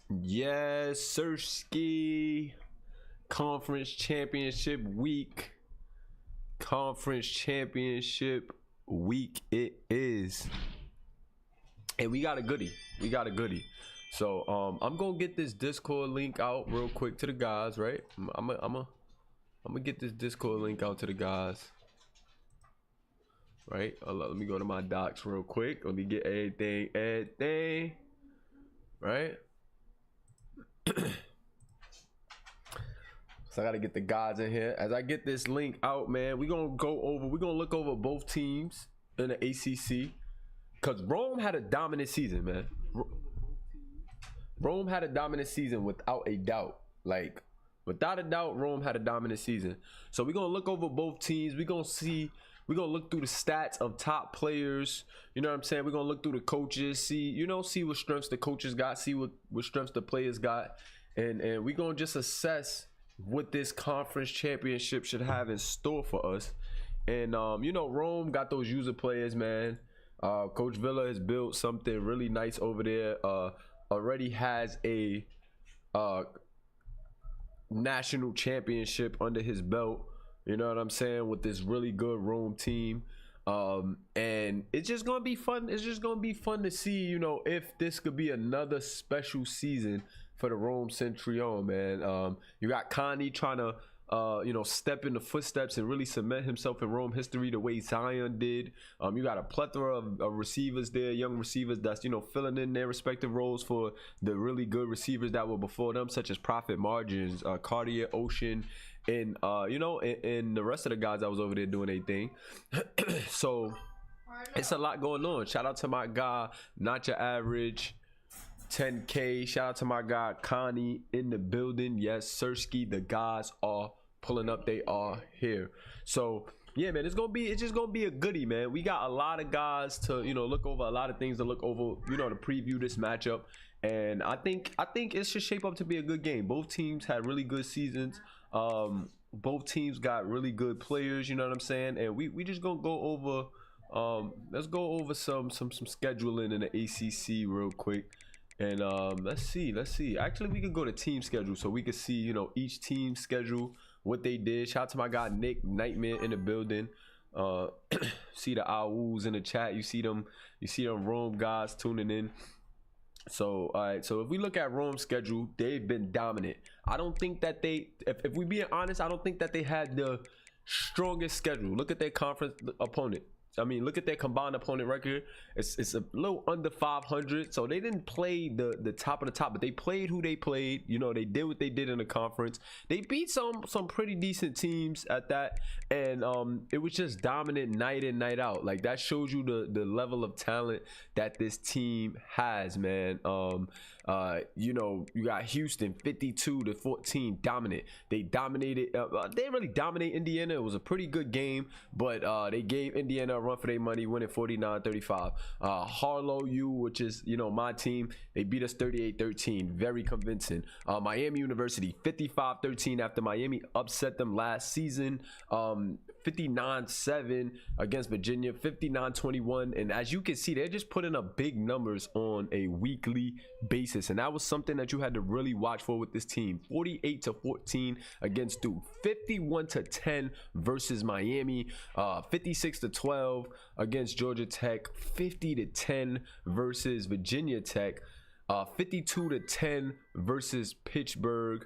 Yes, Sirski. Conference championship week. Conference championship week it is. And we got a goodie. So I'm gonna get this Discord link out real quick to the guys, right? I'm gonna get this Discord link out to the guys. Right? Let me go to my docs real quick. Let me get everything. Right? So I gotta get the guys in here. As I get this link out, man, we're gonna look over both teams in the ACC. Because Rome had a dominant season, man. Rome had a dominant season without a doubt. Like, without a doubt, Rome had a dominant season. So we're going to look over both teams. We're going to look through the stats of top players. You know what I'm saying? We're going to look through the coaches, see what strengths the coaches got, see what strengths the players got. And we're going to just assess what this conference championship should have in store for us. And, Rome got those user players, man. Coach Villa has built something really nice over there. Already has a national championship under his belt. You know what I'm saying? With this really good Rome team. And it's just gonna be fun. It's just gonna be fun to see, if this could be another special season for the Rome Centurion, man. You got Connie trying to step in the footsteps and really cement himself in Rome history the way Zion did. You got a plethora of receivers there, young receivers that's filling in their respective roles for the really good receivers that were before them, such as Profit Margins, Cartier, Ocean, and and the rest of the guys that was over there doing their thing. So it's a lot going on. Shout out to my guy, Not Your Average 10K. Shout out to my guy Connie in the building. Yes, Sirski, the guys are pulling up. They are here. So yeah, man, it's just gonna be a goodie, man. We got a lot of guys to look over, a lot of things to look over, to preview this matchup. And I think it should shape up to be a good game. Both teams had really good seasons. Both teams got really good players, you know what I'm saying? And we just gonna go over let's go over some scheduling in the ACC real quick. And let's see. Actually, we could go to team schedule so we could see, each team schedule, what they did. Shout out to my guy Nick Nightmare in the building. See the owls in the chat. You see them Rome guys tuning in. So all right, so if we look at Rome's schedule, they've been dominant. I don't think that if we being honest, I don't think that they had the strongest schedule. Look at their conference opponent. I mean, look at their combined opponent record. It's a little under 500. So they didn't play the top of the top, but they played who they played. They did what they did in the conference. They beat some pretty decent teams at that. And it was just dominant night in, night out. Like, that shows you the level of talent that this team has, man. You got Houston 52-14 dominant. They dominated. They didn't really dominate Indiana. It was a pretty good game, but they gave Indiana a run for their money, winning 49-35. Harlow U, which is my team, they beat us 38-13, very convincing. Miami University 55-13 after Miami upset them last season. 59-7 against Virginia, 59-21, and as you can see, they're just putting up big numbers on a weekly basis, and that was something that you had to really watch for with this team. 48-14 against Duke, 51-10 versus Miami, 56-12 against Georgia Tech, 50-10 versus Virginia Tech, 52-10 versus Pittsburgh,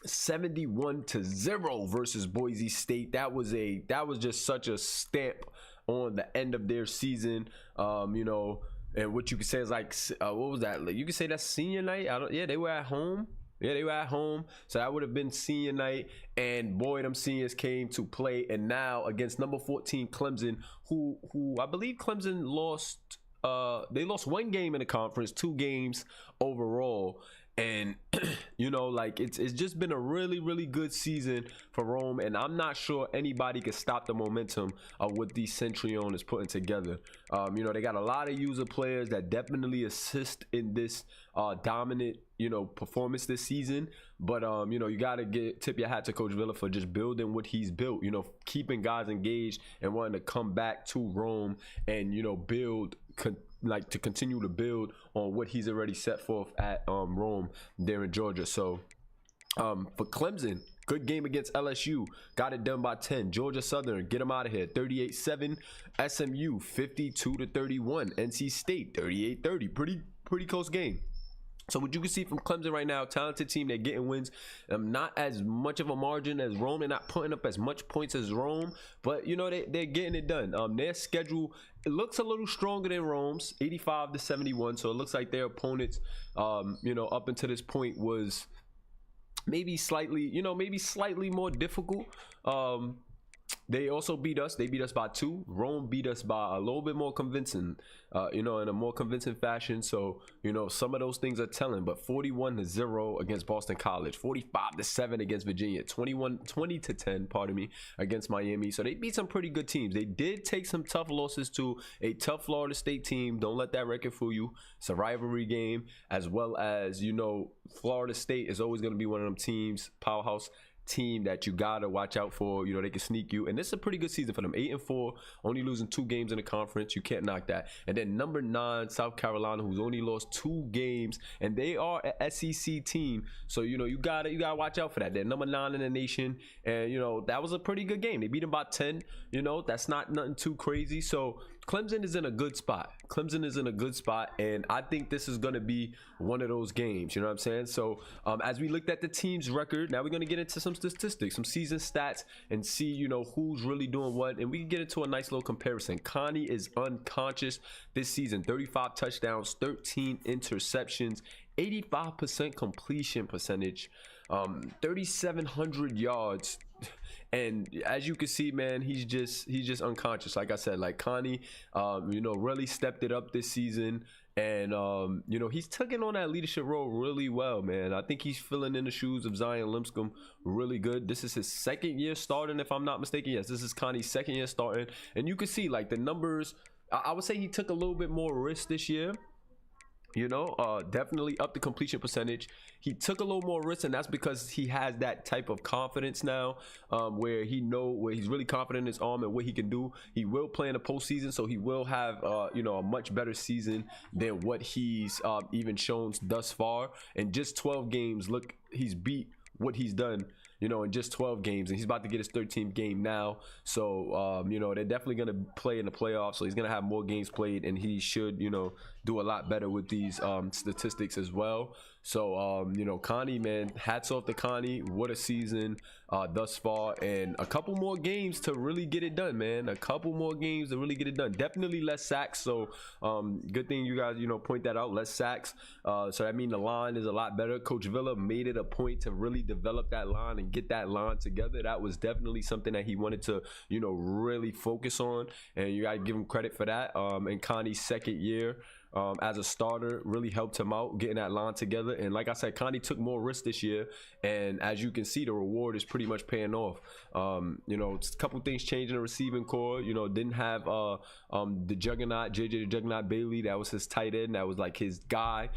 71-0 versus Boise State. That was just such a stamp on the end of their season. And what you could say is like, what was that? Like, you could say that's senior night. They were at home. Yeah, they were at home. So that would have been senior night. And boy, them seniors came to play. And now against number 14 Clemson, who I believe Clemson lost. They lost one game in the conference, 2 games overall. And it's just been a really good season for Rome, and I'm not sure anybody can stop the momentum of what these Centurion is putting together. They got a lot of user players that definitely assist in this dominant performance this season. But you gotta tip your hat to Coach Villa for just building what he's built, keeping guys engaged and wanting to come back to Rome and build like to continue to build on what he's already set forth at Rome there in Georgia. So for Clemson, good game against LSU, got it done by 10. Georgia Southern, get them out of here, 38-7. SMU 52-31. NC State 38-30. Pretty close game. So what you can see from Clemson right now, talented team, they're getting wins. Not as much of a margin as Rome. They're not putting up as much points as Rome, but you know, they're getting it done. Their schedule, it looks a little stronger than Rome's, 85-71. So it looks like their opponents, you know, up until this point was maybe slightly, you know, maybe slightly more difficult. They also beat us. They beat us by 2. Rome beat us by a little bit more convincing, you know, in a more convincing fashion. So, you know, some of those things are telling. But 41-0 against Boston College, 45-7 against Virginia, 20-10, pardon me, against Miami. So they beat some pretty good teams. They did take some tough losses to a tough Florida State team. Don't let that record fool you. It's a rivalry game, as well as, you know, Florida State is always going to be one of them teams, powerhouse team that you gotta watch out for. You know, they can sneak you, and this is a pretty good season for them. 8-4, only losing 2 games in the conference. You can't knock that. And then number 9, South Carolina, who's only lost 2 games, and they are an SEC team, so you know, you gotta watch out for that. They're number 9 in the nation, and you know, that was a pretty good game. They beat them by 10. You know, that's not nothing too crazy. So Clemson is in a good spot. Clemson is in a good spot, and I think this is going to be one of those games. You know what I'm saying? So as we looked at the team's record, now we're going to get into some statistics, some season stats, and see, you know, who's really doing what, and we can get into a nice little comparison. Connie is unconscious this season, 35 touchdowns, 13 interceptions, 85% completion percentage, 3,700 yards. And as you can see, man, he's just unconscious. Like I said, like Connie, you know, really stepped it up this season. And, you know, he's taking on that leadership role really well, man. I think he's filling in the shoes of Zion Lipscomb really good. This is his 2nd year starting, if I'm not mistaken. Yes, this is Connie's 2nd year starting. And you can see, like, the numbers, I would say he took a little bit more risk this year. You know, definitely up the completion percentage. He took a little more risk, and that's because he has that type of confidence now, where he's really confident in his arm and what he can do. He will play in the postseason, so he will have you know, a much better season than what he's even shown thus far. In just 12 games, look, he's beat what he's done, you know, in just 12 games, and he's about to get his 13th game now. So you know, they're definitely going to play in the playoffs, so he's going to have more games played, and he should, you know, do a lot better with these statistics as well. So you know, Connie, man, hats off to Connie. What a season thus far, and a couple more games to really get it done, man. A couple more games to really get it done. Definitely less sacks, so good thing you guys, you know, point that out. Less sacks, so that means the line is a lot better. Coach Villa made it a point to really develop that line and get that line together. That was definitely something that he wanted to, you know, really focus on, and you gotta give him credit for that. And Connie's 2nd year as a starter really helped him out getting that line together. And like I said, Connie took more risks this year, and as you can see, the reward is pretty much paying off. You know, a couple things changed in the receiving core. You know, didn't have the juggernaut, JJ the Juggernaut Bailey. That was his tight end. That was like his guy.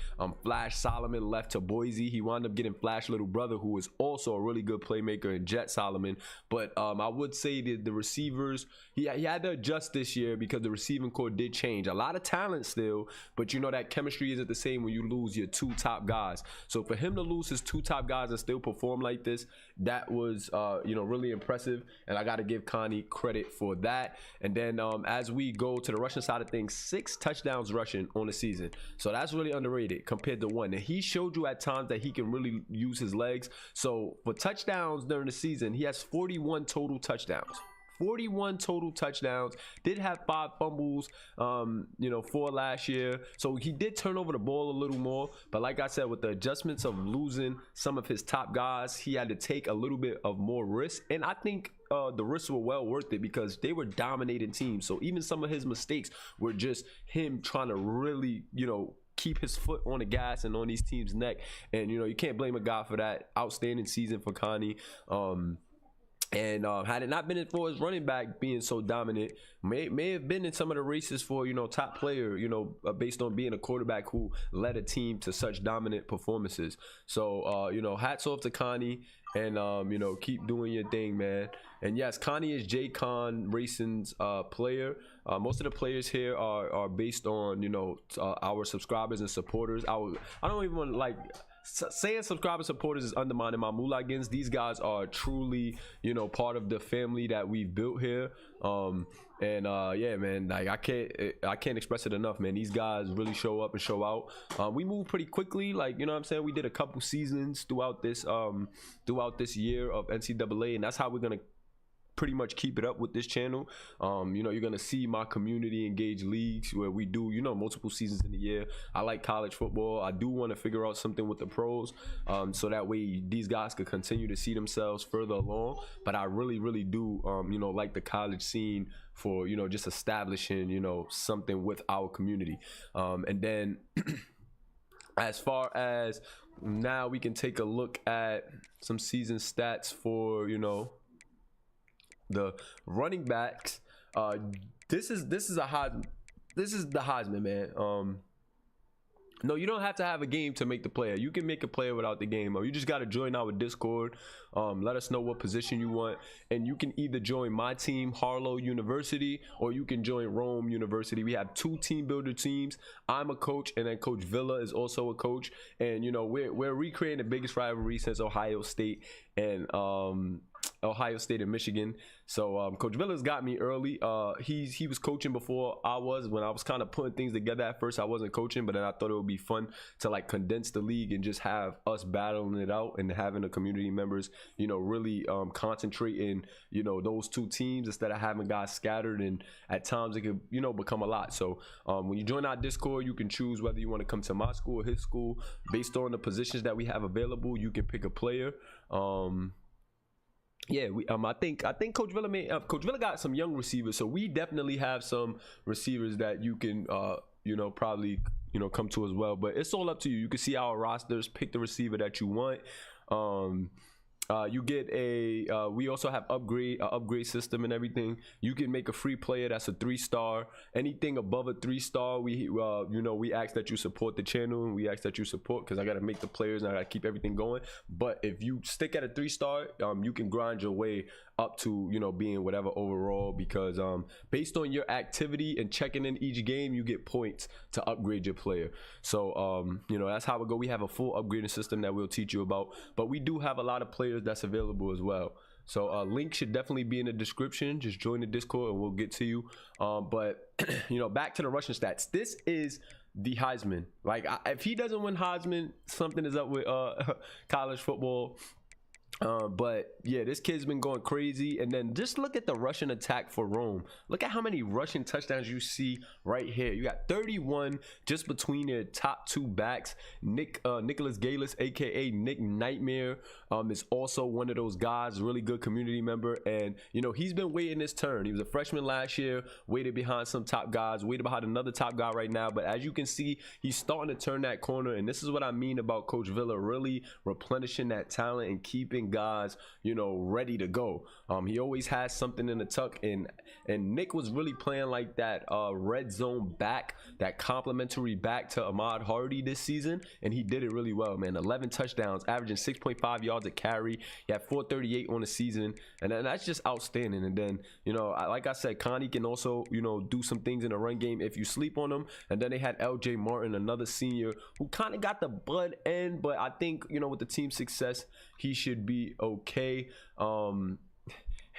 Flash Solomon left to Boise. He wound up getting Flash little brother, who was also a really good playmaker, in Jet Solomon. But I would say that the receivers, he had to adjust this year because the receiving core did change. A lot of talent still, but you know, that chemistry isn't the same when you lose your 2 top guys. So for him to lose his 2 top guys and still perform like this, that was you know, really impressive, and I got to give Connie credit for that. And then as we go to the rushing side of things, 6 touchdowns rushing on the season, so that's really underrated compared to 1. And he showed you at times that he can really use his legs. So for touchdowns during the season, he has 41 total touchdowns. 41 total touchdowns. Did have 5 fumbles, you know, 4 last year. So he did turn over the ball a little more. But like I said, with the adjustments of losing some of his top guys, he had to take a little bit of more risk. And I think the risks were well worth it because they were dominating teams. So even some of his mistakes were just him trying to really, you know, keep his foot on the gas and on these teams' neck. And, you know, you can't blame a guy for that. Outstanding season for Connie. And had it not been for his running back being so dominant, may have been in some of the races for, you know, top player, you know, based on being a quarterback who led a team to such dominant performances. So you know, hats off to Connie, and you know, keep doing your thing, man. And yes, Connie is J-Con Racing's player. Most of the players here are based on, you know, our subscribers and supporters. I don't even want to, like, saying subscriber supporters is undermining my Mulagans. These guys are truly, you know, part of the family that we've built here. Yeah, man, like I can't express it enough, man. These guys really show up and show out. We move pretty quickly, like, you know what I'm saying. We did a couple seasons throughout this year of NCAA, and that's how we're gonna pretty much keep it up with this channel. You know, you're gonna see my community engaged leagues where we do, you know, multiple seasons in the year. I like college football. I do want to figure out something with the pros, so that way these guys could continue to see themselves further along. But I really do, you know, like the college scene for, you know, just establishing, you know, something with our community. And then as far as now, we can take a look at some season stats for, you know, the running backs. This is the Heisman, man. No, you don't have to have a game to make the player. You can make a player without the game. You just got to join our Discord. Let us know what position you want, and you can either join my team, Harlow University, or you can join Rome University. We have 2 team builder teams. I'm a coach, and then Coach Villa is also a coach. And you know, we're recreating the biggest rivalry since Ohio State and Michigan. So Coach Villa's got me early. He was coaching before I was. When I was kind of putting things together at first, I wasn't coaching, but then I thought it would be fun to like condense the league and just have us battling it out, and having the community members, you know, really concentrate in, you know, those 2 teams instead of having guys scattered, and at times it could, you know, become a lot. So when you join our Discord, you can choose whether you want to come to my school or his school. Based on the positions that we have available, you can pick a player. Yeah, I think Coach Villa got some young receivers, so we definitely have some receivers that you can you know, probably, you know, come to as well. But it's all up to you. You can see our rosters, pick the receiver that you want. You get a we also have upgrade system and everything. You can make a free player that's a 3-star. Anything above a 3-star, we you know, we ask that you support the channel, and we ask that you support, because I got to make the players and I got to keep everything going. But if you stick at a 3-star, you can grind your way up to, you know, being whatever overall, because based on your activity and checking in each game, you get points to upgrade your player. So you know, that's how it go. We have a full upgrading system that we'll teach you about, but we do have a lot of players that's available as well. So link should definitely be in the description. Just join the Discord and we'll get to you. But you know, back to the rushing stats. This is the Heisman. Like, if he doesn't win Heisman, something is up with college football. But yeah, this kid's been going crazy. And then just look at the rushing attack for Rome. Look at how many rushing touchdowns you see right here. You got 31 just between their top 2 backs. Nicholas Galis, aka Nick Nightmare, is also one of those guys, really good community member. And you know, he's been waiting his turn. He was a freshman last year, waited behind some top guys, waited behind another top guy right now. But as you can see, he's starting to turn that corner. And this is what I mean about Coach Villa really replenishing that talent and keeping guys, you know, ready to go. He always has something in the tuck, and Nick was really playing like that red zone back, that complimentary back to Ahmad Hardy this season, and he did it really well, man. 11 touchdowns, averaging 6.5 yards a carry. He had 438 on the season, and that's just outstanding. And then, you know, like I said, Connie can also, you know, do some things in the run game if you sleep on him. And then they had LJ Martin, another senior, who kind of got the butt end, but I think, you know, with the team success, he should be okay.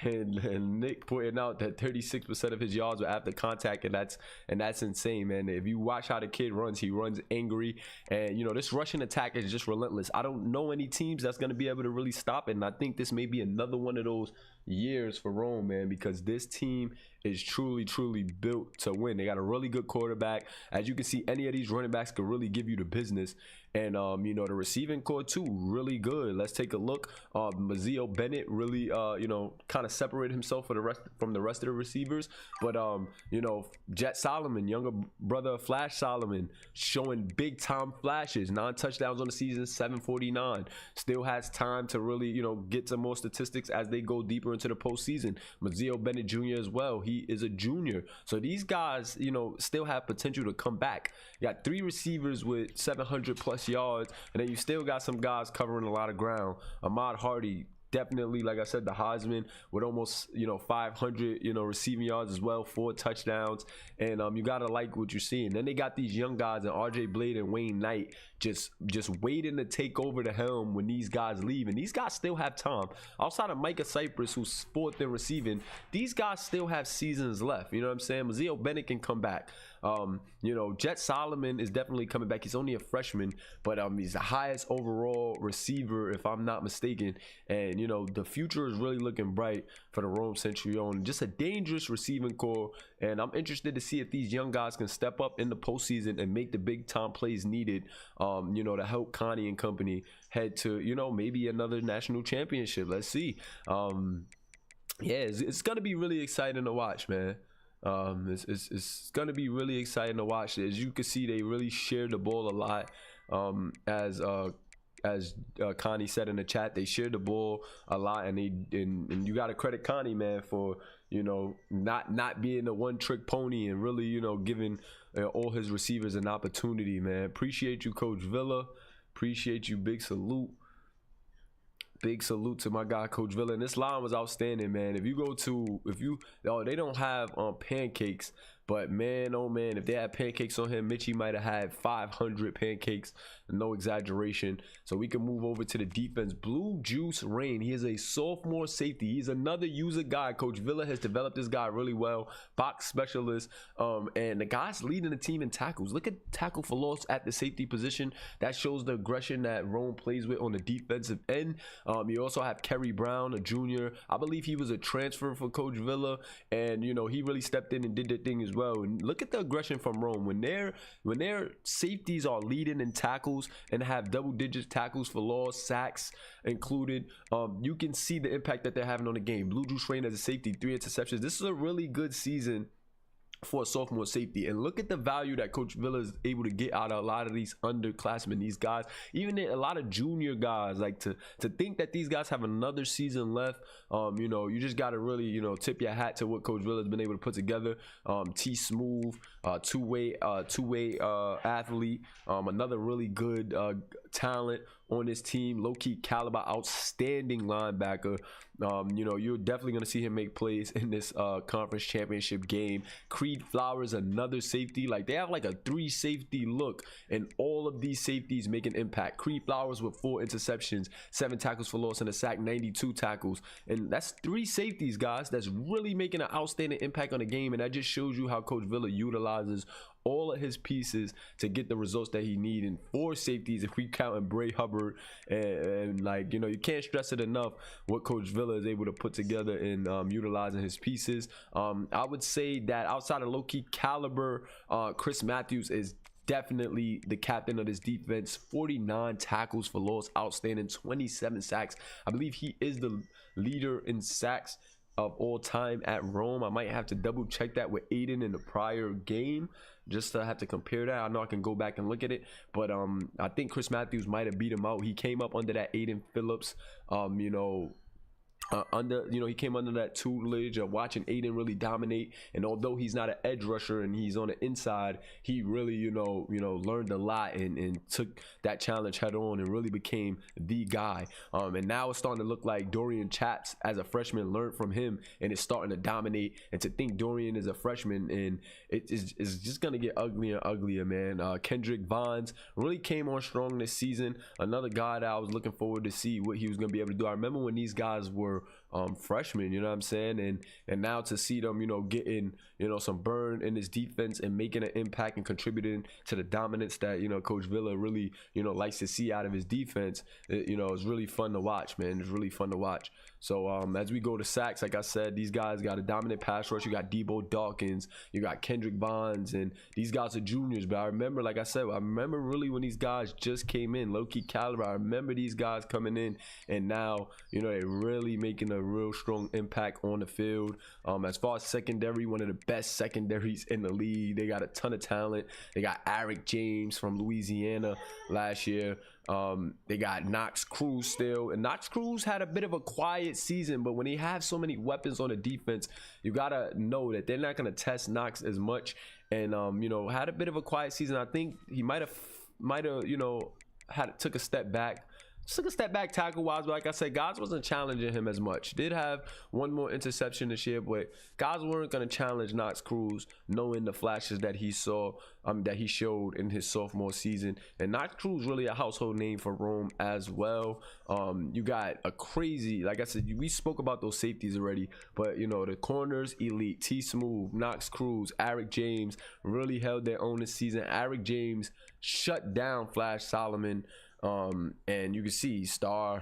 And Nick pointing out that 36% of his yards were after contact, and that's insane, man. If you watch how the kid runs, he runs angry, and you know, this rushing attack is just relentless. I don't know any teams that's going to be able to really stop it, and I think this may be another one of those years for Rome, man, because this team is truly built to win. They got a really good quarterback. As you can see, any of these running backs could really give you the business. And you know, the receiving core too, really good. Let's take a look. Mazio Bennett really you know, kind of separate himself from the rest of the receivers. But you know, Jet Solomon, younger brother of Flash Solomon, showing big time flashes. 9 touchdowns on the season, 749. Still has time to really, you know, get some more statistics as they go deeper into the postseason. Mazeo Bennett Jr. as well. He is a junior, so these guys, you know, still have potential to come back. You got 3 receivers with 700 plus yards, and then you still got some guys covering a lot of ground. Ahmad Hardy, definitely, like I said, the Heisman, with almost, you know, 500, you know, receiving yards as well, 4 touchdowns, and you gotta like what you're seeing. Then they got these young guys and RJ Blade and Wayne Knight just waiting to take over the helm when these guys leave, and these guys still have time. Outside of Micah Cypress, who's 4th in receiving, these guys still have seasons left. You know what I'm saying? Mazeo Bennett can come back. You know, Jet Solomon is definitely coming back. He's only a freshman, but he's the highest overall receiver, if I'm not mistaken. And you know, the future is really looking bright for the Rome Centurion. Just a dangerous receiving core, and I'm interested to see if these young guys can step up in the postseason and make the big time plays needed, you know, to help Connie and company head to, you know, maybe another national championship. Let's see. Yeah, it's gonna be really exciting to watch, man. It's gonna be really exciting to watch. As you can see, they really shared the ball a lot. As Connie said in the chat, they shared the ball a lot, and you got to credit Connie, man, for, you know, not being a one-trick pony and really, you know, giving all his receivers an opportunity, man. Appreciate you, Coach Villa. Appreciate you. Big salute. Big salute to my guy, Coach Villa. And this line was outstanding, man. If you go to, they don't have pancakes, but man, oh man, if they had pancakes on him, Mitchie might have had 500 pancakes, no exaggeration. So we can move over to the defense. Blue Juice Rain, he is a sophomore safety. He's another user guy. Coach Villa has developed this guy really well, box specialist, and the guy's leading the team in tackles. Look at tackle for loss at the safety position. That shows the aggression that Rome plays with on the defensive end. You also have Kerry Brown, a junior. I believe he was a transfer for Coach Villa, and you know, he really stepped in and did that thing as well. And look at the aggression from Rome when their safeties are leading in tackles and have double-digit tackles for loss, sacks included. You can see the impact that they're having on the game. Blue Juice Rain as a safety, 3 interceptions. This is a really good season for a sophomore safety, and look at the value that Coach Villa is able to get out of a lot of these underclassmen, these guys, even a lot of junior guys. Like to think that these guys have another season left, you know, you just got to really, you know, tip your hat to what Coach Villa has been able to put together. T Smooth, two-way athlete, another really good talent on this team, low-key caliber, outstanding linebacker. You know, you're definitely going to see him make plays in this conference championship game. Creed Flowers, another safety. Like, they have like a 3-safety look, and all of these safeties make an impact. Creed Flowers with 4 interceptions, 7 tackles for loss, and a sack, 92 tackles. And that's 3 safeties, guys, that's really making an outstanding impact on the game. And that just shows you how Coach Villa utilizes all of his pieces to get the results that he needs. And 4 safeties, if we count in Bray Hubbard, and like, you know, you can't stress it enough what Coach Villa is able to put together in utilizing his pieces. I would say that outside of low-key caliber, Chris Matthews is definitely the captain of this defense. 49 tackles for loss, outstanding, 27 sacks. I believe he is the leader in sacks of all time at Rome. I might have to double check that with Aiden in the prior game, just to have to compare that. I know I can go back and look at it, but I think Chris Matthews might have beat him out. He came up under that Aiden Phillips, you know, he came under that tutelage of watching Aiden really dominate. And although he's not an edge rusher and he's on the inside, he really, you know, learned a lot and took that challenge head on and really became the guy. And now it's starting to look like Dorian Chaps as a freshman learned from him and is starting to dominate. And to think Dorian is a freshman, and it's just gonna get uglier and uglier, man. Kendrick Vines really came on strong this season. Another guy that I was looking forward to see what he was gonna be able to do. I remember when these guys were freshmen, you know what I'm saying, and now to see them, you know, getting, you know, some burn in this defense and making an impact and contributing to the dominance that, you know, Coach Villa really, you know, likes to see out of his defense. You know, it's really fun to watch, man. It's really fun to watch. So as we go to sacks, like I said, these guys got a dominant pass rush. You got Debo Dawkins, you got Kendrick Vines, and these guys are juniors. But I remember, like I said, I remember really when these guys just came in, low-key caliber. I remember these guys coming in, and now, you know, they're really making a real strong impact on the field. As far as secondary, one of the best secondaries in the league. They got a ton of talent. They got Eric James from Louisiana last year. They got Knox Cruz still, and Knox Cruz had a bit of a quiet season, but when they have so many weapons on the defense, you gotta know that they're not gonna test Knox as much. And you know, had a bit of a quiet season. I think he might have you know, took a step back tackle wise, but like I said, guys wasn't challenging him as much. Did have one more interception this year, but guys weren't going to challenge Knox Cruz, knowing the flashes that he saw, that he showed in his sophomore season. And Knox Cruz really a household name for Rome as well. You got a crazy, like I said, we spoke about those safeties already, but you know, the corners elite. T Smooth, Knox Cruz, Eric James really held their own this season. Eric James shut down Flash Solomon. And you can see star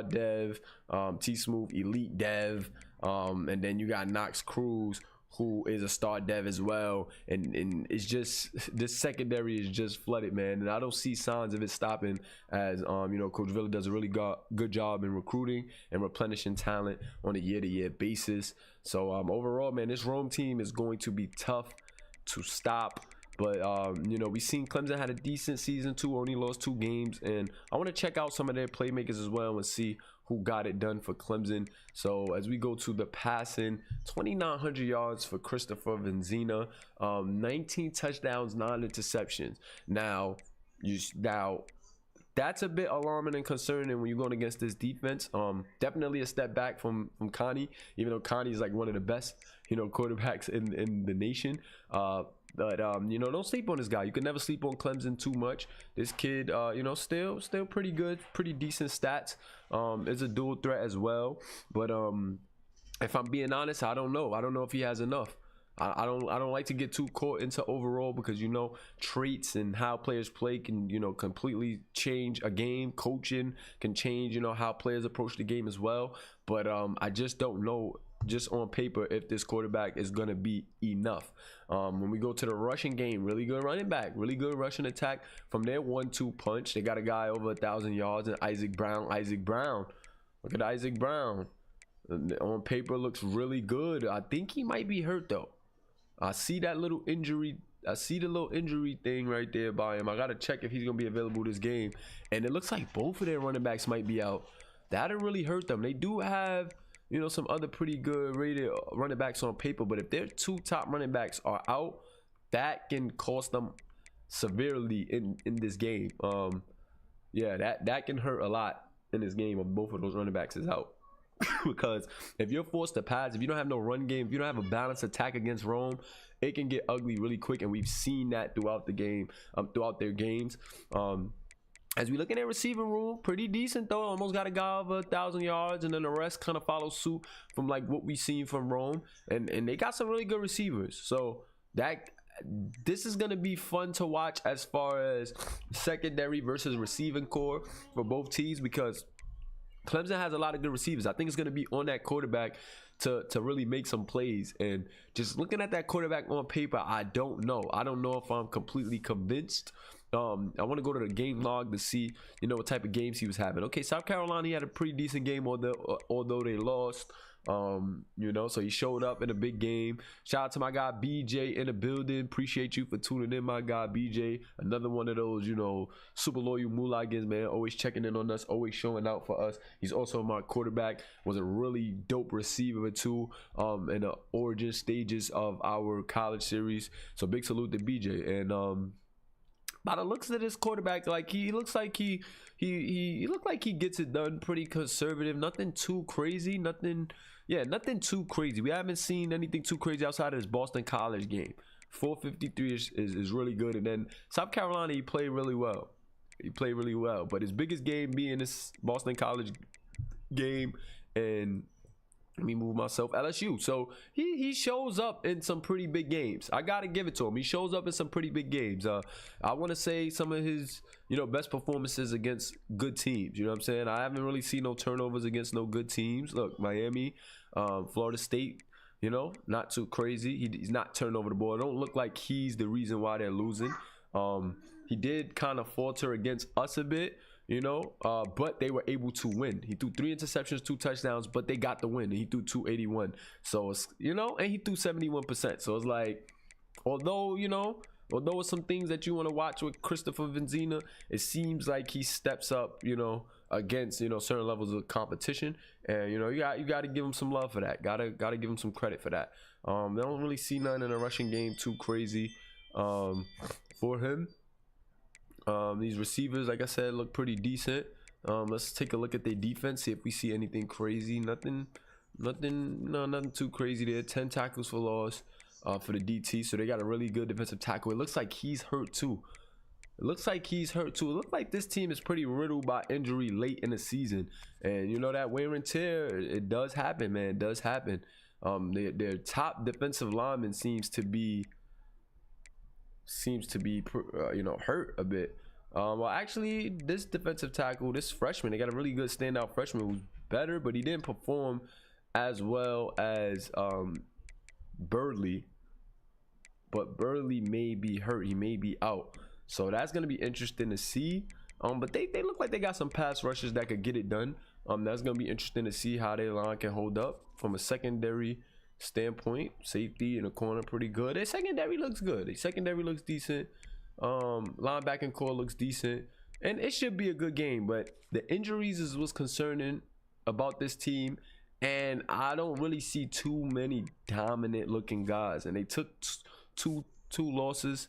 dev, T Smooth elite dev, and then you got Knox Cruz, who is a star dev as well. And it's just, this secondary is just flooded, man, and I don't see signs of it stopping, as you know, Coach Villa does a really good job in recruiting and replenishing talent on a year-to-year basis. So overall, man, this Rome team is going to be tough to stop. But you know, we seen Clemson had a decent season too, only lost 2 games, and I want to check out some of their playmakers as well and see who got it done for Clemson. So as we go to the passing, 2,900 yards for Christopher Benzina, 19 touchdowns, 9 interceptions. Now that's a bit alarming and concerning when you're going against this defense. Definitely a step back from Connie, even though Connie's like one of the best, you know, quarterbacks in the nation. But you know, don't sleep on this guy. You can never sleep on Clemson too much. This kid, you know, still pretty good, pretty decent stats. Is a dual threat as well. But if I'm being honest, I don't know if he has enough. I don't like to get too caught into overall, because you know, traits and how players play can, you know, completely change a game. Coaching can change, you know, how players approach the game as well. But I just don't know, just on paper, if this quarterback is gonna be enough. When we go to the rushing game, really good running back, really good rushing attack from their 1-2 punch. They got a guy over 1,000 yards, and Isaac Brown. Look at Isaac Brown. On paper looks really good. I think he might be hurt though. I see that little injury. I see the little injury thing right there by him. I gotta check if he's gonna be available this game. And it looks like both of their running backs might be out. That'll really hurt them. They do have, you know, some other pretty good rated running backs on paper, but if their 2 top running backs are out, that can cost them severely in this game. Yeah, that can hurt a lot in this game if both of those running backs is out. Because if you're forced to pass, if you don't have no run game, if you don't have a balanced attack against Rome, it can get ugly really quick, and we've seen that throughout the game, throughout their games. As we look at their receiving room, pretty decent though. Almost got a guy over 1,000 yards, and then the rest kind of follow suit from like what we've seen from Rome, and they got some really good receivers. So this is gonna be fun to watch as far as secondary versus receiving core for both teams, because Clemson has a lot of good receivers. I think it's going to be on that quarterback to really make some plays. And just looking at that quarterback on paper, I don't know if I'm completely convinced. I want to go to the game log to see, you know, what type of games he was having. Okay, South Carolina, he had a pretty decent game, although they lost. You know, so he showed up in a big game. Shout out to my guy BJ in the building. Appreciate you for tuning in, my guy BJ. Another one of those, you know, super loyal Mulaverse, man. Always checking in on us, always showing out for us. He's also my quarterback. Was a really dope receiver too, in the origin stages of our college series. So big salute to BJ. And by the looks of this quarterback, like he looks like he looked like he gets it done pretty conservative. Nothing too crazy. Nothing too crazy. We haven't seen anything too crazy outside of this Boston College game. 453 is really good. And then South Carolina, he played really well. But his biggest game being this Boston College game, and let me move myself, LSU. So he shows up in some pretty big games. I gotta give it to him. He shows up in some pretty big games. I want to say some of his, you know, best performances against good teams. You know what I'm saying? I haven't really seen no turnovers against no good teams. Look, Miami, Florida State, you know, not too crazy. He's not turning over the ball. It don't look like he's the reason why they're losing. He did kind of falter against us a bit. you know, but they were able to win. He threw 3 interceptions, 2 touchdowns, but they got the win. And he threw 281. So it's, you know, and he threw 71%. So it's like, although, you know, although it's some things that you want to watch with Christopher Benzina, it seems like he steps up, you know, against, you know, certain levels of competition. And, you know, you got to give him some love for that. Gotta give him some credit for that. They don't really see none in a rushing game too crazy for him. These receivers, like I said, look pretty decent. Let's take a look at their defense, see if we see anything crazy. Nothing too crazy there. 10 tackles for loss for the DT, so they got a really good defensive tackle. It looks like he's hurt too. It looks like this team is pretty riddled by injury late in the season, and you know that wear and tear, it does happen, man. It does happen. Their top defensive lineman seems to be you know, hurt a bit. Well, actually, this defensive tackle, this freshman, they got a really good standout freshman who's better, but he didn't perform as well as Birdley. But Birdley may be hurt. He may be out. So that's going to be interesting to see. But they look like they got some pass rushers that could get it done. That's going to be interesting to see how their line can hold up from a secondary standpoint. Safety in the corner pretty good. Their secondary looks good. Their secondary looks decent. Linebacking core looks decent. And it should be a good game. But the injuries is what's concerning about this team. And I don't really see too many dominant looking guys. And they took two losses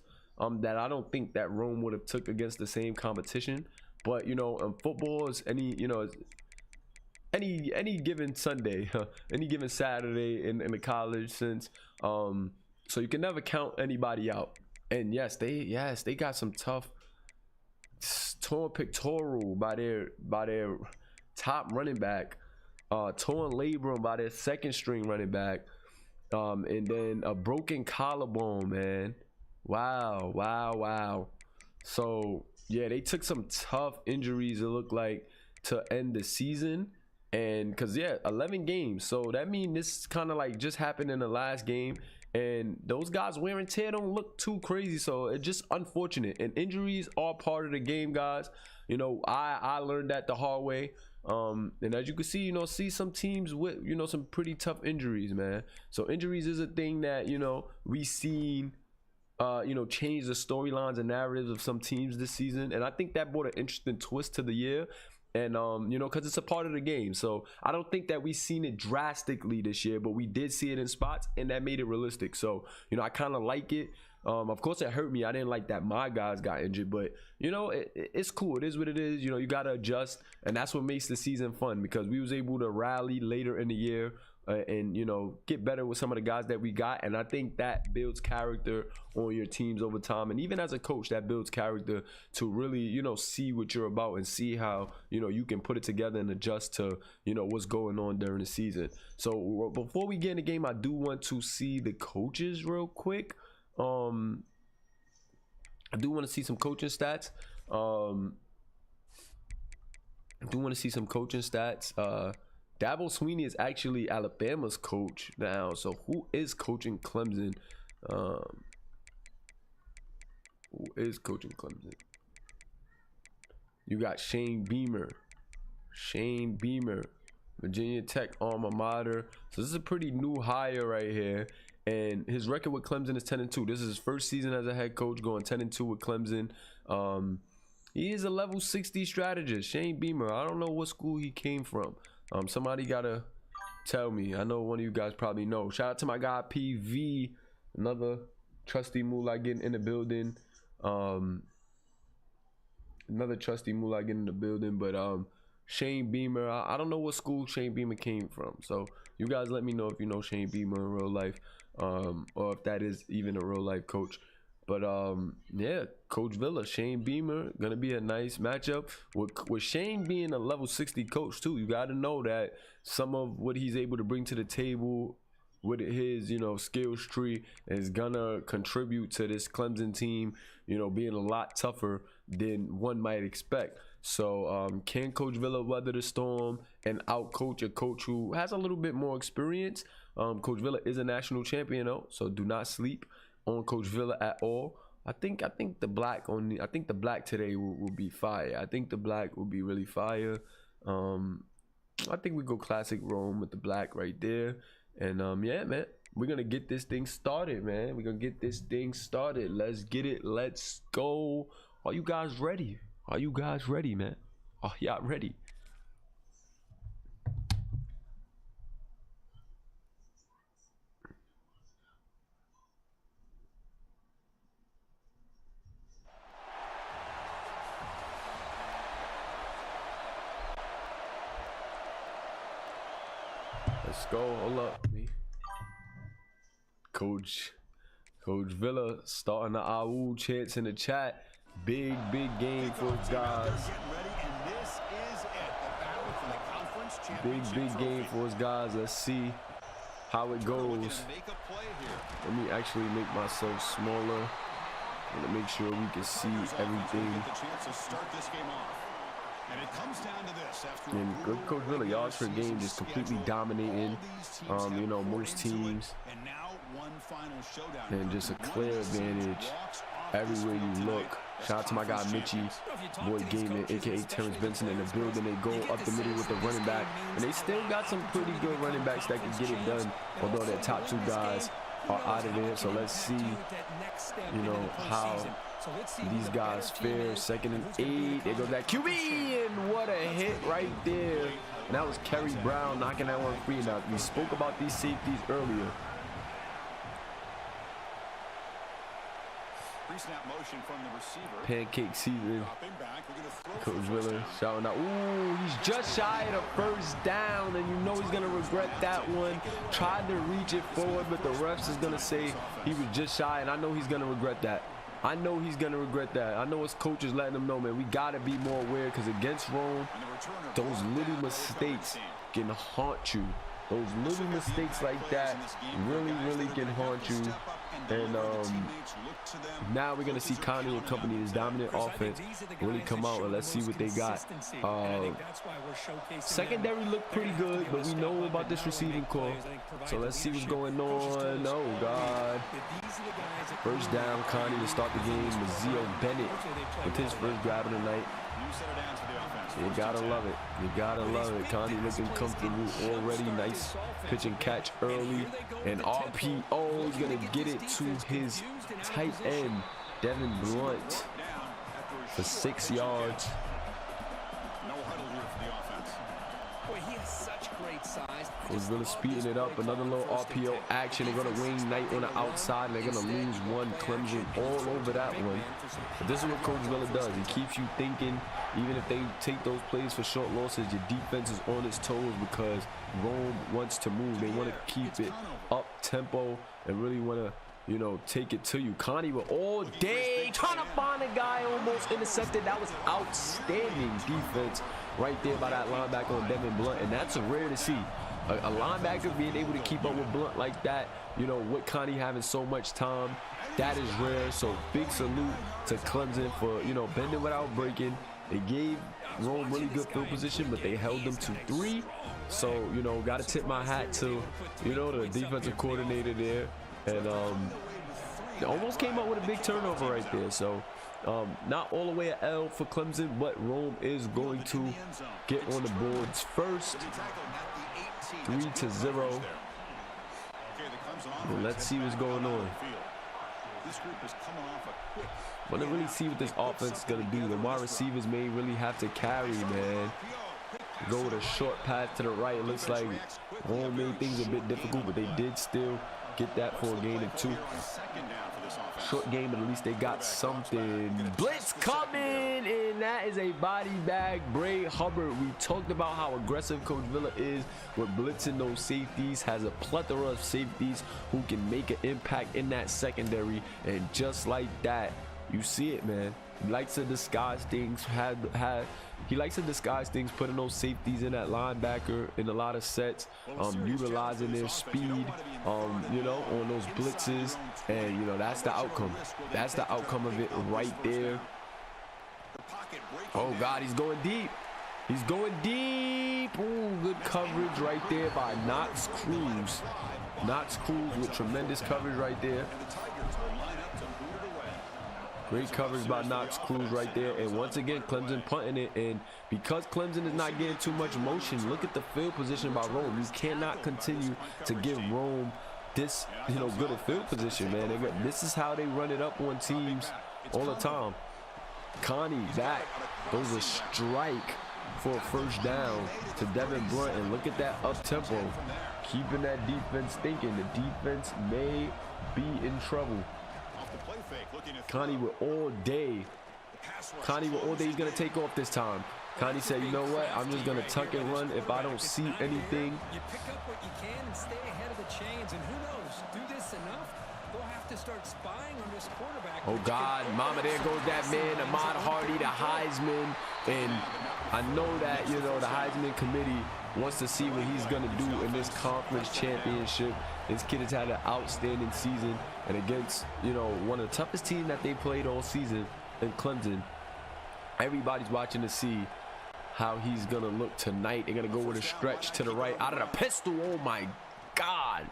that I don't think that Rome would have took against the same competition. But you know, football is any given Sunday, any given Saturday in the college sense. So you can never count anybody out. And yes, they got some tough torn pectoral by their top running back, torn labrum by their second string running back, and then a broken collarbone, man. Wow. So yeah, they took some tough injuries, it looked like, to end the season. And because 11 games, so that means this kind of like just happened in the last game, and those guys wear and tear don't look too crazy. So it's just unfortunate, and injuries are part of the game, guys. You know, I learned that the hard way. And as you can see, you know, some teams with, you know, some pretty tough injuries, man. So injuries is a thing that, you know, we seen you know, change the storylines and narratives of some teams this season, and I think that brought an interesting twist to the year. And you know, because it's a part of the game. So I don't think that we've seen it drastically this year, but we did see it in spots, and that made it realistic. So, you know, I kind of like it. Of course it hurt me. I didn't like that my guys got injured, but you know, it's cool. It is what it is. You know, you got to adjust, and that's what makes the season fun, because we was able to rally later in the year and, you know, get better with some of the guys that we got. And I think that builds character on your teams over time. And even as a coach, that builds character to really, you know, see what you're about and see how, you know, you can put it together and adjust to, you know, what's going on during the season. So before we get in the game, I do want to see the coaches real quick. I do want to see some coaching stats. Dabo Sweeney is actually Alabama's coach now. So who is coaching Clemson? You got Shane Beamer, Virginia Tech alma mater. So this is a pretty new hire right here. And his record with Clemson is 10-2. This is his first season as a head coach, going 10-2 with Clemson. He is a level 60 strategist, Shane Beamer. I don't know what school he came from. Somebody gotta tell me. I know one of you guys probably know. Shout out to my guy PV, another trusty Mula getting in the building. But Shane Beamer, I don't know what school Shane Beamer came from. So you guys let me know if you know Shane Beamer in real life, or if that is even a real life coach. But yeah, Coach Villa, Shane Beamer, gonna be a nice matchup with Shane being a level 60 coach too. You got to know that some of what he's able to bring to the table with his, you know, skills tree is gonna contribute to this Clemson team, you know, being a lot tougher than one might expect. So can Coach Villa weather the storm and out coach a coach who has a little bit more experience? Coach Villa is a national champion though, so do not sleep on Coach Villa at all. I think the black only. I think the black today will be fire. I think the black will be really fire. I think we go classic Rome with the black right there. And yeah, man, we're gonna get this thing started, man. We're gonna get this thing started. Let's get it. Let's go. Are you guys ready? Are you guys ready, man? Are y'all ready? Let's go. Hold up, me. Coach Villa starting the AU chants in the chat. Big game for his guys. Big game for his guys. Let's see how it goes. Let me actually make myself smaller. I'm gonna make sure we can see everything. And good Coach Villa, yards per game just completely dominating, you know, most teams, and just a clear advantage everywhere you look. Shout out to my guy Mitchie, Boy Gaming, aka Terrence Benson, in the building. They go up the middle with the running back, and they still got some pretty good running backs that can get it done, although their top two guys are out of there. So let's see, you know, how these guys fare. 2nd and 8. There goes that QB, and what a hit right there. And that was Kerry Brown knocking that one free. Now, we spoke about these safeties earlier. Pancake season. Coach Villa shouting out. Ooh, he's just shy of a 1st down, and you know he's gonna regret that one. Tried to reach it forward, but the refs is gonna say he was just shy, and I know he's gonna regret that. I know he's gonna regret that. I know his coach is letting him know, man, we gotta be more aware, because against Rome, those little mistakes can haunt you. Those little mistakes like that really can haunt you. And now we're gonna see Connie and company, this dominant offense, really come out, and let's see what they got. Secondary looked pretty good, but we know about this receiving core, so let's see what's going on. Oh God, 1st down, Connie to start the game. Mazio Bennett with his 1st grab of the night. You gotta love it. You gotta love it. Connie looking comfortable already. Nice pitch and catch early. And RPO is gonna get it to his tight end, Devin Blunt, for 6 yards. Coach Villa speeding it up. Another little RPO action. They're gonna wing Knight on the outside, and they're gonna lose one. Clemson all over that one. But this is what Coach Villa does. He keeps you thinking. Even if they take those plays for short losses, your defense is on its toes, because Rome wants to move. They want to keep it up tempo and really want to, you know, take it to you. Connie with all day trying to find a guy, almost intercepted. That was outstanding defense right there by that linebacker on Devin Blunt, and that's rare to see. A linebacker being able to keep up with Blunt like that, you know, with Connie having so much time, that is rare. So big salute to Clemson for, you know, bending without breaking. They gave Rome really good field position, but they held them to 3. So, you know, got to tip my hat to, you know, the defensive coordinator there. And they almost came up with a big turnover right there. So, not all the way a L for Clemson, but Rome is going to get on the boards first. 3-0. And let's see what's going on. Want to really see what this offense is going to do. The wide receivers may really have to carry, man. Go with a short pass to the right. It looks like Rome made things a bit difficult, but they did still get that for a gain of 2. Short game, but at least they got something. Blitz coming, and that is a body bag. Bray Hubbard, we talked about how aggressive Coach Villa is with blitzing those safeties, has a plethora of safeties who can make an impact in that secondary, and just like that, you see it, man. He likes to disguise things. He likes to disguise things, putting those safeties in that linebacker in a lot of sets, utilizing their speed, you know, on those blitzes, and you know that's the outcome. That's the outcome of it right there. Oh God, he's going deep. He's going deep. Ooh, good coverage right there by Knox Cruz. Knox Cruz with tremendous coverage right there. Great coverage by Knox Cruz right there. And once again, Clemson punting it. And because Clemson is not getting too much motion, look at the field position by Rome. You cannot continue to give Rome this, good at field position, man. This is how they run it up on teams all the time. Connie back. Throws a strike for a first down to Devin Blunt. And look at that up-tempo. Keeping that defense thinking. The defense may be in trouble. Connie with all day. Connie with all day. He's going to take off this time. Connie said, you know what? I'm just going to tuck and run if I don't see anything. You pick up what you can and stay ahead of the chains. And who knows? Do this enough, they'll have to start spying on this quarterback. Oh, God. Mama, there goes that man, Ahmad Hardy, the Heisman. And I know that, the Heisman committee wants to see what he's going to do in this conference championship. This kid has had an outstanding season. And against, one of the toughest teams that they played all season in Clemson. Everybody's watching to see how he's going to look tonight. They're going to go with a stretch to the right out of the pistol. Oh, my God.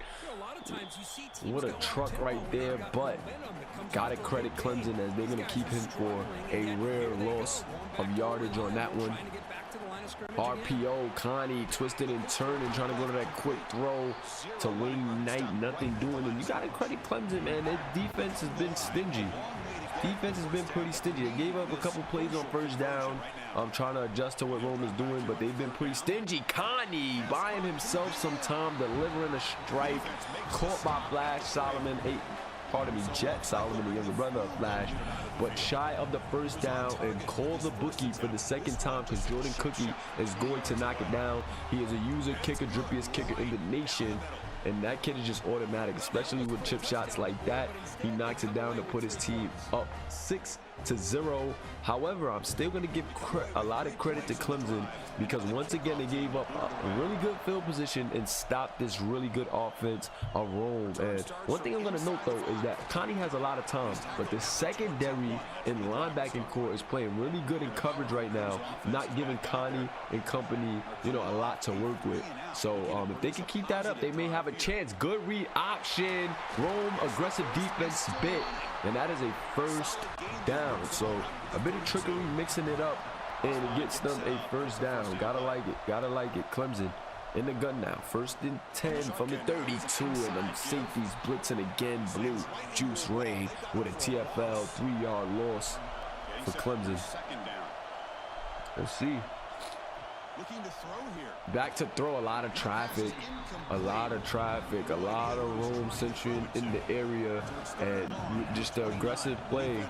What a truck right there. But got to credit Clemson as they're going to keep him for a rare loss of yardage on that one. RPO, Connie twisted and turning, trying to go to that quick throw to Wayne Knight. Nothing doing. And you got to credit Clemson, man. Their defense has been stingy. Defense has been pretty stingy. They gave up a couple plays on first down. I'm trying to adjust to what Rome is doing, but they've been pretty stingy. Connie buying himself some time, delivering a strike. Caught by Flash Solomon. Jet Solomon, the younger brother of Flash. But shy of the first down and calls a bookie for the second time because Jordan Cookie is going to knock it down. He is a user kicker, drippiest kicker in the nation. And that kid is just automatic, especially with chip shots like that. He knocks it down to put his team up 6-0. However, I'm still going to give a lot of credit to Clemson because once again they gave up a really good field position and stopped this really good offense of Rome. And one thing I'm going to note though is that Connie has a lot of time, but the secondary and linebacking core is playing really good in coverage right now, not giving Connie and company, a lot to work with. So if they can keep that up, they may have a chance. Good read option. Rome aggressive defense bit, and that is a first down. So a bit of trickery mixing it up, and it gets them a first down. Gotta like it. Gotta like it. Clemson in the gun now. 1st and 10 from the 32, and them safeties blitzing again. Blue Juice Rain with a TFL 3-yard loss for Clemson. Let's see. Back to throw. A lot of traffic, a lot of Rome centering in the area, and just the aggressive play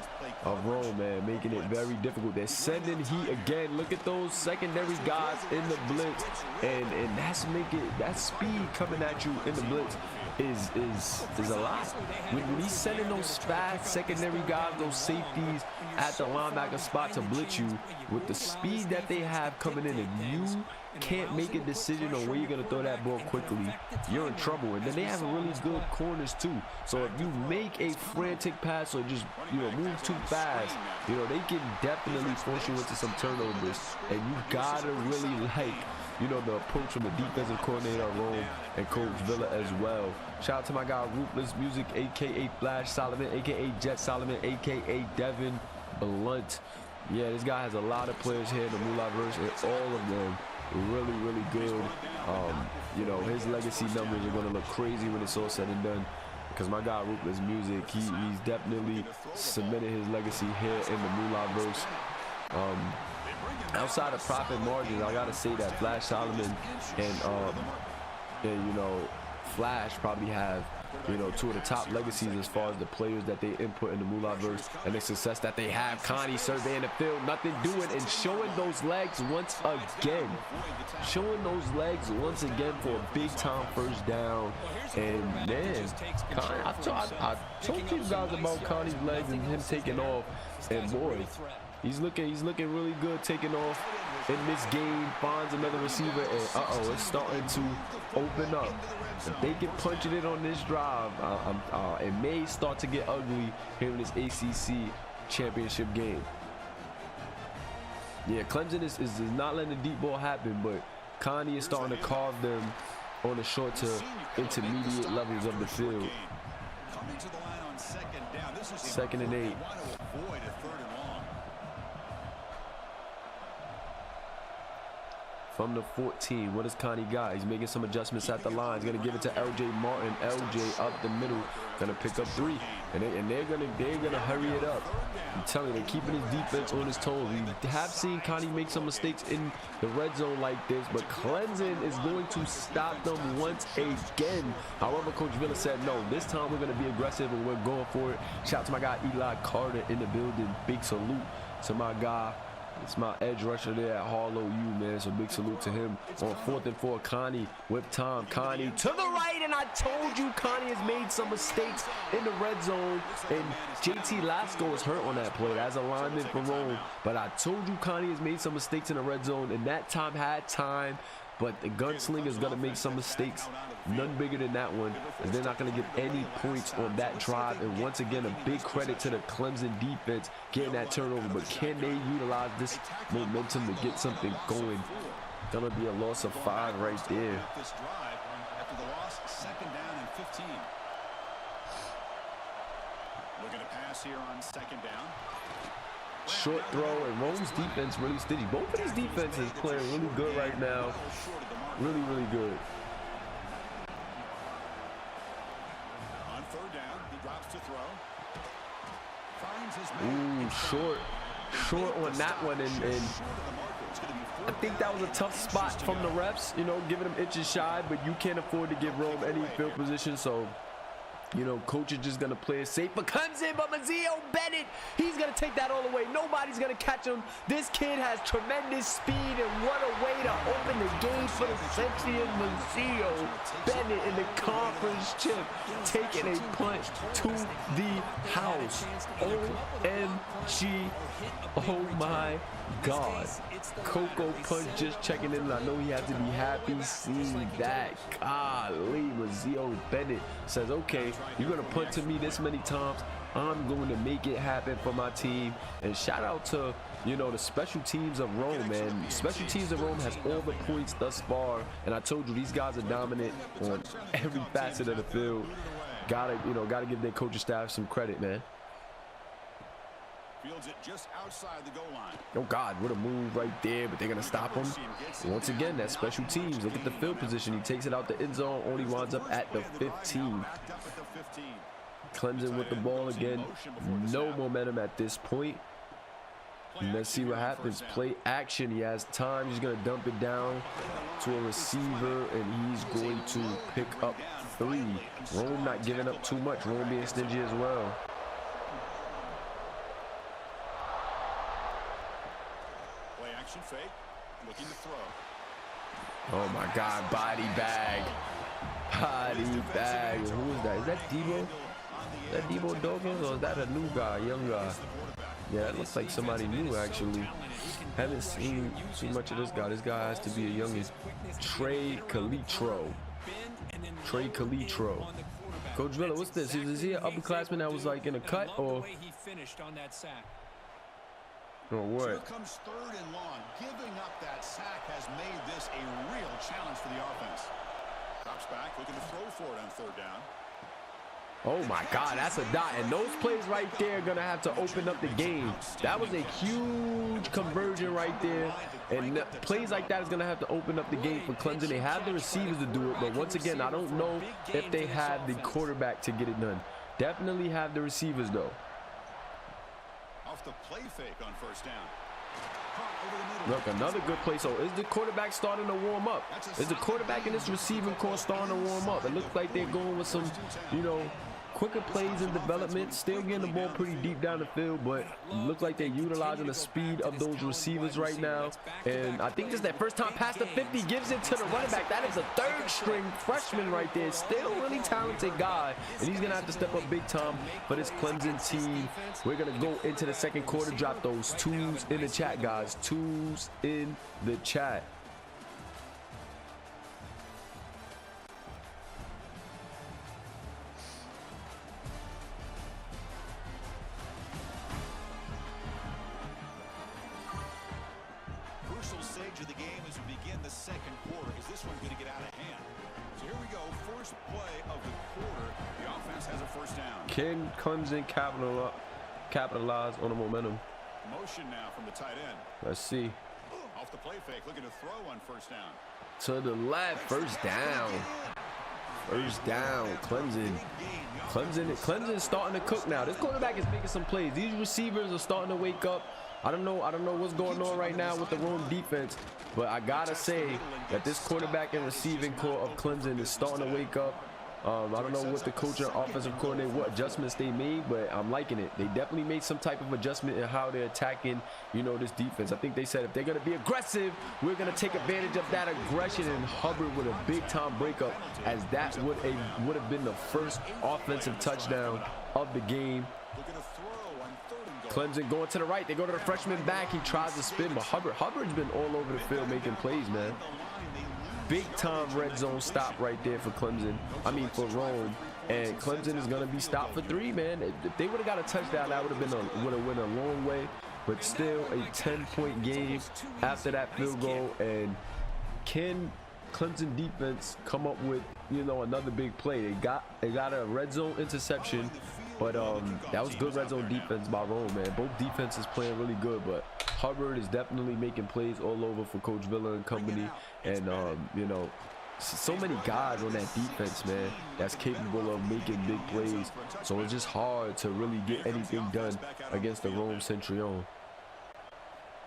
of Rome, man, making it very difficult. They're sending heat again. Look at those secondary guys in the blitz, and that speed coming at you in the blitz is a lot. When he's sending those fast secondary guys, those safeties at the linebacker spot to blitz you with the speed that they have coming in, and you can't make a decision on where you're going to throw that ball quickly, you're in trouble. And then they have really good corners too. So if you make a frantic pass or just move too fast, they can definitely force you into some turnovers. And you gotta really like the approach from the defensive coordinator Rome and Coach Villa as well. Shout out to my guy Ruthless Music, aka Flash Solomon, aka Jet Solomon, aka Devin Blunt. Yeah, this guy has a lot of players here in the Mulaverse, and all of them really good. His legacy numbers are gonna look crazy when it's all said and done, because my guy Ruthless Music, he's definitely cemented his legacy here in the Mulaverse. Outside of profit margins, I gotta say that Flash Solomon and Flash probably have two of the top legacies as far as the players that they input in the Mulaverse and the success that they have. Connie surveying the field, nothing doing, and showing those legs once again. For a big time first down. And man, Connie, I told you guys about Connie's legs and him taking off, and boy, he's looking really good taking off in this game. Finds another receiver, and it's starting to open up. If they can punch it in on this drive, it may start to get ugly here in this ACC championship game. Yeah, Clemson is not letting the deep ball happen, but Connie is starting to carve them on the short to intermediate levels of the field. Second and 8. From the 14, what does Connie got? He's making some adjustments at the line. He's gonna give it to LJ Martin. LJ up the middle, gonna pick up 3, and they're gonna hurry it up. I'm telling you, they're keeping his defense on his toes. We have seen Connie make some mistakes in the red zone like this, but Clemson is going to stop them once again. However, Coach Villa said no. This time we're gonna be aggressive and we're going for it. Shout out to my guy Eli Carter in the building. Big salute to my guy. It's my edge rusher there at Harlow U, man. So big salute to him. On 4th and 4, Connie with Tom. Connie to the right, and I told you Connie has made some mistakes in the red zone. And JT Lasco was hurt on that play as a lineman for Rome. But I told you Connie has made some mistakes in the red zone, and that time had time. But the gunslinger is going to make some mistakes. None bigger than that one, as they're not going to get any points on that drive. And once again, a big credit to the Clemson defense getting that turnover. But can they utilize this momentum to get something going? Going to be a loss of 5 right there. After the loss, 2nd down and 15. Looking to pass here on 2nd down. Short throw, and Rome's defense really steady. Both of these defenses playing really good right now. Really, really good. On 3rd down, he drops to throw. Ooh, short on that one, and I think that was a tough spot from the refs, you know, giving them inches shy, but you can't afford to give Rome any field position, so you know, coach is just going to play it safe. But comes in, but Mazzio Bennett, he's going to take that all the way. Nobody's going to catch him. This kid has tremendous speed, and what a way to open the game for the Century. Mazzio Bennett in the conference chip, taking a punch to the house. OMG. Oh my God. Coco Punch just checking in. I know he has to be happy seeing that. Golly, Mazzio Bennett says, okay, you're going to punt to me this many times. I'm going to make it happen for my team. And shout out to, you know, the special teams of Rome, man. Special teams of Rome has all the points thus far. And I told you, these guys are dominant on every facet of the field. Gotta give their coaching staff some credit, man. Fields it just outside the goal line. Oh God, what a move right there, but they're gonna stop him. Once again, that's special teams. Look at the field position. He takes it out the end zone, only winds up at the 15. Clemson with the ball again. No momentum at this point. And let's see what happens. Play action. He has time. He's gonna dump it down to a receiver, and he's going to pick up 3. Rome not giving up too much. Rome being stingy as well. Fake, looking to throw. Oh my God, body bag. Body bag. Who is that? Is that Debo? Is that Debo Dawkins, or is that a new guy, young guy? Yeah, that looks like somebody new actually. Haven't seen too much of this guy. This guy has to be a youngest. Trey Calitro. Trey Calitro. Coach Villa, what's this? Is he an upperclassman that was like in a cut, or? Or what? Here comes 3rd and long. Giving up that sack has made this a real challenge for the offense. Drops back, looking to throw for it on 3rd down. Oh my God, that's a dot. And those plays right there are going to have to open up the game. That was a huge conversion right there. And plays like that is going to have to open up the game for Clemson. They have the receivers to do it. But once again, I don't know if they have the quarterback to get it done. Definitely have the receivers, though. Off the play fake on 1st down. Look, another good play. So is the quarterback starting to warm up? Is the quarterback in this receiving corps starting to warm up? It looks like they're going with some, you know, quicker plays in development. Still getting the ball pretty deep down the field, but look like they're utilizing the speed of those receivers right now. And I think this is their first time past the 50. Gives it to the running back. That is a 3rd string freshman right there. Still really talented guy, and he's gonna have to step up big time for this Clemson team. We're gonna go into the 2nd quarter. Drop those 2s in the chat, guys. 2s in the chat. stage of the game as we begin the second quarter. Is this one going to get out of hand? So here we go, first play of the quarter. The offense has a first down. Can Clemson capitalize on the momentum? Motion now from the tight end. Let's see. Off the play fake, looking to throw on first down. To the left, first down. First down, Clemson. Clemson's starting to cook now. This quarterback is making some plays. These receivers are starting to wake up. I don't know what's going on right now with the Rome defense, but I gotta say that this quarterback and receiving core of Clemson is starting to wake up. I don't know what the coach and offensive coordinator, what adjustments they made, but I'm liking it. They definitely made some type of adjustment in how they're attacking, you know, this defense. I think they said if they're going to be aggressive, we're going to take advantage of that aggression, and Hubbard with a big-time breakup, as that would have been the first offensive touchdown of the game. Clemson going to the right. They go to the freshman back. He tries to spin, but Hubbard's been all over the field making plays, man. Big time red zone stop right there for Clemson. I mean for Rome, and Clemson is gonna be stopped for 3, man. If they would have got a touchdown, that would have went a long way. But still, a 10-point game after that field goal. And can Clemson defense come up with, you know, another big play? They got a red zone interception, but that was good red zone defense by Rome, man. Both defenses playing really good, but Hubbard is definitely making plays all over for Coach Villa and company. And you know, so many guys on that defense, man, that's capable of making big plays. So it's just hard to really get anything done against the Rome Centurion.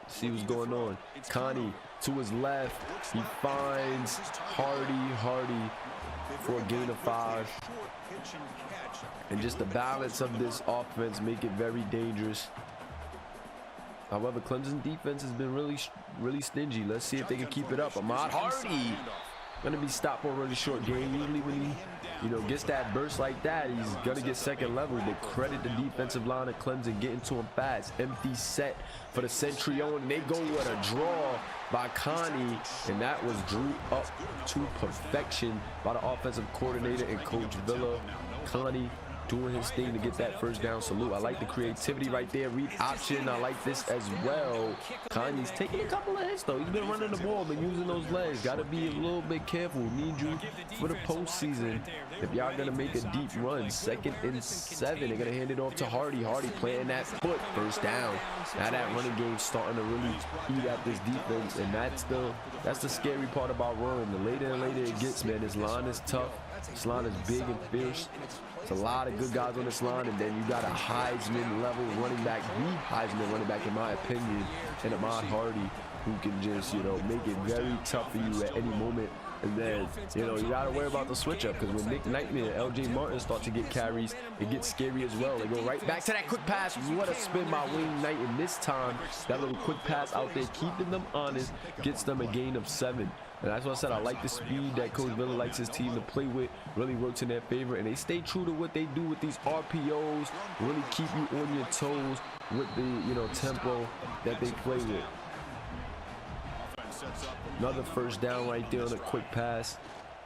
See what's going on. Connie to his left. He finds Hardy for a gain of 5. And just the balance of this offense make it very dangerous. However, Clemson defense has been really stingy. Let's see if they can keep it up. Ahmad Hardy gonna be stopped for a really short game. Usually when he, you know, gets that burst like that, he's gonna get second level. But credit the defensive line of Clemson getting to him fast. Empty set for the Centurion. They go with a draw by Connie, and that was drew up to perfection by the offensive coordinator and Coach Villa. Connie doing his thing to get that first down. Salute. I like the creativity right there. Read option. I like this as well. Connie's taking a couple of hits though. He's been running the ball, been using those legs. Got to be a little bit careful. Need you for the postseason. If y'all gonna make a deep run, 2nd and 7, they're gonna hand it off to Hardy. Hardy playing that foot. First down. Now that running game starting to really eat at this defense, and that's the scary part about Rome. The later and later it gets, man, this line is tough. This line is big and fierce. There's a lot of good guys on this line, and then you got a Heisman level running back, the Heisman running back in my opinion, and Ahmad Hardy, who can just, you know, make it very tough for you at any moment. And then, you know, you got to worry about the switch up, because when Nick Nightmare and LJ Martin start to get carries, it gets scary as well. They go right back to that quick pass. What a spin by Wayne Knight, and this time that little quick pass out there, keeping them honest, gets them a gain of 7. And that's what I said. I like the speed that Coach Villa likes his team to play with. Really works in their favor. And they stay true to what they do with these RPOs. Really keep you on your toes with the, you know, tempo that they play with. Another first down right there on a quick pass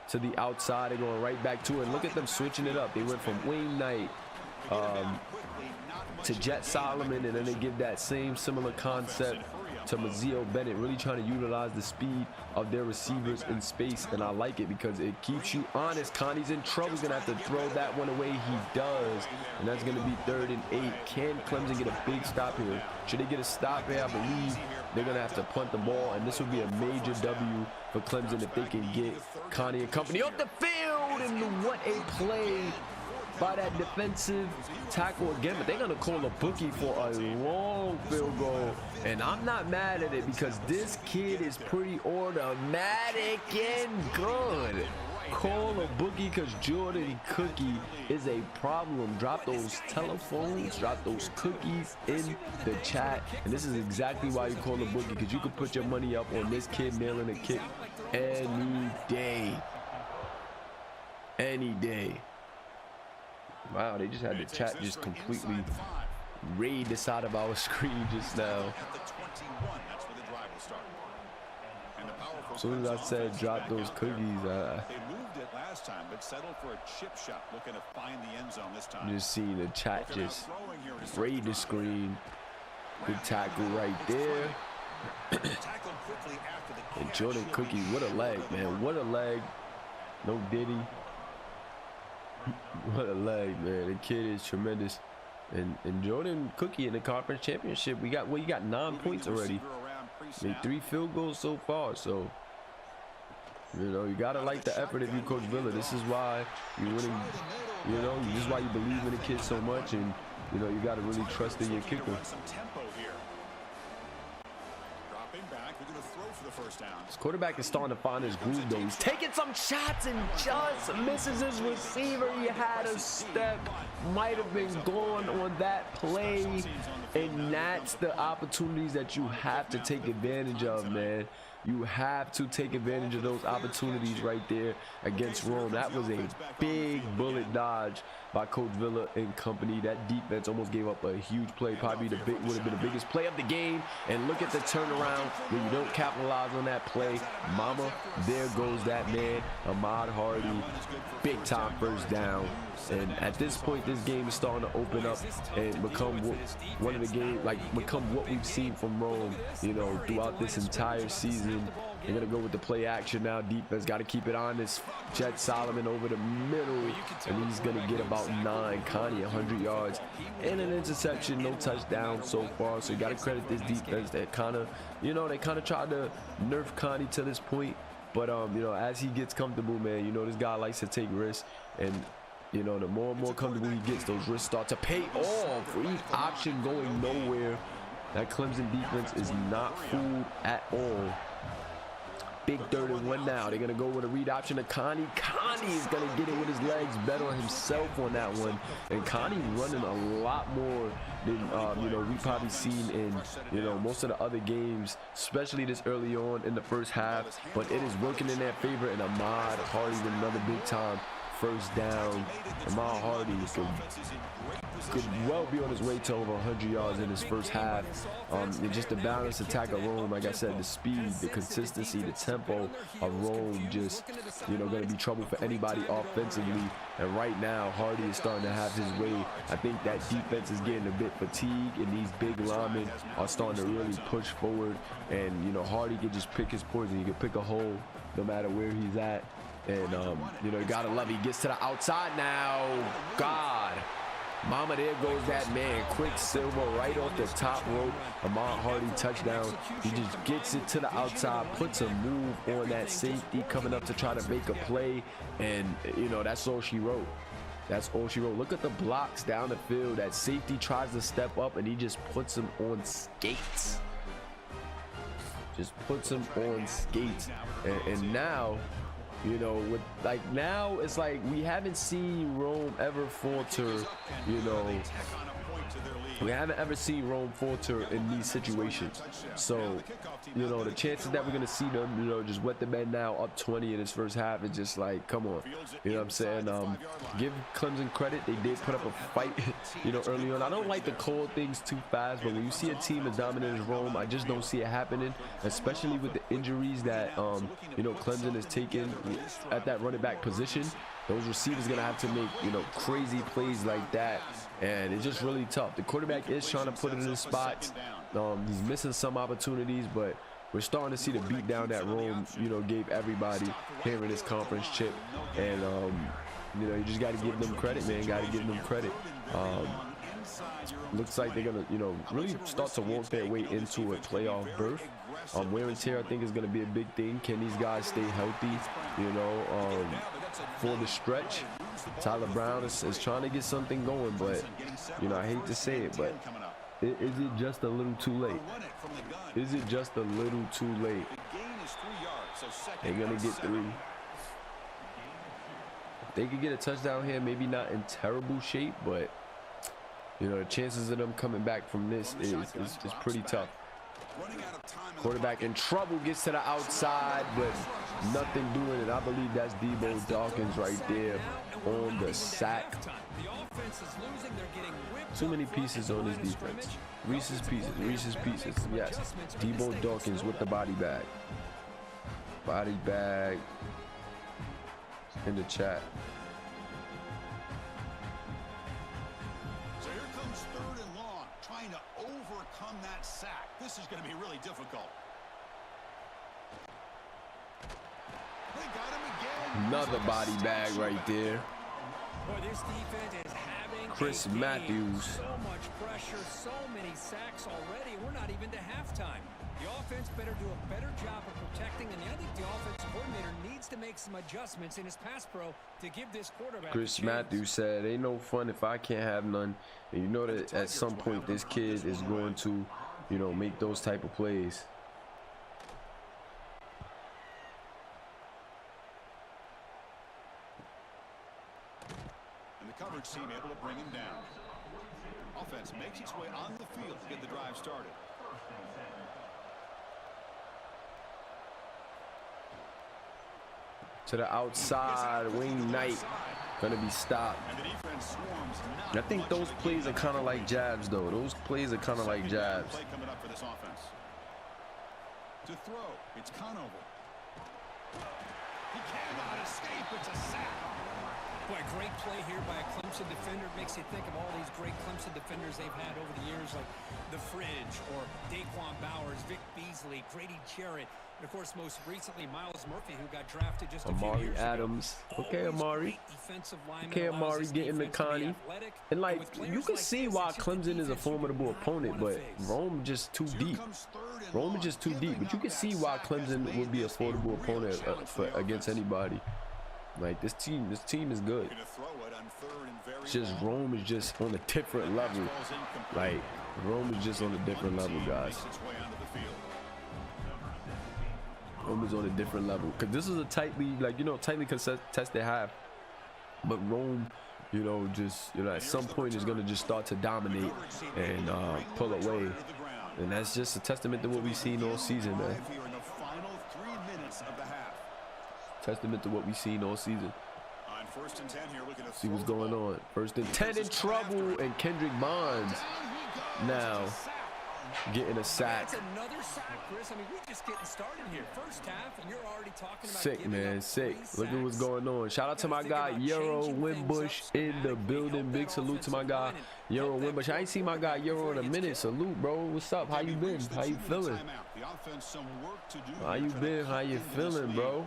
to the outside. They're going right back to it. And look at them switching it up. They went from Wayne Knight to Jet Solomon. And then they give that same similar concept to Mazio Bennett, really trying to utilize the speed of their receivers in space, and I like it because it keeps you honest. Connie's in trouble. He's gonna have to throw that one away. He does, and that's gonna be 3rd and 8. Can Clemson get a big stop here? Should they get a stop here? I believe they're gonna have to punt the ball, and this would be a major W for Clemson if they can get Connie and company off the field. And what a play by that defensive tackle again, but they're gonna call a bookie for a long field goal, and I'm not mad at it because this kid is pretty automatic and good. Call a bookie because Jordan Cookie is a problem. Drop those telephones, drop those cookies in the chat, and this is exactly why you call a bookie, because you can put your money up on this kid nailing a kick any day. Any day. Wow, they just had the chat just completely raid the side of our screen just now. As soon as I said drop those cookies, they moved it last time, but settled for a chip shot, looking to find the end zone this time. Just seeing the chat just raid the screen. Good tackle right there. Tackled quickly after Jordan Cookie, what a leg, man. What a leg. No Diddy. What a leg, man. The kid is tremendous. And Jordan Cookie in the conference championship, you got 9 points already. Made 3 field goals so far. So, you know, you gotta like the effort if you coach Villa. This is why you're winning. You know, this is why you believe in the kid so much, and you know you gotta really trust in your kicker. This quarterback is starting to find his groove though. He's taking some shots and just misses his receiver. He had a step, might have been gone on that play, and that's the opportunities that you have to take advantage of, man. You have to take advantage of those opportunities right there against Rome. That was a big bullet dodge by Coach Villa and company. That defense almost gave up a huge play. Probably would have been the biggest play of the game. And look at the turnaround when you don't capitalize on that play. Mama, there goes that man, Ahmad Hardy. Big time first down. And at this point, this game is starting to open up and become one of the games, become what we've seen from Rome, you know, throughout this entire season. They're going to go with the play action now. Defense got to keep it honest. Jet Solomon over the middle, and he's going to get about 9. Connie 100 yards and an interception. No touchdown so far. So you got to credit this defense that kind of, you know, they kind of tried to nerf Connie to this point. But, you know, as he gets comfortable, man, you know, this guy likes to take risks. And, you know, the more and more comfortable he gets, those risks start to pay off. Read option going nowhere. That Clemson defense is not fooled at all. Big 3rd and 1 now. They're going to go with a read option to Connie. Connie is going to get it with his legs, bet on himself on that one. And Connie running a lot more than, you know, we've probably seen in, you know, most of the other games, especially this early on in the first half. But it is working in their favor, and Ahmad Hardy with another big time first down. Ahmad Hardy could well be on his way to over 100 yards in his first half. And just the balanced attack of Rome, like I said, the speed, the consistency, the tempo of Rome, just, you know, going to be trouble for anybody offensively. And right now, Hardy is starting to have his way. I think that defense is getting a bit fatigued, and these big linemen are starting to really push forward. And, you know, Hardy can just pick his poison. He can pick a hole no matter where he's at. And, you know, you got to love it. He gets to the outside now. God. Mama, there goes that man. Quicksilver right off the top rope. Ahmad Hardy touchdown. He just gets it to the outside, puts a move on that safety coming up to try to make a play. And, you know, that's all she wrote. That's all she wrote. Look at the blocks down the field. That safety tries to step up, and he just puts him on skates. Just puts him on skates. And now, you know, with now it's like we haven't seen Rome ever falter. You know, we haven't ever seen Rome falter in these situations. So, you know, the chances that we're gonna see them, you know, just wet the bed now up 20 in this first half is just like, come on, you know what I'm saying? Give Clemson credit, they did put up a fight, you know, early on. I don't like to call things too fast, but when you see a team as dominant as Rome, I just don't see it happening, especially with the injuries that you know, Clemson is taking at that running back position. Those receivers gonna have to make, you know, crazy plays like that, and it's just really tough. The quarterback is trying to put it in his spots. He's missing some opportunities, but we're starting to see the beat down that Rome, you know, gave everybody here in this conference chip. And you know, you just got to give them credit, man. Got to give them credit. Looks like they're gonna, you know, really start to work their way into a playoff berth. Wear and tear, I think, is gonna be a big thing. Can these guys stay healthy, you know, for the stretch? Tyler Brown is trying to get something going, but, you know, I hate to say it, but is it just a little too late? Is it just a little too late? They're gonna get 3. They could get a touchdown here, maybe not in terrible shape, but, you know, the chances of them coming back from this is pretty tough. Quarterback in trouble, gets to the outside, but nothing doing it. I believe that's Debo Dawkins right there on the sack. Too many pieces on this defense. Reese's Pieces, yes. Debo Dawkins with the body bag. Body bag in the chat. So here comes 3rd and long, trying to overcome that sack. This is going to be really difficult. Another body bag right there. Boy, this defense is having Chris a game. Matthews. So much pressure, so many sacks already. We're not even to halftime. The offense better do a better job of protecting, and I think the offense coordinator needs to make some adjustments in his pass pro to give this quarterback Chris Matthews said, ain't no fun if I can't have none. And you know that at some point this kid is going to, you know, make those type of plays. And the coverage team able to bring him down. Offense makes its way on the field to get the drive started. To the outside, Wayne Knight gonna be stopped. I think those plays are kind of like jabs, though. Those plays are kind of like jabs. Coming up for this offense. To throw, it's Conover. He cannot escape. It's a sack. Boy, great play here by a Clemson defender. Makes you think of all these great Clemson defenders they've had over the years, like the Fridge or Daquan Bowers, Vic Beasley, Grady Jarrett, and of course most recently Miles Murphy, who got drafted just a few Amari years Adams. ago. Okay, Amari. Okay, Amari getting the Connie. And like, you can see why Clemson is a formidable opponent, but Rome just too deep. Rome is just too deep, but you can see why Clemson would be a formidable opponent against anybody. Like, this team is good. It's just Rome is just on a different level. Like, Rome is just on a different level, guys. Rome is on a different level. Because this is a tightly, like, you know, tightly contested half. But Rome, you know, just, you know, at some point is going to just start to dominate and pull away. And that's just a testament to what we've seen all season, man. Testament to what we've seen all season. See what's going on. First and 10 in trouble, and Kendrick Bonds now getting a sack. That's another sack, Chris. I mean, we're just getting started here. First half, and you're already talking about sick, man, sick. Look at what's going on. Shout out to my guy Euro Wimbush in the building. Big salute to my guy Euro Wimbush. I ain't seen my guy Euro in a minute. Salute, bro. What's up? How you been? How you feeling? How you been? How you feeling, bro?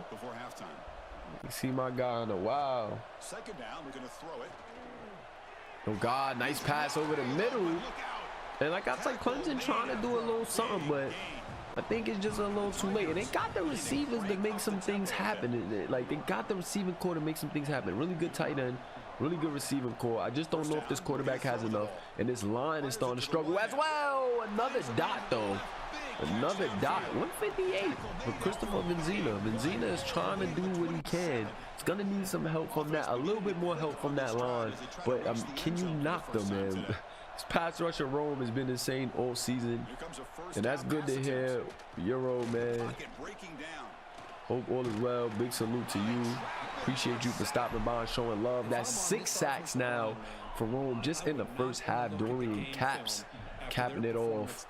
You see my guy in a while. Second down, we're gonna throw it. Oh God, nice pass over the middle. And like I said, Clemson trying to do a little something, but I think it's just a little too late. And they got the receivers to make some things happen. Like, they got the receiving core to make some things happen. Really good tight end, really good receiving core. I just don't know if this quarterback has enough. And this line is starting to struggle as well. Another dot, though. Another dot. 158 for Christopher Benzina. Benzina is trying to do what he can. He's going to need some help from that. A little bit more help from that line. But can you knock them, man? This pass rush of Rome has been insane all season, and that's good to hear. Euro, man. Hope all is well. Big salute to you. Appreciate you for stopping by and showing love. That's 6 sacks now for Rome just in the first half. Dorian Caps capping it off.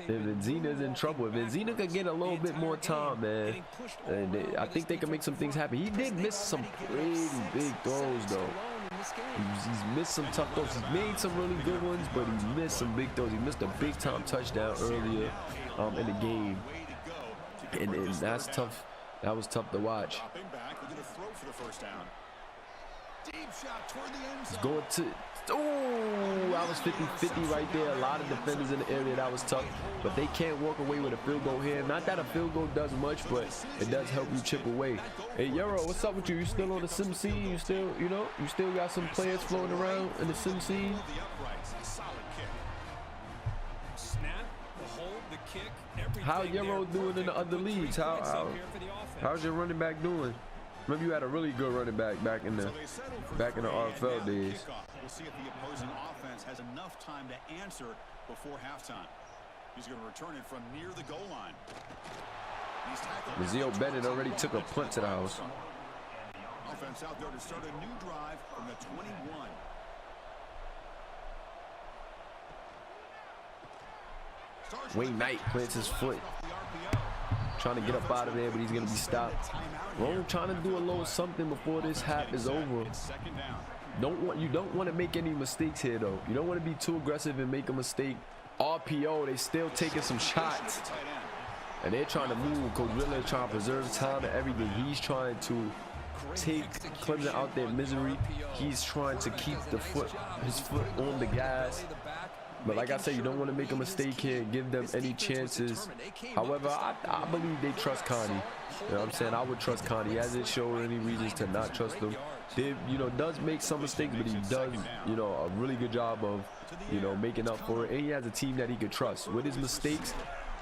And Benzina's in trouble. If Benzina could get a little bit more time, man, and I think they can make some things happen. He did miss some pretty big throws, though. He's missed some tough throws. He's made some really good ones, but he missed some big throws. He missed a big-time touchdown earlier in the game, and that's tough. That was tough to watch. He's going to... Oh, I was 50-50 right there. A lot of defenders in the area. That was tough, but they can't walk away with a field goal here. Not that a field goal does much, but it does help you chip away. Hey, Euro, what's up with you? You still on the sim scene? You still, you know, you still got some players floating around in the sim scene? How Euro doing in the other leagues? How's your running back doing? Remember, you had a really good running back back in the RFL days. We'll see if the opposing offense has enough time to answer before halftime. He's going to return it from near the goal line. Mazio Bennett already took a punt to the house. Offense out there to start a new drive from the 21. Wayne Knight plants his foot, trying to get up out of there, but he's going to be stopped. Rome trying to do a little something before this half is over. You don't want to make any mistakes here, though. You don't want to be too aggressive and make a mistake. RPO, they still taking some shots. and they're trying to move. Coach Villa is trying to preserve time and everything. He's trying to take Clemson out their misery. He's trying to keep his foot on the gas. But like I said, you don't want to make a mistake here and give them any chances. However, I believe they trust Connie. You know what I'm saying? I would trust Connie. He hasn't shown any reasons to not trust him. Dave, you know, does make some mistakes, but he does, you know, a really good job of, you know, making up for it. And he has a team that he could trust. With his mistakes,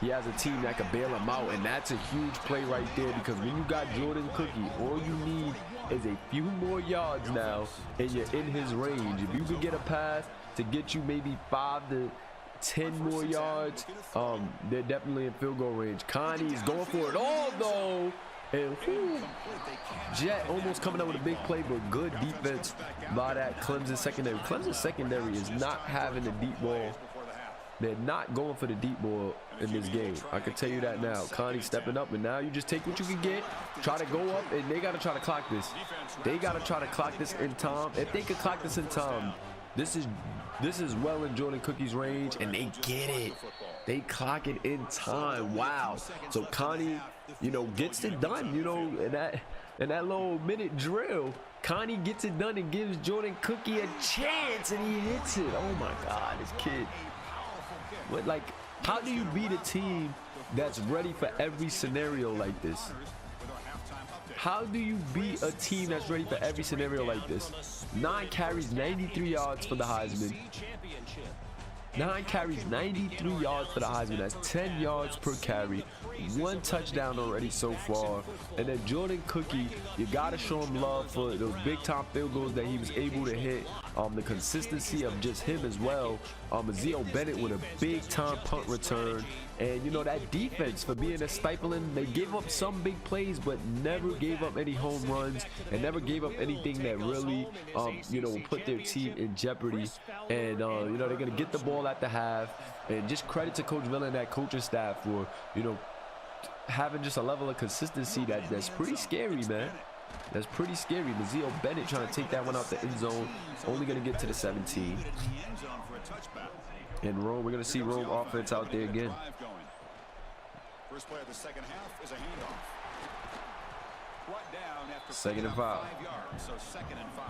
he has a team that can bail him out, and that's a huge play right there, because when you got Jordan Cookie, all you need is a few more yards now, and you're in his range. If you could get a pass to get you maybe 5 to 10 more yards, they're definitely in field goal range. Connie's going for it all, though. And whew, Jet almost coming up with a big play, but good defense by that Clemson secondary. Clemson secondary is not having the deep ball. They're not going for the deep ball in this game. I can tell you that now. Connie's stepping up, and now you just take what you can get, try to go up, and they got to try to clock this. They got to try to clock this in time. If they could clock this in time, this is well in Jordan Cookie's range, and they get it. They clock it in time. Wow. So Connie, you know, gets it done, you know, in that little minute drill. Connie gets it done and gives Jordan Cookie a chance, and he hits it. Oh my God, this kid. What, like, how do you beat a team that's ready for every scenario like this? How do you beat a team that's ready for every scenario like this? 9 carries, 93 yards for the Heisman. 9 carries, 93 yards for the Heisman. That's 10 yards per carry. 1 touchdown already so far. And then Jordan Cookie, you got to show him love for those big-time field goals that he was able to hit. The consistency of just him as well. Ezio Bennett with a big-time punt return. And, you know, that defense for being a stifling, they gave up some big plays, but never gave up any home runs and never gave up anything that really, you know, put their team in jeopardy. And, you know, they're going to get the ball at the half. And just credit to Coach Villa and that coaching staff for, you know, having just a level of consistency that's pretty scary, man. That's pretty scary. Ezio Bennett trying to take that one out the end zone. Only going to get to the 17. And Rome, we're going to see Rome offense out there again. First play of the second half is a handoff. Brought down after 2nd and 5. 5 yards, so 2nd and 5.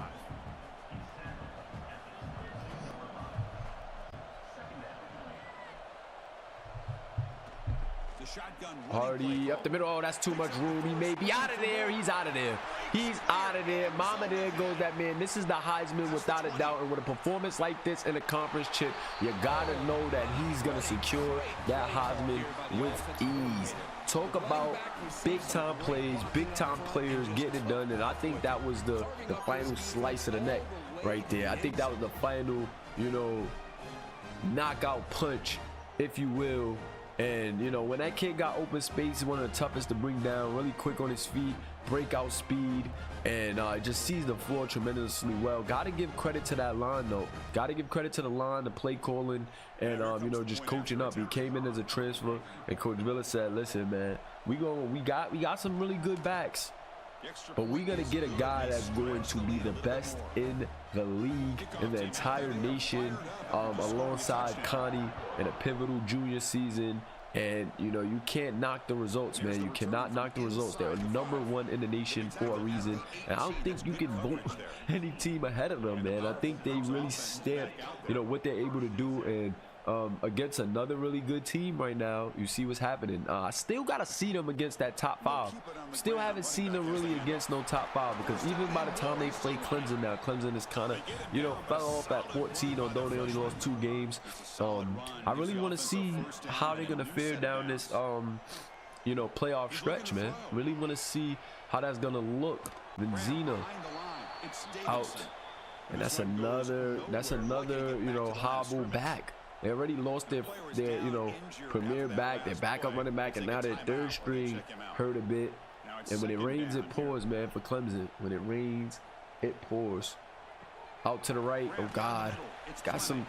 Hardy up the middle. Oh, that's too much room. He may be out of there. He's out of there. He's out of there. Mama, there goes that man. This is the Heisman without a doubt. And with a performance like this in a conference chip, you got to know that he's going to secure that Heisman with ease. Talk about big-time plays, big-time players getting it done. And I think that was the final slice of the neck right there. I think that was the final, you know, knockout punch, if you will. And, you know, when that kid got open space, he's one of the toughest to bring down, really quick on his feet, breakout speed, and just sees the floor tremendously well. Got to give credit to that line, though. Got to give credit to the line, the play calling, and, you know, just coaching up. He came in as a transfer, and Coach Villa said, listen, man, we got some really good backs. But we got to get a guy that's going to be the best in the league, in the entire nation, alongside Connie in a pivotal junior season. And, you know, you can't knock the results, man. You cannot knock the results. They're #1 in the nation for a reason. And I don't think you can vote any team ahead of them, man. I think they really stamp, you know, what they're able to do. And against another really good team right now, you see what's happening. I still got to see them against that top 5. Still haven't seen them really against no top 5, because even by the time they play Clemson now, Clemson is kind of, you know, fell off at 14, although they only lost 2 games. I really want to see how they're going to fare down this, you know, playoff stretch, man. Really want to see how that's going to look. Benzina out. And that's another, you know, hobble back. They already lost their you know, premier back, their backup running back, and now their 3rd string hurt a bit. And when it rains, it pours, man, for Clemson. When it rains, it pours. Out to the right, oh God. It's got some,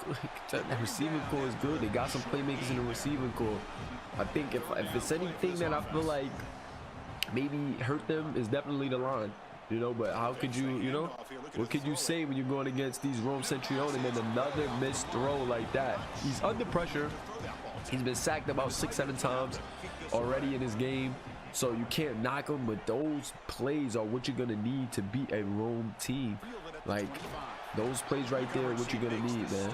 that receiving core is good. They got some playmakers in the receiving core. I think if it's anything that I feel like maybe hurt them, is definitely the line. You know, but how could you, you know, what could you say when you're going against these Rome Centurion and then another missed throw like that? He's under pressure. He's been sacked about 6-7 times. already in his game, so you can't knock him. But those plays are what you're gonna need to beat a Rome team. Like those plays right there, what you're gonna need, man.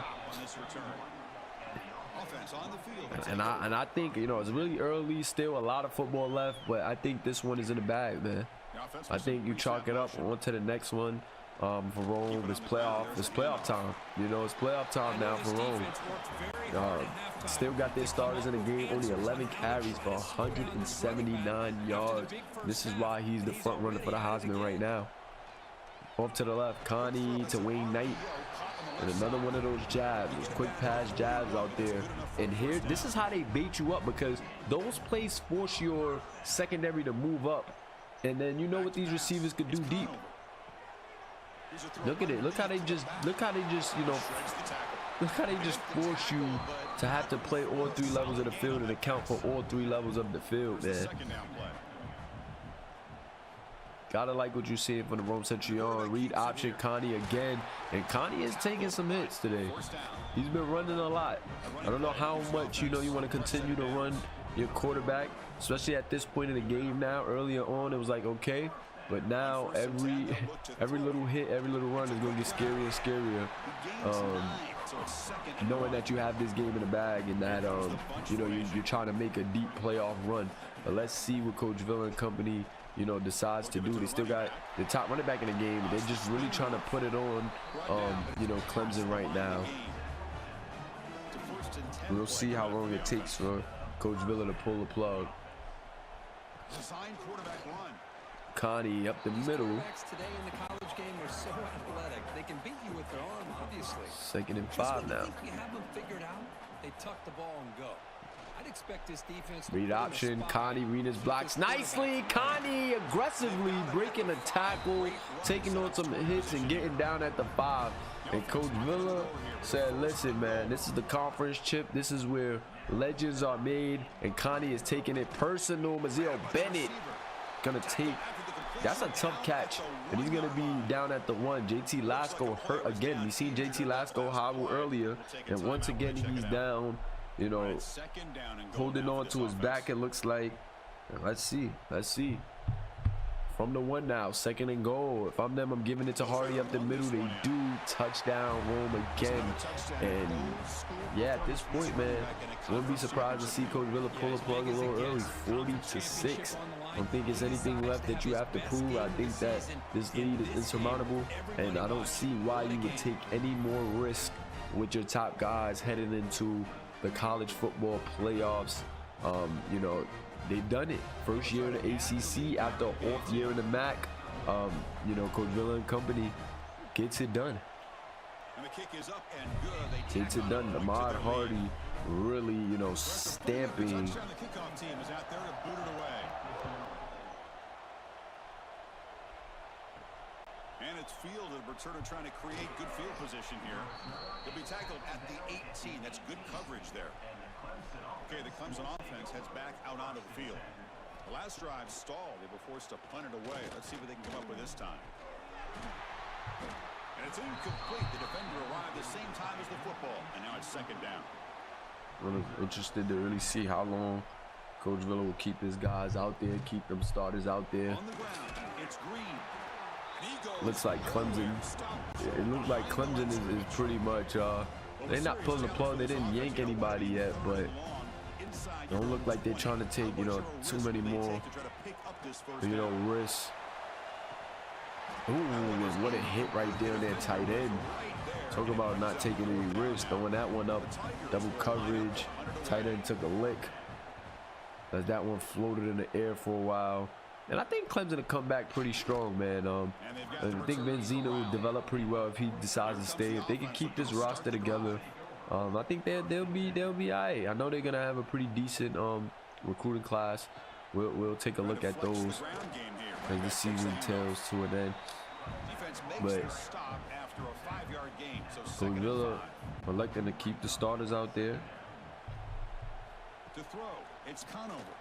And I think, you know, it's really early, still a lot of football left, but I think this one is in the bag, man. I think you chalk it up on to the next one. For Rome, it's playoff time. You know, it's playoff time now for Rome. Still got their starters in the game, only 11 carries for 179 yards. This is why he's the front runner for the Heisman right now. Off to the left, Connie to Wayne Knight. And another one of those jabs, those quick pass jabs out there. And here, this is how they bait you up, because those plays force your secondary to move up. And then you know what these receivers could do deep. Look at it. Look how they just, you know, look how they just force you to have to play all 3 levels of the field and account for all 3 levels of the field, man. Gotta like what you're seeing from the Rome Centurion. Read option, Connie again. And Connie is taking some hits today. He's been running a lot. I don't know how much, you know, you want to continue to run your quarterback, especially at this point in the game now. Earlier on, it was like, okay. But now every little hit, every little run is going to get scarier and scarier. Knowing that you have this game in the bag and that, you know, you're trying to make a deep playoff run. But let's see what Coach Villa and company, you know, decides to do. They still got the top running back in the game. They're just really trying to put it on, you know, Clemson right now. We'll see how long it takes for Coach Villa to pull the plug. Connie up the middle. Today in the college game are so athletic. They can beat you with their arm, obviously. 2nd and 5 now. If you have them figured out, they tuck the ball and go. I'd expect this defense to read option, Connie read his blocks nicely. Connie aggressively breaking a tackle, taking on some hits and getting down at the 5. And Coach Villa said, listen, man, this is the conference chip. This is where legends are made. And Connie is taking it personal. Mazeo Bennett gonna take, that's a tough catch, and he's gonna be down at the 1. JT Lasco hurt again. We seen JT Lasco hobble earlier, and once again he's down, you know, holding on to his back, it looks like. Let's see from the 1 now, 2nd and goal. If I'm them, I'm giving it to Hardy up the middle. They do touchdown Rome again. And yeah, at this point, man, wouldn't be surprised to see Coach Villa pull the plug a little early. 40-6. I don't think there's anything left that you have to prove. I think that this lead is insurmountable, and I don't see why you would take any more risk with your top guys heading into the college football playoffs. You know, they've done it. First year in the ACC after a off year in the MAC. You know, Coach Villa and company gets it done. Gets it done. Ahmad Hardy really, you know, stamping. And it's fielded. Returner trying to create good field position here. He'll be tackled at the 18. That's good coverage there. Okay, the Clemson offense heads back out onto the field. The last drive stalled. They were forced to punt it away. Let's see what they can come up with this time. And it's incomplete. The defender arrived the same time as the football. And now it's 2nd down. Really interested to really see how long Coach Villa will keep his guys out there, keep them starters out there. On the ground, it's Green. Looks like Clemson. It looks like Clemson is pretty much. They're not pulling the plug. They didn't yank anybody yet, but don't look like they're trying to take, you know, too many more, you know, risks. Ooh, what a hit right there on that tight end. Talk about not taking any risks, throwing that one up, double coverage. Tight end took a lick as that one floated in the air for a while. And I think Clemson will come back pretty strong, man. I think Benzino will develop pretty well if he decides to stay. If they can keep this roster together, I think they'll be all right. I know they're gonna have a pretty decent recruiting class. We'll take a look at those as the season tails to an end. But Coach Villa electing to keep the starters out there. To throw, it's Conover.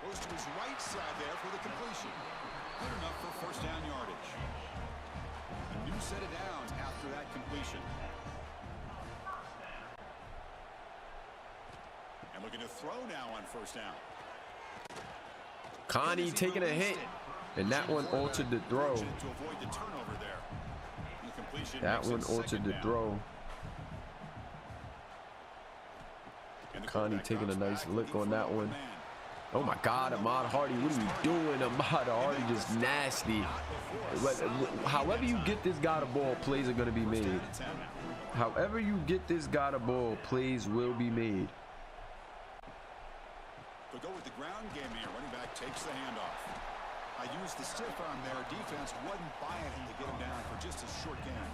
Goes to his right side there for the completion. Good enough for 1st down yardage. A new set of downs after that completion. And looking to throw now on 1st down. Connie taking a hit, and that one altered the throw. That one altered the throw. Connie taking a nice lick on that one. Oh my God, Ahmad Hardy, what are you doing? Ahmad Hardy just nasty. However you get this guy the ball, plays are going to be made. However you get this guy the ball, plays will be made. They'll go with the ground game here. Running back takes the handoff. I used the stiff arm there. Defense wasn't buying it to get him down for just a short gain.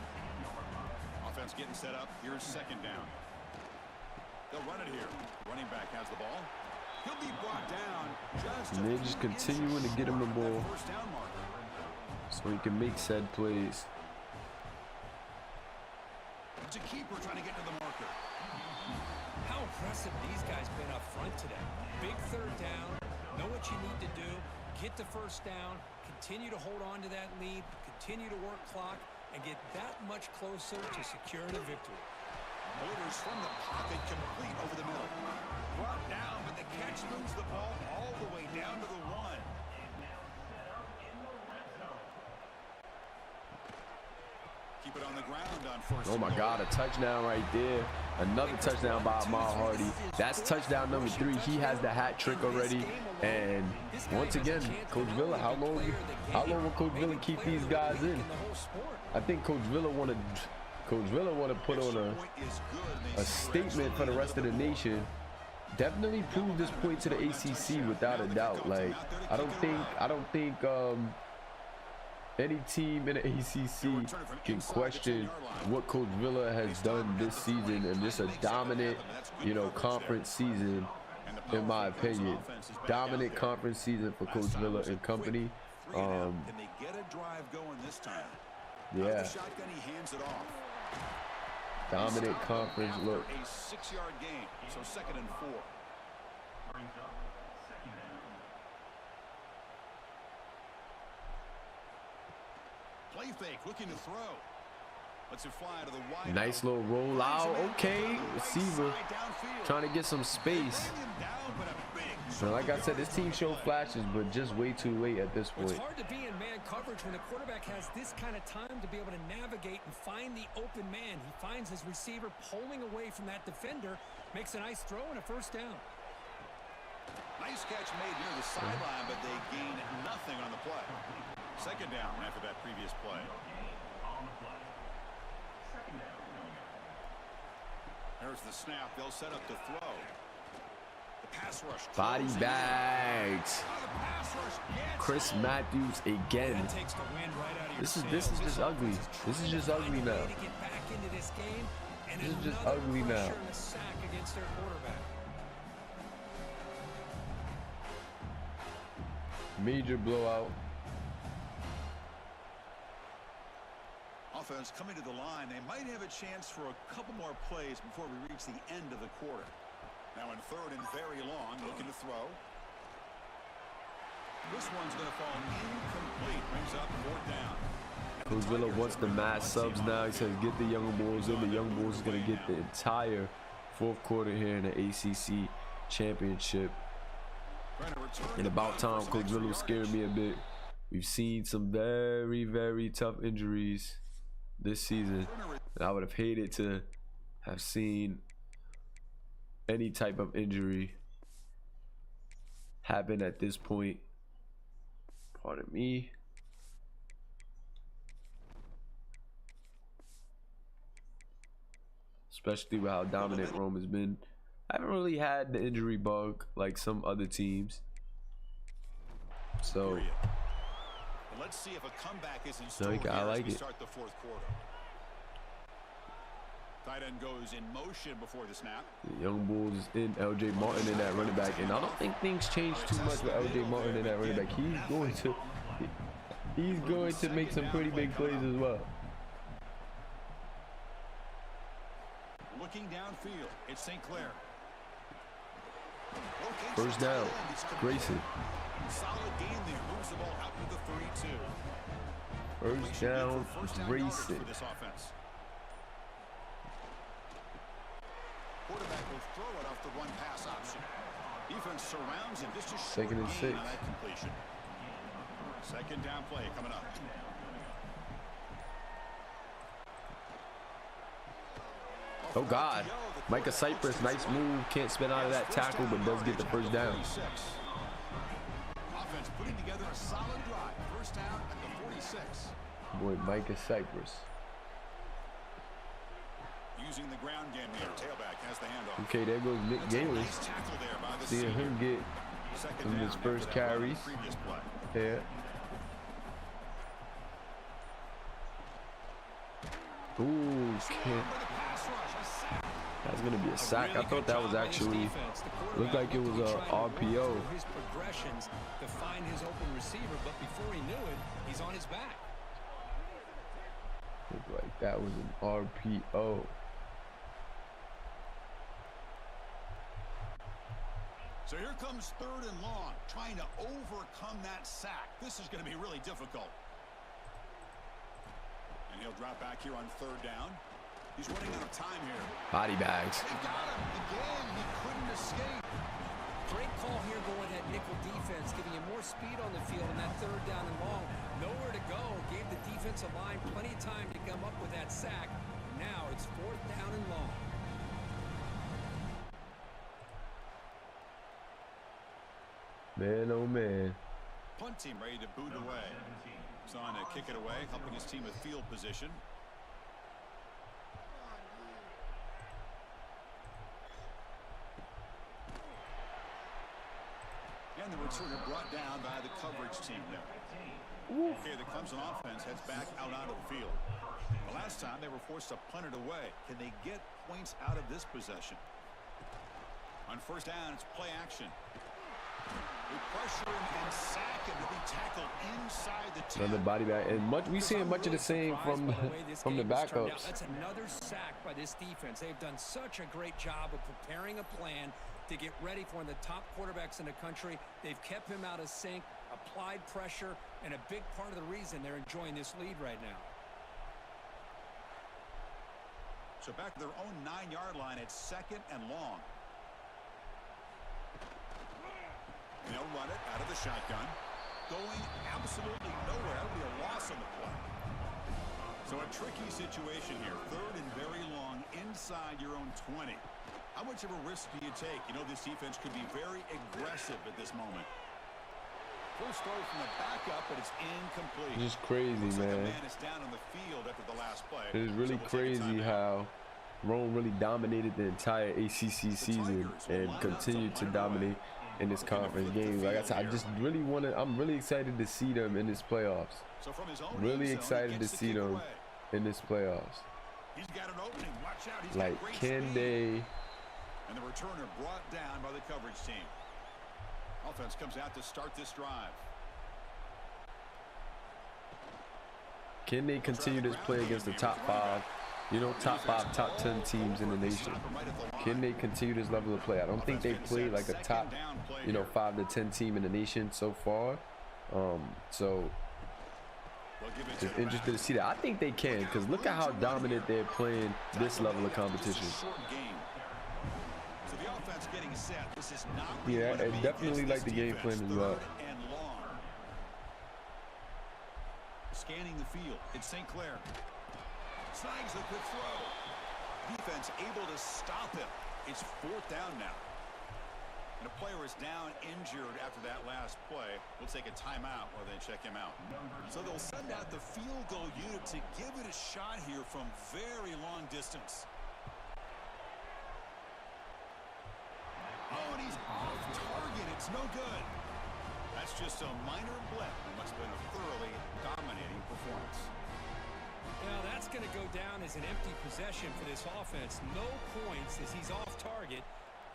Offense getting set up. Here's second down. They'll run it here. Running back has the ball. He'll be brought down. And they're just continuing to get him the ball so he can make said plays. It's a keeper trying to get to the marker. How impressive these guys been up front today. Big third down. Know what you need to do. Get the first down. Continue to hold on to that lead. Continue to work clock and get that much closer to securing a victory. Orders from the pocket, complete over the middle. Brought down, but the catch moves the ball all the way down to the 1. Keep it on the ground on first. Oh my God, a touchdown right there. Another touchdown by Ahmad Hardy. That's touchdown number 3. He has the hat trick already. And once again, Coach Villa, how long will Coach Villa keep these guys in? I think Coach Villa want to put on a statement for the rest of the nation. Definitely prove this point to the ACC without a doubt. Like, I don't think any team in the ACC can question what Coach Villa has done this season, and just a dominant, conference season, in my opinion. Dominant conference season for Coach Villa and company. Can they get a drive going this time? Yeah. Shotgun, he hands it off. Dominant conference look. A 6-yard gain, so 2nd and 4. Play fake, looking to throw. Lets it fly to the wide. Nice little roll out. Okay, receiver trying to get some space. So like I said, this team showed flashes, but just way too late at this point. It's hard to be in man coverage when the quarterback has this kind of time to be able to navigate and find the open man. He finds his receiver pulling away from that defender, makes a nice throw and a first down. Nice catch made near the sideline, but they gain nothing on the play. 2nd down after that previous play. There's the snap. They'll set up to throw. The pass rush. Body bags. Chris Matthews again. This is just ugly. This is just ugly now. This is just ugly now. Major blowout. Offense coming to the line. They might have a chance for a couple more plays before we reach the end of the quarter. Now in 3rd and very long, looking to throw. This one's going to fall incomplete. Brings up 4th down. Coach Villa wants the mass subs now. He says get the young bulls in. The young bulls is going to get the entire 4th quarter here in the ACC championship. And about time, Coach Villa was scaring me a bit. We've seen some very, very tough injuries this season, and I would have hated to have seen any type of injury happen at this point. Pardon me. Especially with how dominant Rome has been. I haven't really had the injury bug like some other teams. So let's see if a comeback is in store. I like it. Start the 4th quarter. Tight end goes in motion before the snap. The young Bulls is in LJ Martin in that running back, and I don't think things change too much with LJ Martin in that running back. He's going to make some pretty big plays as well. Looking downfield, it's St. Clair. First down, Grayson. Solid gain there, moves the ball out to the 32. First down, Grayson. This offense. Quarterback will throw it off the 1 pass option. Defense surrounds him. Just a short Second and gain 6. on that completion. Second down play coming up. Oh God, Micah Cypress, nice move. Can't spin out of that tackle, but does get the first down. Offense putting together a solid drive. First down at the 46. Boy, Micah Cypress. Using the ground game here. Tailback has the handoff. Okay, there goes Nick Gailey. Seeing him get some of his first carries. Yeah. Ooh, can't. That's gonna be a sack. I thought that was actually looked like it was a RPO. His progressions to find his open receiver, but before he knew it, he's on his back. Looked like that was an RPO. So here comes 3rd and long, trying to overcome that sack. This is going to be really difficult. And he'll drop back here on 3rd down. He's running out of time here. Body bags. They got him again. He couldn't escape. Great call here going that nickel defense, giving him more speed on the field in that 3rd down and long. Nowhere to go. Gave the defensive line plenty of time to come up with that sack. Now it's 4th down and long. Man, oh man. Punt team ready to boot away. He's on to kick it away, helping his team with field position. And the returner brought down by the coverage team there. Okay, the Clemson offense heads back out onto the field. The last time they were forced to punt it away. Can they get points out of this possession? On 1st down, it's play action. They pressure him and sack him to be tackled inside the 10. Another body bag, and we seeing much of the same from the backups. That's another sack by this defense. They've done such a great job of preparing a plan to get ready for one of the top quarterbacks in the country. They've kept him out of sync, applied pressure, and a big part of the reason they're enjoying this lead right now. So back to their own 9-yard line at 2nd and long. They'll run it out of the shotgun. Going absolutely nowhere. That would be a loss on the play. So a tricky situation here. 3rd and very long inside your own 20. How much of a risk do you take? You know, this defense could be very aggressive at this moment. First throw from the backup, but it's incomplete. It's just crazy, Looks man. like a man is down on the field after the last play. It is really crazy how Rome really dominated the entire ACC season and continued to dominate in this conference game. Like I said, I just really I'm really excited to see them in this playoffs. So from his own Really excited to see them in this playoffs. He's got an opening. Watch out. He's Like, got great can speed. they? And the returner brought down by the coverage team. Offense comes out to start this drive. Can they continue this play against the top 5? You know, top 5, top 10 teams in the nation. Can they continue this level of play? I don't think they played like a top, 5 to 10 team in the nation so far. So just interested to see that. I think they can, because look at how dominant they're playing this level of competition. Yeah, I definitely like the game plan as well. Scanning the field, it's St. Clair. Snags the quick throw. Defense able to stop him. It's 4th down now. And a player is down injured after that last play. We'll take a timeout while they check him out. So they'll send out the field goal unit to give it a shot here from very long distance. Oh, and he's off target. It's no good. That's just a minor blip. It must have been a thoroughly dominating performance. Now that's going to go down as an empty possession for this offense. No points as he's off target.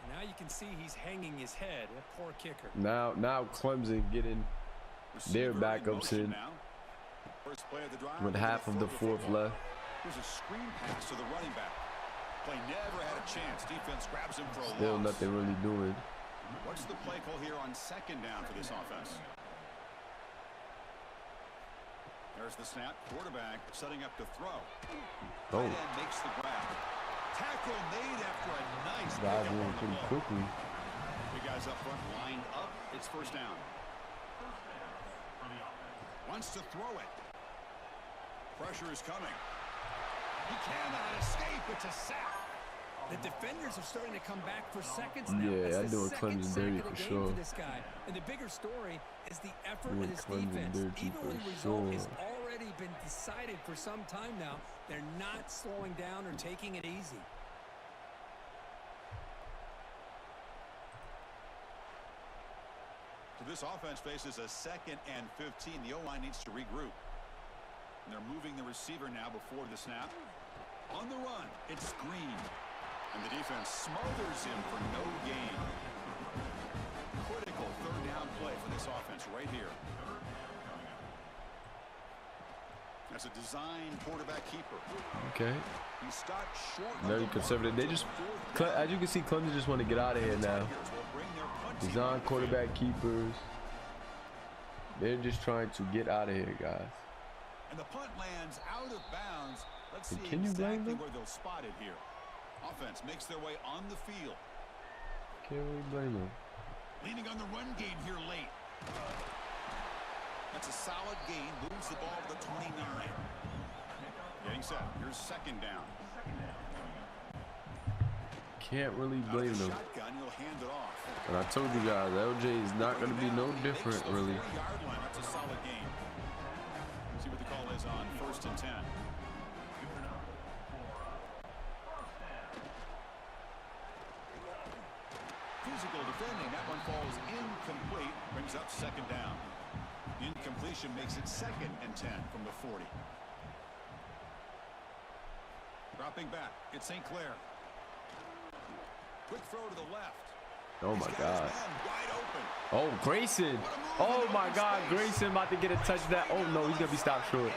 And now you can see he's hanging his head. A poor kicker. Now Clemson getting their backups in with half of the 4th left. There's a screen pass to the running back. Play never had a chance. Defense grabs him for a Still loss. nothing really doing. What's the play call here on 2nd down for this offense? There's the snap. Quarterback setting up to throw. Oh. Tight end makes the grab. Tackle made after a nice dive in pretty quickly. We got guys up front lined up. It's first down. Wants to throw it. Pressure is coming. He cannot escape. It's a sack. The defenders are starting to come back for seconds now. Yeah, I That's know the Clemson second dirty sack of for the game sure. for this guy. And the bigger story is the effort Doing of his Clemson defense. dirty Even when the for result sure. has already been decided for some time now, they're not slowing down or taking it easy. So this offense faces a 2nd and 15. The O-line needs to regroup. And they're moving the receiver now before the snap. On the run, it's Green. And the defense smothers him for no gain. Critical third down play for this offense right here. That's a design quarterback keeper. Okay. He stopped short. Very conservative. They just, as you can see, Clemson just want to get out of here now. Design quarterback keepers. They're just trying to get out of here, guys. And the punt lands out of bounds. Let's see Can you blame exactly them? where they'll spot it here. Offense makes their way on the field. Can't really blame them. Leaning on the run game here late. That's a solid gain. Moves the ball to the 29. Getting set. Here's second down. Can't really blame them. Shotgun, he'll hand it off. And I told you guys, LJ is not going to be no different, really. Yard line. That's a solid gain. See what the call is on 1st and 10. Physical defending. That one falls incomplete. Brings up second down. Incompletion makes it 2nd and 10 from the 40. Dropping back. It's St. Clair. Quick throw to the left. Oh, my God. Wide open. Oh, Grayson. Oh, my God. Grayson about to get a touchdown. Oh, no, he's going to be stopped short.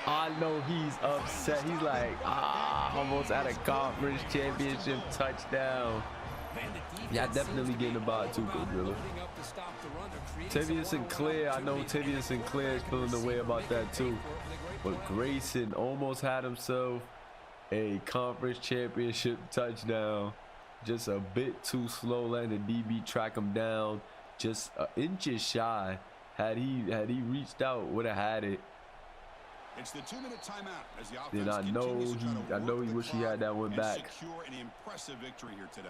I know he's upset. He's like, almost at a conference championship touchdown. Yeah, definitely getting the ball too, Coach Miller. Tavius Sinclair, I know Tavius Sinclair is feeling the way about that too. But Grayson almost had himself a conference championship touchdown. Just a bit too slow, letting the DB track him down. Just inches shy. Had he reached out, would have had it. It's the 2-minute timeout as the Then offense I know he wish he had that one back. Secure an impressive victory here today.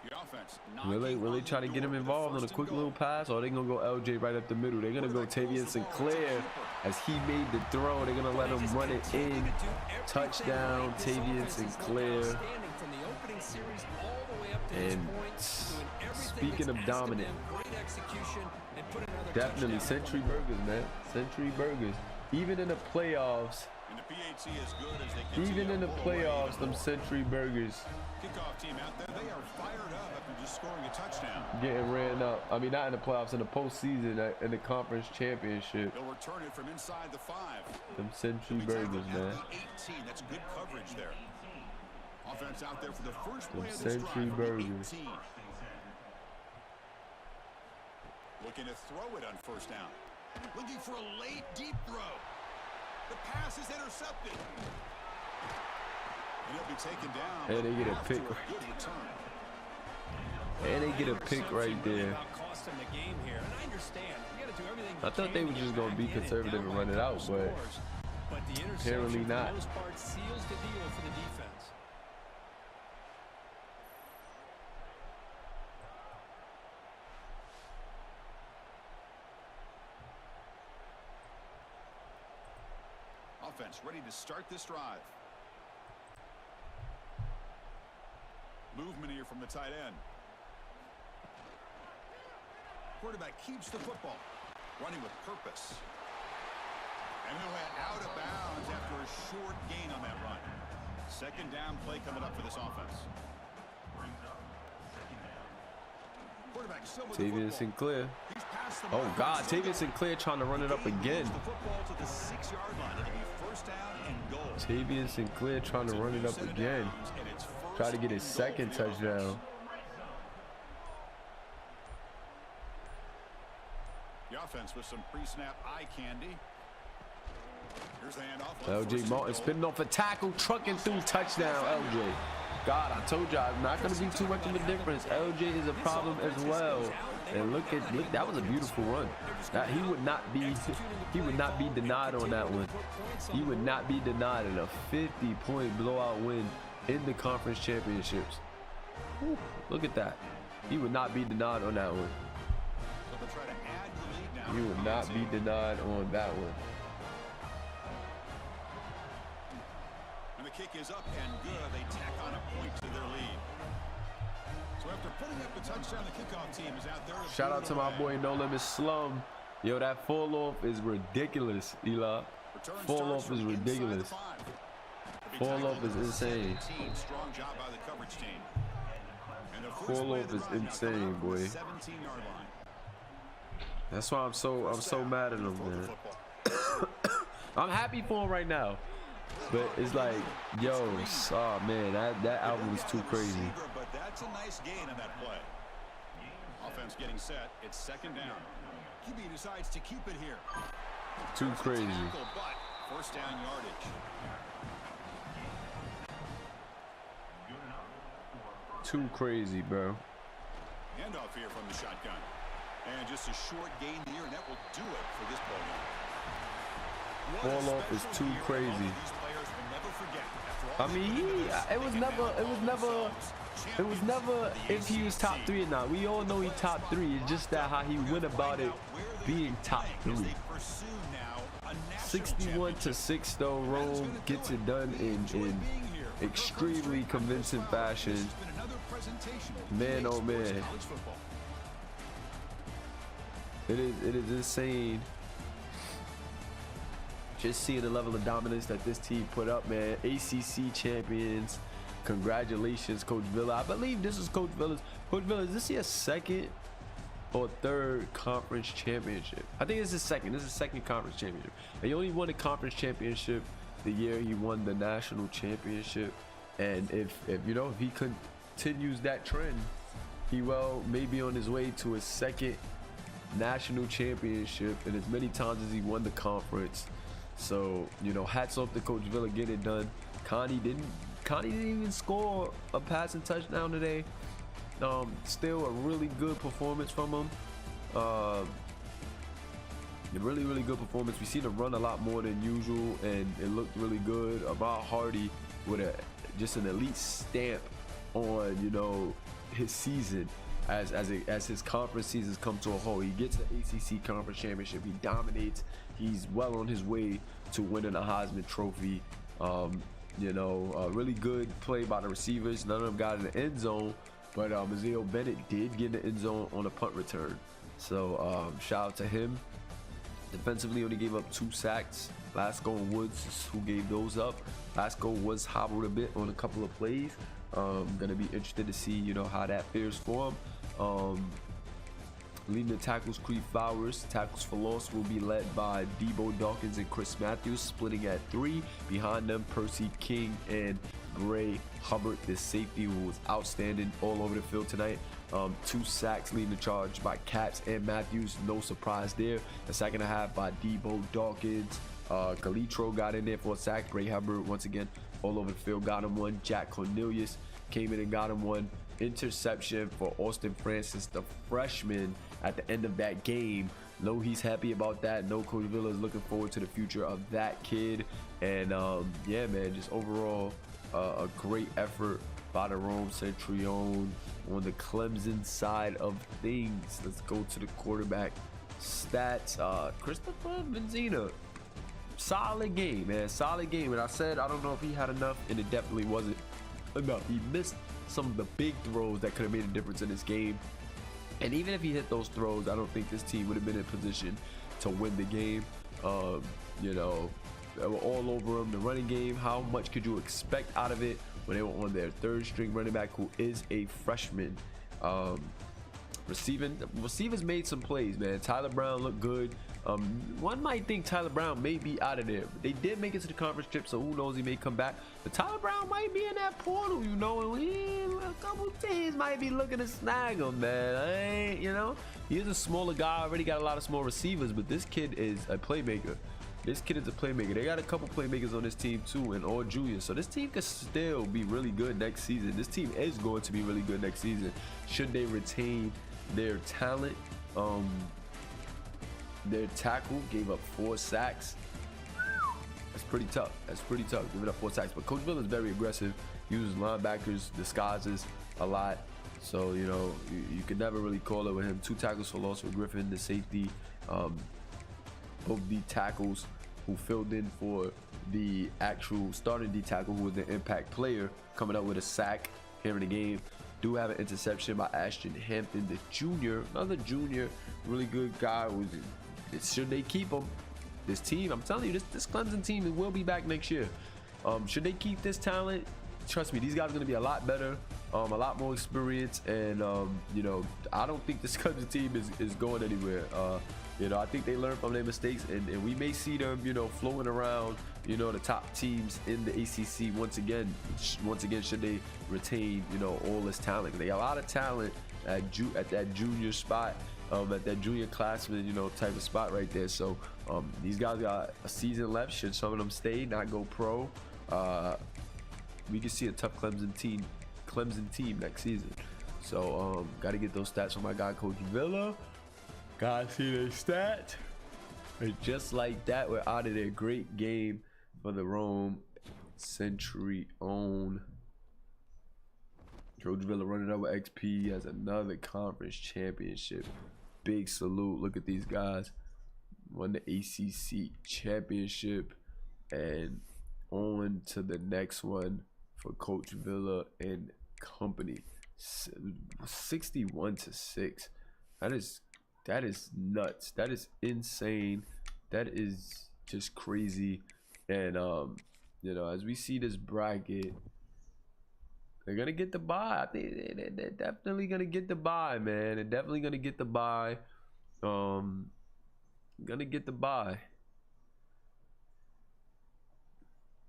The offense Will they try to get him involved on a quick little pass, or are they gonna go LJ right up the middle? They're gonna go Tavius Sinclair as he made the throw. They're gonna let him run it in. Touchdown, Tavius Sinclair. And speaking of dominant, definitely Century Burgers, man. Century Burgers. Even in the playoffs, them Century Burgers kickoff team out there, they are fired up after just scoring a touchdown. getting ran up. I mean, not in the playoffs, in the postseason, in the conference championship. They'll return it from inside the 5. Them Century Burgers, man. 18. That's good coverage there. Offense out there for the first play of this Century drive. Burgers. 18. Looking to throw it on first down. Looking for a late deep throw. The pass is intercepted. And he'll be taken down. And they get a pick. And they get a pick right there. I thought they were just going to be conservative and run it out, but apparently not. Offense ready to start this drive. Movement here from the tight end. Quarterback keeps the football. Running with purpose. And he'll head out of bounds after a short gain on that run. Second down play coming up for this offense. Tavius Sinclair. Oh, God. Tavius Sinclair trying to run it up again. Tavius Sinclair trying to run it up again. Try to get his second touchdown. The offense with some pre-snap eye candy. Here's the handoff. LJ Martin spinning off a tackle, trucking through, touchdown, LJ. God, I told y'all it's not going to be too much of a difference. LJ is a problem as well. And look, that was a beautiful run. He would not be denied on that one. He would not be denied in a 50-point blowout win in the conference championships. Whew, look at that. He would not be denied on that one. He would not be denied on that one. And the kick is up and good. They tack on a point to their lead. So after putting up the touchdown, the kickoff team is out there. Shout out to my boy No Limit Slum. Yo, that fall off is ridiculous, Eli. Fall off is ridiculous. Fall off is insane. Strong job by the coverage team. Fall off is insane, boy. That's why I'm so mad at him, man. I'm happy for him right now, but it's like, yo, oh man, that album is too crazy. But that's a nice gain on that play. Offense getting set. It's second down. QB decides to keep it here. Too crazy. But first down yardage. Too crazy, bro. Handoff here from the shotgun. And just a short gain here, and that will do it for this ball game. Fall off is too crazy. I mean, it was never if he was top 3 or not. We all know he top 3. It's just that how he went about it being top 3. 61-6 though. Rome gets it done in extremely convincing fashion. Man, oh man. It is insane. Just seeing the level of dominance that this team put up, man. ACC champions. Congratulations, Coach Villa. I believe this is Coach Villa's. Coach Villa, is this your second or third conference championship? I think it's his second. This is his second conference championship. And he only won a conference championship the year he won the national championship. And if he continues that trend, he may be on his way to his second national championship, and as many times as he won the conference. So, hats off to Coach Villa getting it done. Connie didn't even score a passing touchdown today. Still a really good performance from him. A really good performance. We seen him run a lot more than usual, and it looked really good. About Hardy with just an elite stamp on his season. As his conference seasons come to a halt, he gets an ACC conference championship. He dominates. He's well on his way to winning a Heisman Trophy. Really good play by the receivers. None of them got in the end zone, but Ezekiel Bennett did get in the end zone on a punt return. So shout out to him. Defensively, only gave up 2 sacks. Lasco and Woods is who gave those up. Lasco was hobbled a bit on a couple of plays. Gonna be interested to see how that fares for him. Leading the tackles, Creed Flowers. Tackles for loss will be led by Debo Dawkins and Chris Matthews, splitting at 3. Behind them, Percy King and Gray Hubbard, the safety, who was outstanding all over the field tonight. 2 sacks leading the charge by Katz and Matthews. No surprise there. The sack and a half by Debo Dawkins. Galitro got in there for a sack. Gray Hubbard, once again, all over the field, got him one. Jack Cornelius came in and got him one. Interception for Austin Francis, the freshman, at the end of that game. Know he's happy about that. Know Coach Villa is looking forward to the future of that kid. And yeah, man, just overall a great effort by the Rome Centurion on the Clemson side of things. Let's go to the quarterback stats. Christopher Benzina, solid game, man, solid game. And I said I don't know if he had enough, and it definitely wasn't enough. He missed some of the big throws that could have made a difference in this game. And even if he hit those throws, I don't think this team would have been in position to win the game. They were all over him. The running game, how much could you expect out of it when they were on their 3rd string running back, who is a freshman? Receivers made some plays, man. Tyler Brown looked good. One might think Tyler Brown may be out of there, but they did make it to the conference trip, so who knows, he may come back. But Tyler Brown might be in that portal, and a couple teams might be looking to snag him, man. He is a smaller guy, already got a lot of small receivers, but this kid is a playmaker. This kid is a playmaker. They got a couple playmakers on this team too, and all juniors. So this team could still be really good next season. This team is going to be really good next season, should they retain their talent. Their tackle gave up 4 sacks. That's pretty tough. That's pretty tough, giving up 4 sacks. But Coach Bill is very aggressive. Uses linebackers, disguises a lot. So, you know, you could never really call it with him. 2 tackles for loss for Griffin, the safety. Both the tackles who filled in for the actual starting D tackle, who was the impact player, coming up with a sack here in the game. Do have an interception by Ashton Hampton, the junior, another junior, really good guy. Should they keep him? This team, I'm telling you, this Clemson team will be back next year. Should they keep this talent? Trust me, these guys are going to be a lot better, a lot more experience, and you know, I don't think this Clemson team is going anywhere. You know, I think they learn from their mistakes, and we may see them, you know, flowing around, you know, the top teams in the ACC once again. Should they retain, you know, all this talent? They got a lot of talent at that junior spot, at that junior classman, you know, type of spot right there. So these guys got a season left. Should some of them stay, not go pro, we can see a tough Clemson team next season. So got to get those stats from my guy Coach Villa. Gotta see their stats. And just like that, we're out of there. Great game for the Rome Century own. Coach Villa running up with XP as another conference championship. Big salute. Look at these guys. Won the ACC championship, and on to the next one for Coach Villa and company. 61-6. That is nuts. That is insane. That is just crazy. And you know, as we see this bracket, they're gonna get the bye. I think they're definitely gonna get the bye, man. They're definitely gonna get the bye. Gonna get the bye.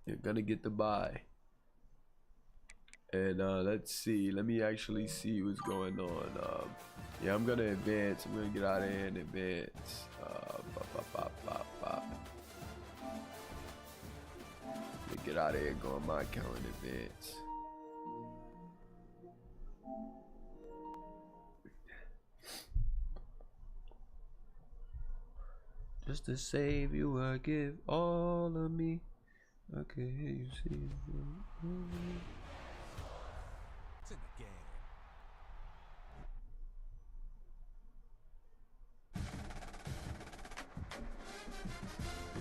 They're gonna get the bye. And let's see. Let me actually see what's going on. Yeah, I'm gonna advance. I'm gonna get out of here and advance. Let me get out of here. Go on my account and advance. Just to save you, I give all of me. Okay, you see. It's in the game.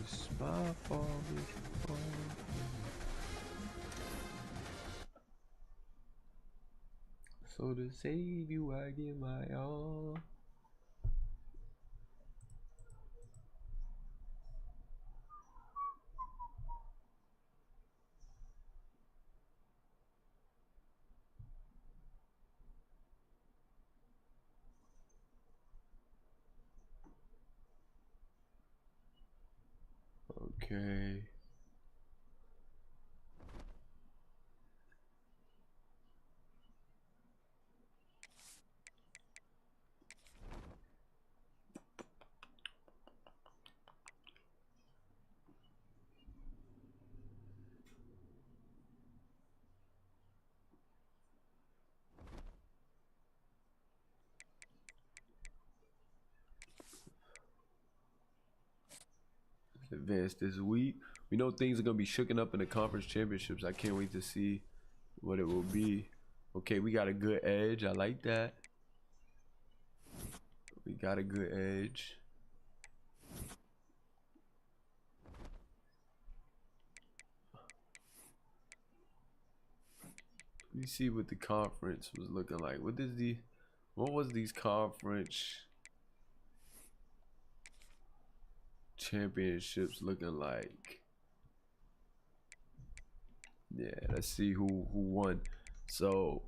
It's my fault. So to save you, I give my all. Okay. Advance this week. We know things are gonna be shooken up in the conference championships. I can't wait to see what it will be. Okay, we got a good edge. I like that. We got a good edge. Let me see what the conference was looking like. What was these conference championships looking like? Yeah, let's see who won. So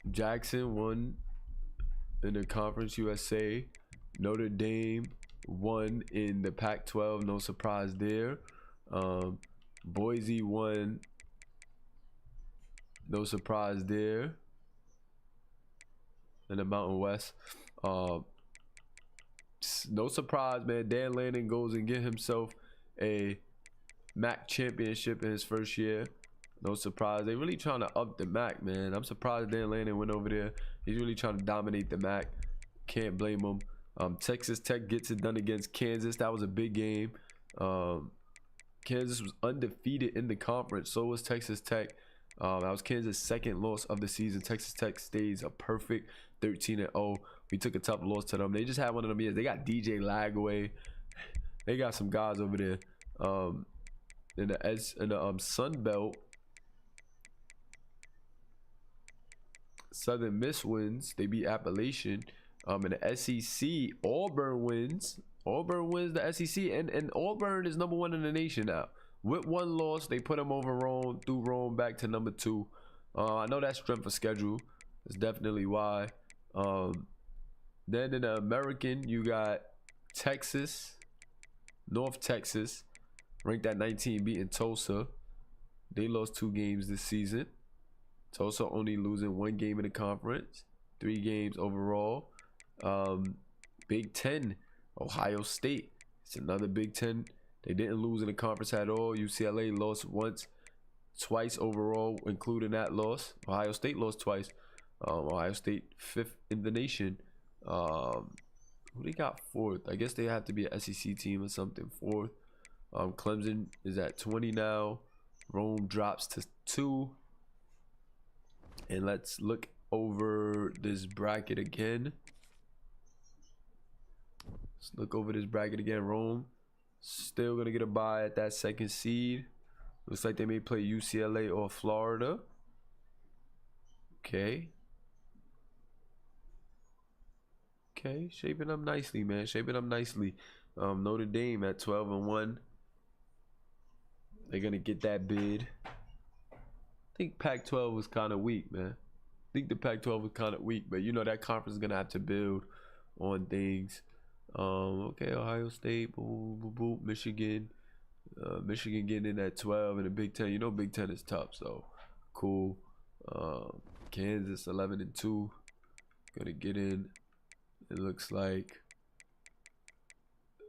Jackson won in the Conference USA. Notre Dame won in the Pac-12. No surprise there. Boise won. No surprise there. In the Mountain West. no surprise, man. Dan Lanning goes and get himself a MAC championship in his first year. No surprise. They really trying to up the MAC, man. I'm surprised Dan Lanning went over there. He's really trying to dominate the MAC. Can't blame him. Texas Tech gets it done against Kansas. That was a big game. Kansas was undefeated in the conference. So was Texas Tech. That was Kansas' second loss of the season. Texas Tech stays a perfect 13-0. We took a tough loss to them. They just had one of them years. They got DJ Lagway. They got some guys over there. In the Sun Belt, Southern Miss wins. They beat Appalachian. In the SEC, Auburn wins. Auburn wins the SEC, and Auburn is #1 in the nation now. With one loss, they put them over Rome, threw Rome back to #2. I know that's strength of schedule. That's definitely why. Then in the American, you got Texas, North Texas, ranked at 19, beating Tulsa. They lost 2 games this season. Tulsa only losing 1 game in the conference, 3 games overall. Big Ten, Ohio State. It's another Big Ten. They didn't lose in the conference at all. UCLA lost twice overall, including that loss. Ohio State lost twice. Ohio State 5th in the nation. Who they got 4th? I guess they have to be an SEC team or something. 4th. Clemson is at 20 now. Rome drops to 2. And let's look over this bracket again. Let's look over this bracket again. Rome still gonna get a bye at that 2nd seed. Looks like they may play UCLA or Florida. Okay, shaping up nicely, man. Shaping up nicely. Notre Dame at 12-1. They're gonna get that bid. I think Pac-12 was kind of weak, man. I think the Pac-12 was kind of weak, but you know that conference is gonna have to build on things. Okay, Ohio State, boom, boom, boom. Michigan, Michigan getting in at 12 in the Big Ten. You know Big Ten is tough, so cool. Kansas 11-2, gonna get in. It looks like.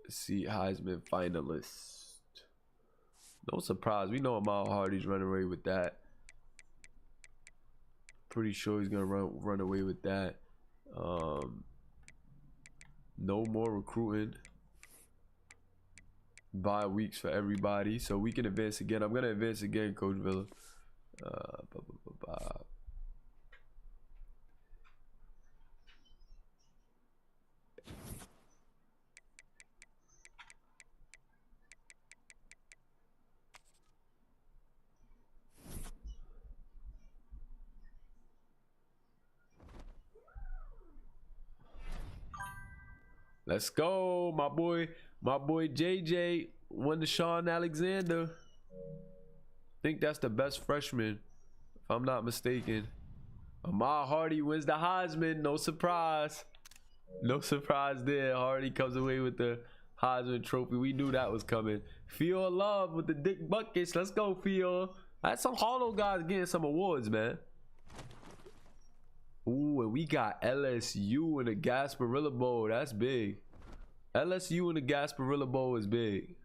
Let's see, Heisman finalist. No surprise. We know Ahmad Hardy's running away with that. Pretty sure he's gonna run away with that. No more recruiting. Bye weeks for everybody, so we can advance again. I'm gonna advance again, Coach Villa. Let's go, my boy JJ won the Sean Alexander. I think that's the best freshman, if I'm not mistaken. Ahmad Hardy wins the Heisman. No surprise. No surprise there. Hardy comes away with the Heisman Trophy. We knew that was coming. Fior Love with the Dick Buckets. Let's go, Fior. That's some Harlow guys getting some awards, man. Ooh, and we got LSU in the Gasparilla Bowl. That's big. LSU in the Gasparilla Bowl is big.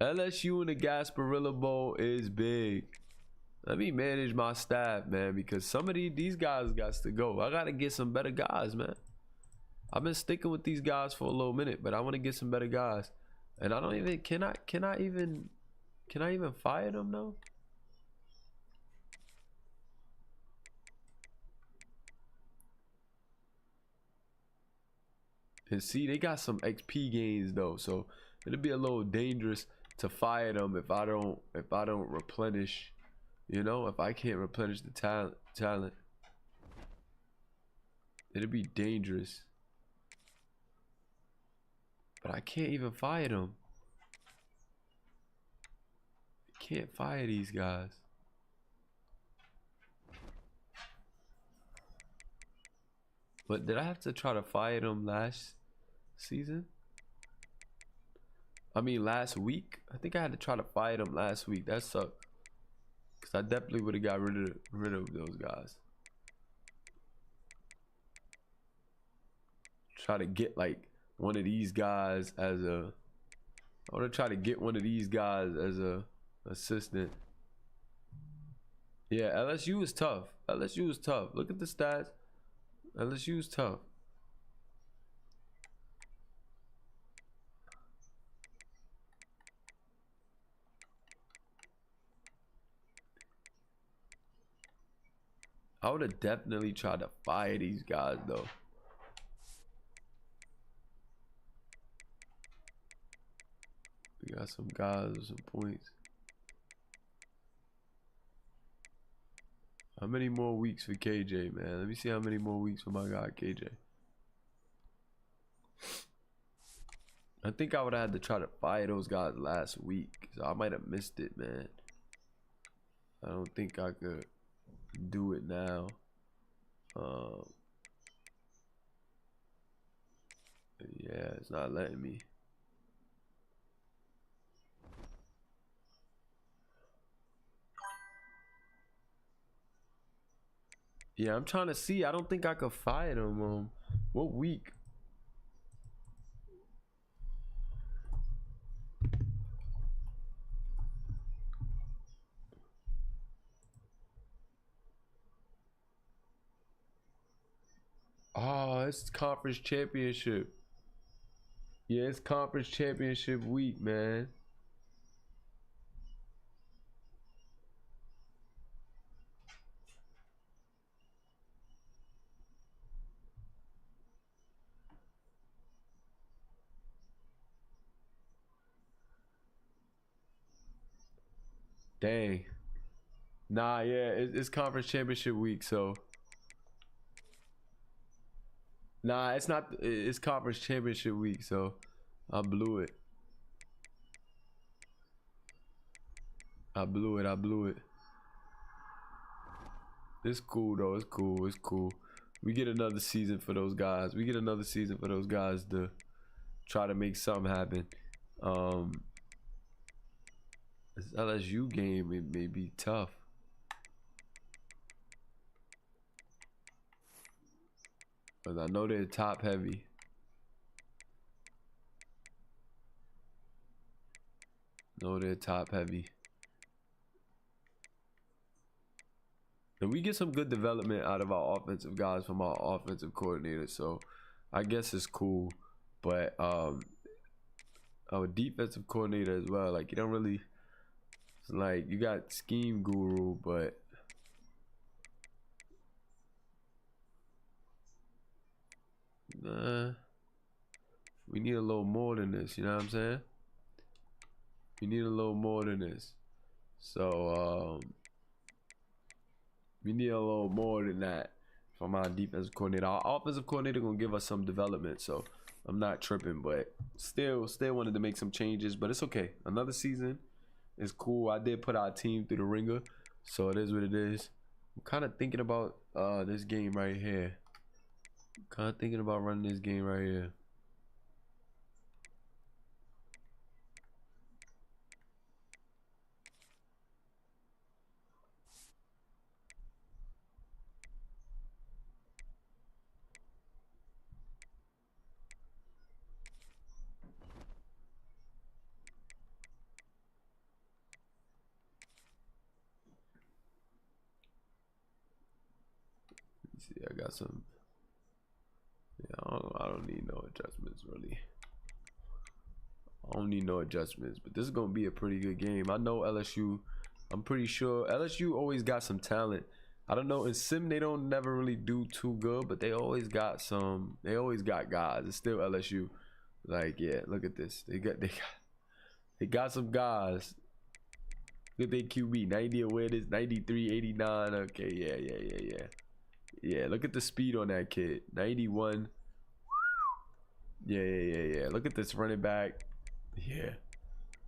LSU in the Gasparilla Bowl is big. Let me manage my staff, man, because some of these guys got to go. I got to get some better guys, man. I've been sticking with these guys for a little minute, but I want to get some better guys. And I don't even, can I even fire them though? And see, they got some XP gains though, so it'll be a little dangerous to fire them if I don't replenish, you know, if I can't replenish the talent. It'll be dangerous. But I can't even fire them. I can't fire these guys. But did I have to try to fire them last season? I mean last week. I think I had to try to fire them last week. That sucked. Cause I definitely would have got rid of those guys. try to get like one of these guys as a. I want to try to get one of these guys as a assistant. Yeah, LSU is tough. LSU is tough. Look at the stats. LSU is tough. I would have definitely tried to fire these guys though. We got some guys with some points. How many more weeks for KJ, man? Let me see how many more weeks for my guy KJ. I think I would have had to try to fire those guys last week, so I might have missed it, man. I don't think I could do it now. Yeah, it's not letting me. Yeah, I'm trying to see. I don't think I could fire them. What week? Oh, it's conference championship. Yeah, it's conference championship week, man. Dang. Nah, yeah, it's conference championship week, so. Nah, it's not. It's conference championship week, so I blew it. I blew it. It's cool though. It's cool. We get another season for those guys. To try to make something happen. This LSU game, it may be tough. Cause I know they're top heavy. And we get some good development out of our offensive guys from our offensive coordinator, so I guess it's cool. But our defensive coordinator as well, like you don't really, it's like you got scheme guru, but nah, we need a little more than this, you know what I'm saying? We need a little more than this. So we need a little more than that from our defensive coordinator. Our offensive coordinator gonna give us some development, so I'm not tripping, but still wanted to make some changes, but it's okay. Another season is cool. I did put our team through the ringer, so it is what it is. I'm kind of thinking about this game right here. Running this game right here. See, I got some. Yeah, I don't need no adjustments really. I don't need no adjustments, but this is gonna be a pretty good game. I know LSU. I'm pretty sure LSU always got some talent. I don't know, in sim they don't never really do too good, but they always got some. They always got guys. It's still LSU. Like, yeah, look at this. They got some guys. Look at their QB, 90 awareness, 93, 89. Okay, yeah. Yeah, look at the speed on that kid. 91. Yeah. Look at this running back. Yeah.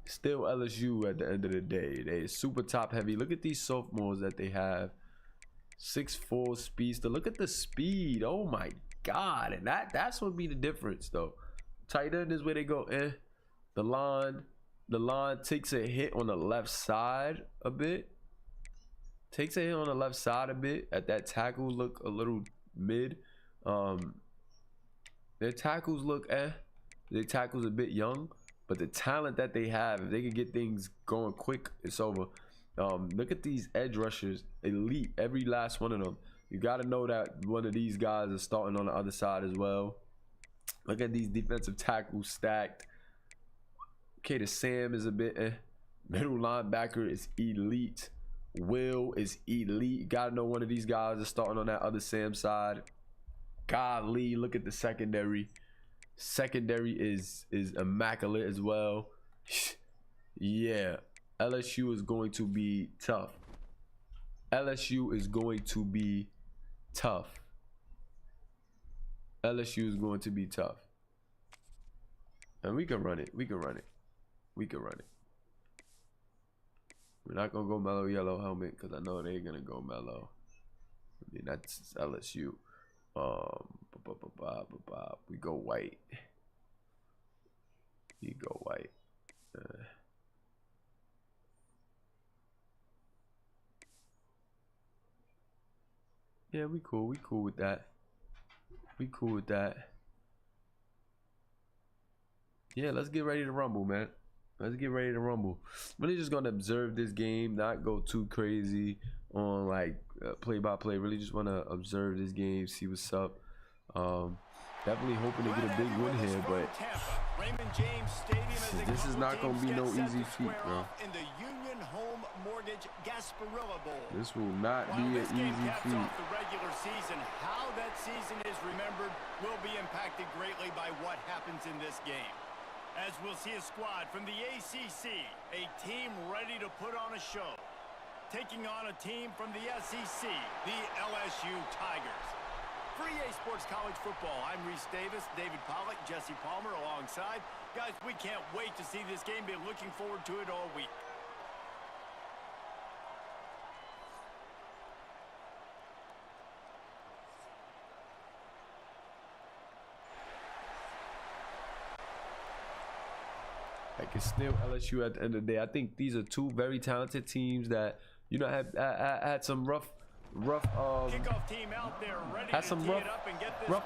Still LSU at the end of the day. They super top heavy. Look at these sophomores that they have. 6'4" speedster. Look at the speed. Oh my god. And that's what be the difference though. Tight end is where they go. The line takes a hit on the left side a bit. At that tackle, look a little mid. Their tackles look Their tackles a bit young, but the talent that they have, if they can get things going quick, it's over. Look at these edge rushers, elite, every last one of them. You got to know that one of these guys is starting on the other side as well. Look at these defensive tackles stacked. Okay, the Sam is a bit middle linebacker is elite. Will is elite. Gotta know one of these guys is starting on that other Sam side. Golly, look at the secondary. Secondary is immaculate as well. Yeah, LSU is going to be tough. LSU is going to be tough. LSU is going to be tough. And we can run it. We can run it. We can run it. We're not going to go mellow yellow helmet because I know they're going to go mellow. I mean, that's LSU. We go white. You go white. Yeah, we cool. We cool with that. We cool with that. Yeah, let's get ready to rumble, man. Let's get ready to rumble. Really just gonna observe this game, not go too crazy on like play by play. Really just want to observe this game, see what's up. Definitely hoping to get a big win here, but this is not gonna be no easy feat, bro. This will not be an easy feat. The regular season, how that season is remembered will be impacted greatly by what happens in this game. As we'll see a squad from the ACC, a team ready to put on a show, taking on a team from the SEC, the LSU Tigers. For EA Sports College Football, I'm Reese Davis, David Pollack, Jesse Palmer alongside. Guys, we can't wait to see this game. Been looking forward to it all week. Like, it's still LSU at the end of the day. I think these are two very talented teams that, you know, had some rough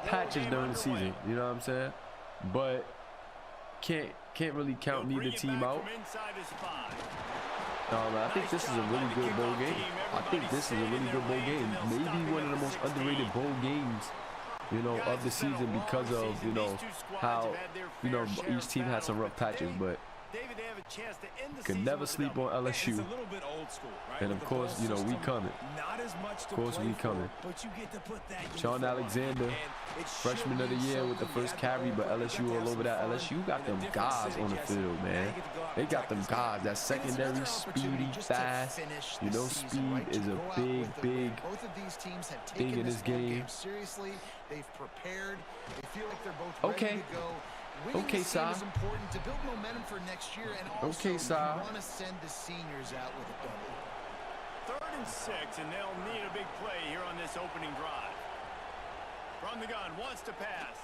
patches during the season. You know what I'm saying? But can't really count neither team out. I think this is a really good bowl game. I think this is a really good bowl game. Maybe one of the most underrated bowl games, you know, of the season because of, you know, how, you know, each team has some rough patches, but could never sleep on LSU. And of course, you know, we coming. Of course, we coming. Sean Alexander, freshman of the year with the first carry, but LSU all over that. LSU got them guys on the field, man. They got them guys. That secondary, speedy, fast. You know, speed is a big thing in this game. They've prepared. They feel like they're both ready to go. Okay, Sa. It's important to build momentum for next year, and also you want to send the seniors out with a double. 3rd and 6, and they'll need a big play here on this opening drive. From the gun, wants to pass.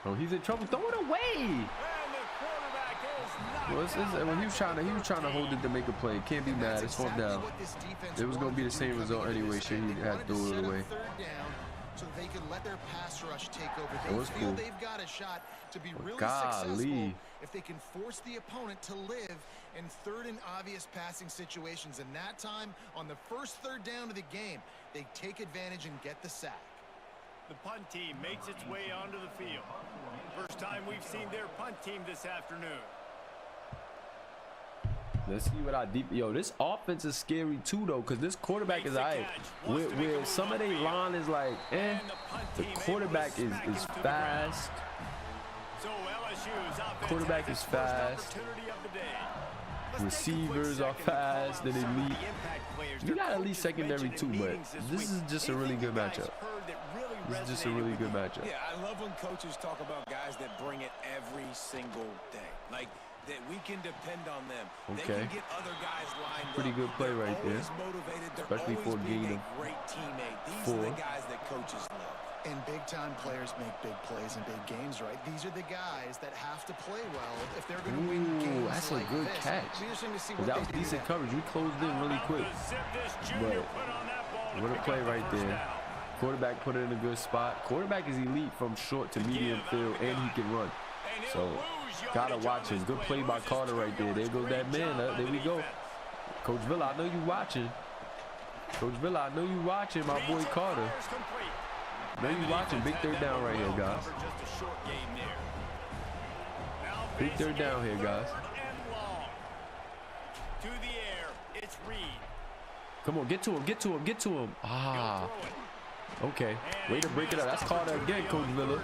Oh, he's in trouble. Throw it away. And the quarterback is well, when he was trying to hold it to make a play. Can't be mad. It's 4th down. It was gonna be the same result anyway. Sure, he had to throw it away. So they could let their pass rush take over. That was cool. They've got a shot to be really successful if they can force the opponent to live in 3rd and obvious passing situations. And that time, on the first 3rd down of the game, they take advantage and get the sack. The punt team makes its way onto the field. First time we've seen their punt team this afternoon. Let's see what I deep. Yo, this offense is scary too, though, because this quarterback is where some of their line is like, the quarterback is fast. Quarterback is fast. Receivers are fast. They're elite. You got elite secondary too, but this is just a really good matchup. This is just a really good matchup. Yeah, I love when coaches talk about guys that bring it every single day. Like, that we can depend on them. Okay. They can get other guys lined pretty up. good play right there. Especially for a game of great teammate. These are the guys that coaches love. And big-time players make big plays in big games, right? These are the guys that have to play well if they're going to win games. That's a good catch. That was decent coverage. We closed in really quick. But what a play right there. Quarterback put it in a good spot. Quarterback is elite from short to medium field, and he can run. So gotta watch him. Good play by Carter right there. There goes that man. There we go. Coach Villa, I know you watching. Coach Villa, I know you watching, my boy Carter. I know you watching. Big third down right here, guys. Big third down here, guys. To the air, it's Reed. Come on, get to him, get to him, get to him. Ah, okay. Way to break it up. That's Carter again, Coach Villa.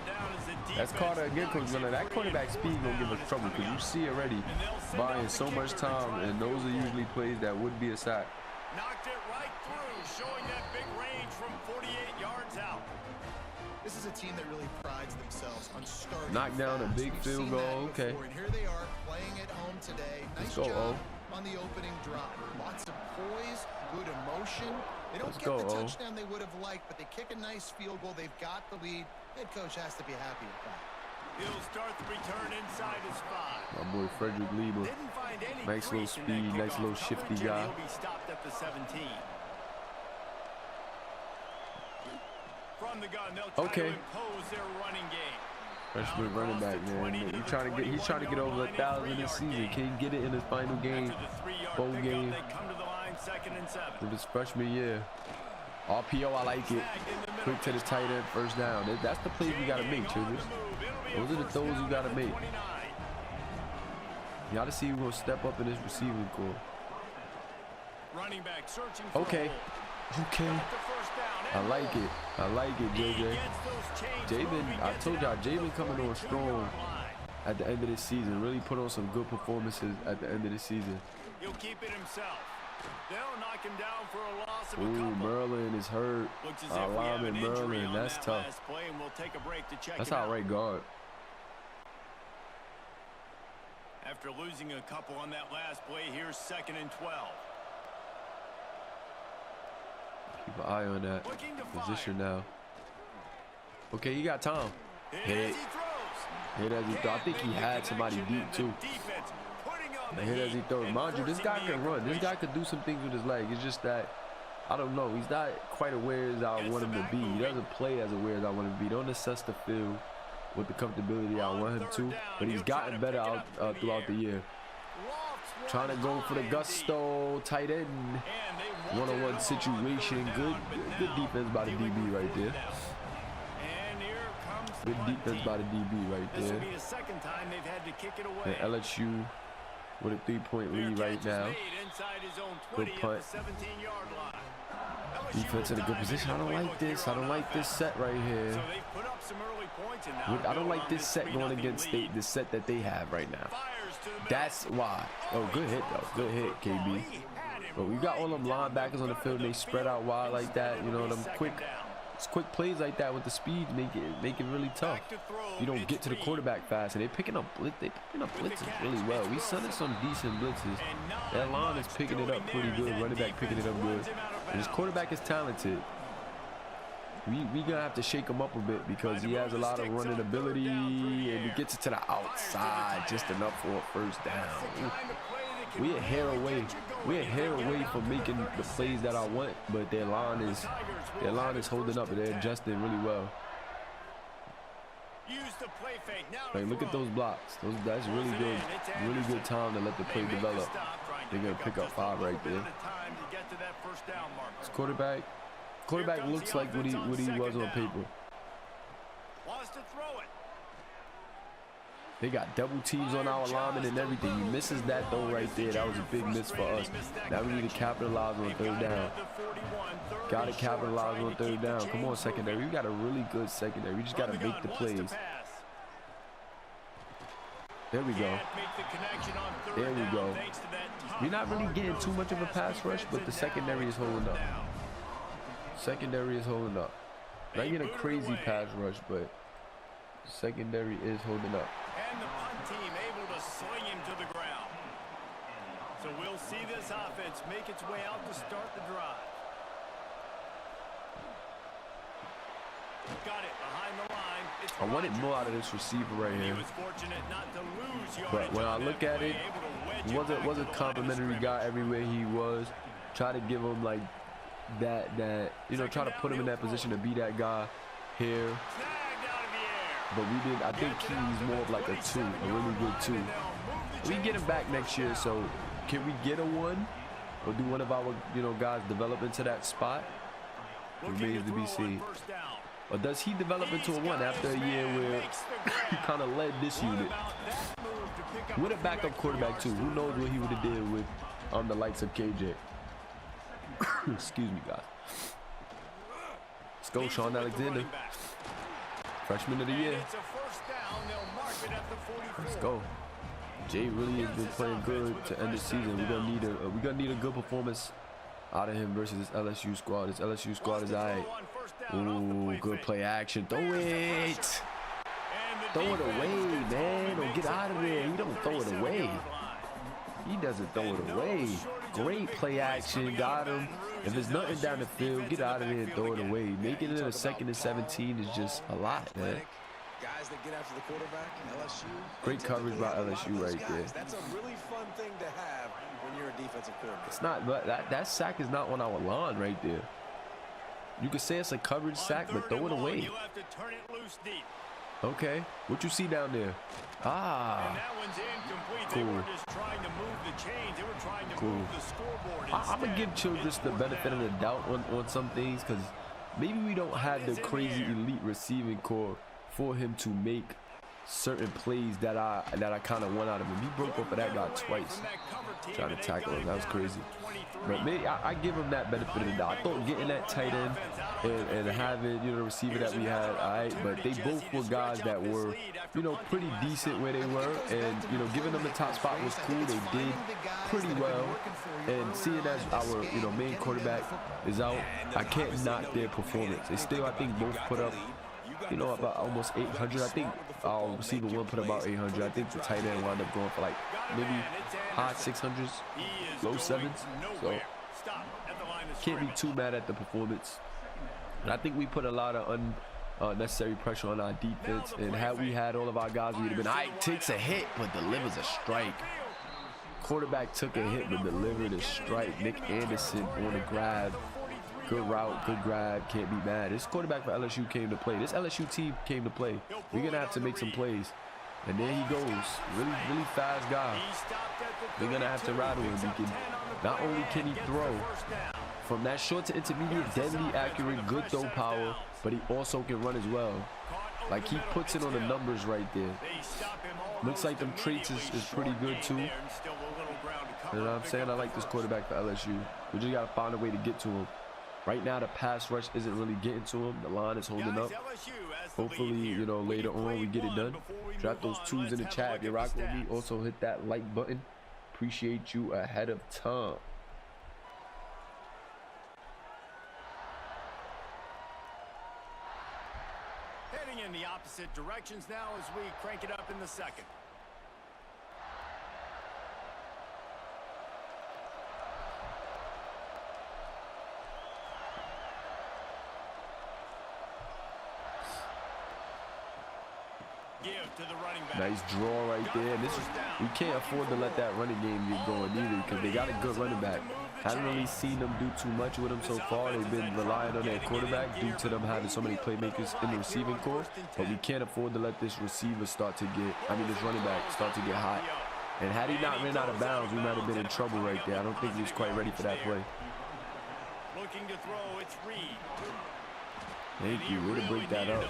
That's Carter again, Coach Villa. That quarterback speed gonna give us trouble because you see already buying so much time, and those are usually plays that would be a sack. Knocked it right through, showing that big range from 48 yards out. This is a team that really prides themselves on starting. Knock down a big field goal. Okay. And here they are playing at home today. Nice job on the opening drop. Lots of poise, good emotion. They don't get the touchdown they would have liked, but they kick a nice field goal. They've got the lead. Head coach has to be happy with that. He'll start the return inside his 5. My boy Frederick Lieber. Nice little speed, nice little shifty guy. He'll be stopped at the 17. From the gun, they'll try to impose their running game. Freshman running back, man. He's trying to get over 1,000 this season. Can't get it in his final game, bowl game with his freshman year. RPO, I like it. Quick to the tight end, first down. That's the plays we gotta make, children. Those are the throws you gotta make. You gotta see who's gonna step up in this receiving core. Okay. Okay. I like it. I like it, JJ. Javen, I told y'all, Javen coming on strong at the end of this season. Really put on some good performances at the end of the season. He'll keep it himself. They'll knock him down for a loss of a couple. couple. Merlin is hurt. Lineman Merlin, that's tough. That's our right guard. After losing a couple on that last play, here's 2nd and 12. Keep an eye on that position now. Okay, you got time. Hit it. Hit as he throws. I think he had somebody deep too. Hit as he throws. Mind you, this guy can run. This guy could do some things with his leg. It's just that, I don't know. He's not quite aware as I want him to be. He doesn't play as aware as I want him to be. Don't assess the field with the comfortability I want him to. But he's gotten better out throughout the year. Trying to go for the gusto. Tight end. One-on-one situation. Good defense by the DB right there. Good defense by the DB right there. And LSU with a 3-point lead right now. Good punt. Defense in a good position. I don't like this. I don't like this set right here. I don't like this set going against the set that they have right now. That's why. Oh, good hit though. Good hit, KB. But we got all them linebackers on the field. And they spread out wide like that. You know, them quick plays like that with the speed make it really tough. You don't get to the quarterback fast, and they're picking up blitzes really well. We sending some decent blitzes. That line is picking it up pretty good. Running back picking it up good. And his quarterback is talented. We gonna have to shake him up a bit because he has a lot of running ability, and he gets it to the outside just enough for a first down. We're a hair away from making the plays that I want, but their line is holding up and they're adjusting really well. Like, look at those blocks. That's really good time to let the play develop. They're gonna pick up 5 right there. This quarterback looks like what he was on paper. They got double teams on our linemen and everything. He misses that though right there. That was a big miss for us. Now we need to capitalize on 3rd down. Got to capitalize on 3rd down. Come on, secondary. We got a really good secondary. We just got to make the plays. There we go. There we go. We're not really getting too much of a pass rush, but the secondary is holding up. Secondary is holding up. Not getting a crazy pass rush, but secondary is holding up. And the punt team able to sling him to the ground. So we'll see this offense make its way out to start the drive. Got it behind the line. I wanted more out of this receiver right here. But when I look at it, was a complimentary guy everywhere he was. Try to give him like you know, try to put him in that position to be that guy here. But we didn't. I think he's more of like a 2, a really good 2. We get him back next year, so can we get a 1? Or do one of our, you know, guys develop into that spot? Remains to be seen. Or does he develop into a 1 after a year where he kind of led this unit? With a backup quarterback too. Who knows what he would have did with the likes of KJ. Excuse me, guys. Let's go, Sean Alexander. Freshman of the year. Let's go. Jay really has been playing good to end the season. We're gonna need a good performance out of him versus this LSU squad. This LSU squad is alright. Ooh, good play action. Throw it. Throw it away, man. Don't get out of there. He don't throw it away. He doesn't throw it away. Great play action. Got him. If there's nothing down the field, get out of there and throw it away. Making it a 2nd and 17 is just a lot, man. Guys that get after the quarterback, LSU. Great coverage by LSU right there. That's a really fun thing to have when you're a defensive coordinator. It's not, but that sack is not on our line right there. You could say it's a coverage sack, but throw it away. Okay, what you see down there? Ah, cool. Cool. I'm gonna give Childress the benefit of the doubt on some things, because maybe we don't have the crazy elite receiving core for him to make certain plays that I kind of want out of him. He broke off of that guy twice, trying to tackle him. That was crazy. But maybe I give him that benefit of the doubt. I thought getting that tight end and having, you know, the receiver that we had, all right, but they both were guys that were, you know, pretty decent where they were, and, you know, giving them the top spot was cool. They did pretty well, and seeing as our, you know, main quarterback is out, I can't knock their performance. They still, I think, both put up, you know, about almost 800. I think our receiver 1 put about 800. I think the tight end wound up going for like maybe high 600s, low 7s. So can't be too mad at the performance. And I think we put a lot of unnecessary pressure on our defense. And had we had all of our guys, we'd have been, Ike takes a hit but delivers a strike. Quarterback took a hit but delivered a strike. Nick Anderson on the grab. Good route, good grab, can't be mad. This quarterback for LSU came to play. This LSU team came to play. We're going to have to make some plays. And there he goes. Really, really fast guy. We're going to have to rattle him. Not only can he throw from that short to intermediate, deadly accurate, good throw power, but he also can run as well. Like, he puts it on the numbers right there. Looks like them traits is pretty good too. You know what I'm saying? I like this quarterback for LSU. We just got to find a way to get to him. Right now, the pass rush isn't really getting to him. The line is holding up. Hopefully, you know, later on we get it done. Drop those 2s in the chat. If you're rocking with me, also hit that like button. Appreciate you ahead of time. Heading in the opposite directions now as we crank it up in the 2nd. Nice draw right there. And we can't afford to let that running game get going either, because they got a good running back. Haven't really seen them do too much with him so far. They've been relying on their quarterback due to them having so many playmakers in the receiving corps. But we can't afford to let this receiver start to get, this running back start to get hot. And had he not ran out of bounds, we might have been in trouble right there. I don't think he was quite ready for that play. Looking to throw, it's Reed. Thank you. Way to break that up.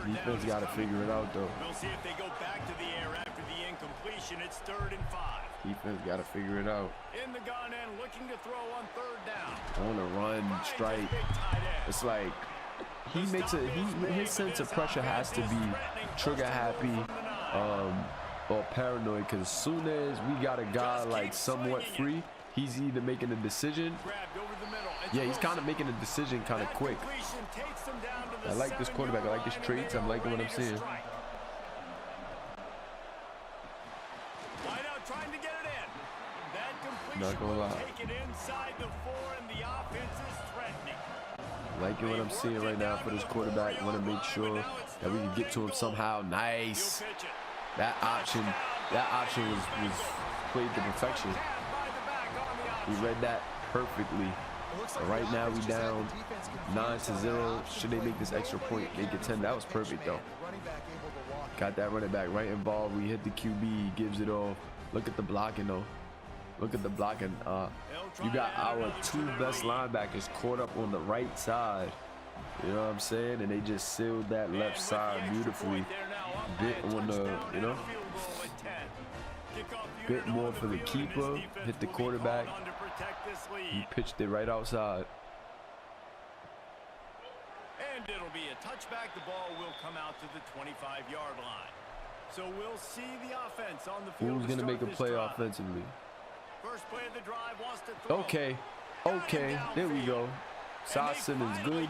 Defense got to figure it out, though. We'll see if they go back to the air after the incompletion. It's 3rd and 5. Defense got to figure it out. In the gun end, looking to throw on 3rd down. On a run, strike. It's like he makes his sense of pressure has to be trigger happy or paranoid, because as soon as we got a guy like somewhat free, he's either making a decision. Yeah, he's kind of making a decision kind of quick. I like this quarterback. I like his traits. I'm liking what I'm seeing. Not gonna lie. Liking what I'm seeing right now for this quarterback. Want to make sure that we can get to him somehow. Nice. That option was played to perfection. He read that perfectly. But right now we down 9-0. Should they make this extra point, make it 10? That was perfect though. Got that running back right involved. We hit the QB, he gives it off. Look at the blocking though. Look at the blocking. You got our 2 best linebackers caught up on the right side. You know what I'm saying? And they just sealed that left side beautifully. Bit on the, you know, bit more for the keeper. Hit the quarterback. He pitched it right outside. And it'll be a touchback. The ball will come out to the 25-yard line. So we'll see the offense on the field. Who's going to make a play offensively? First play of the drive wants to throw. Okay, there we go. Sosson is good.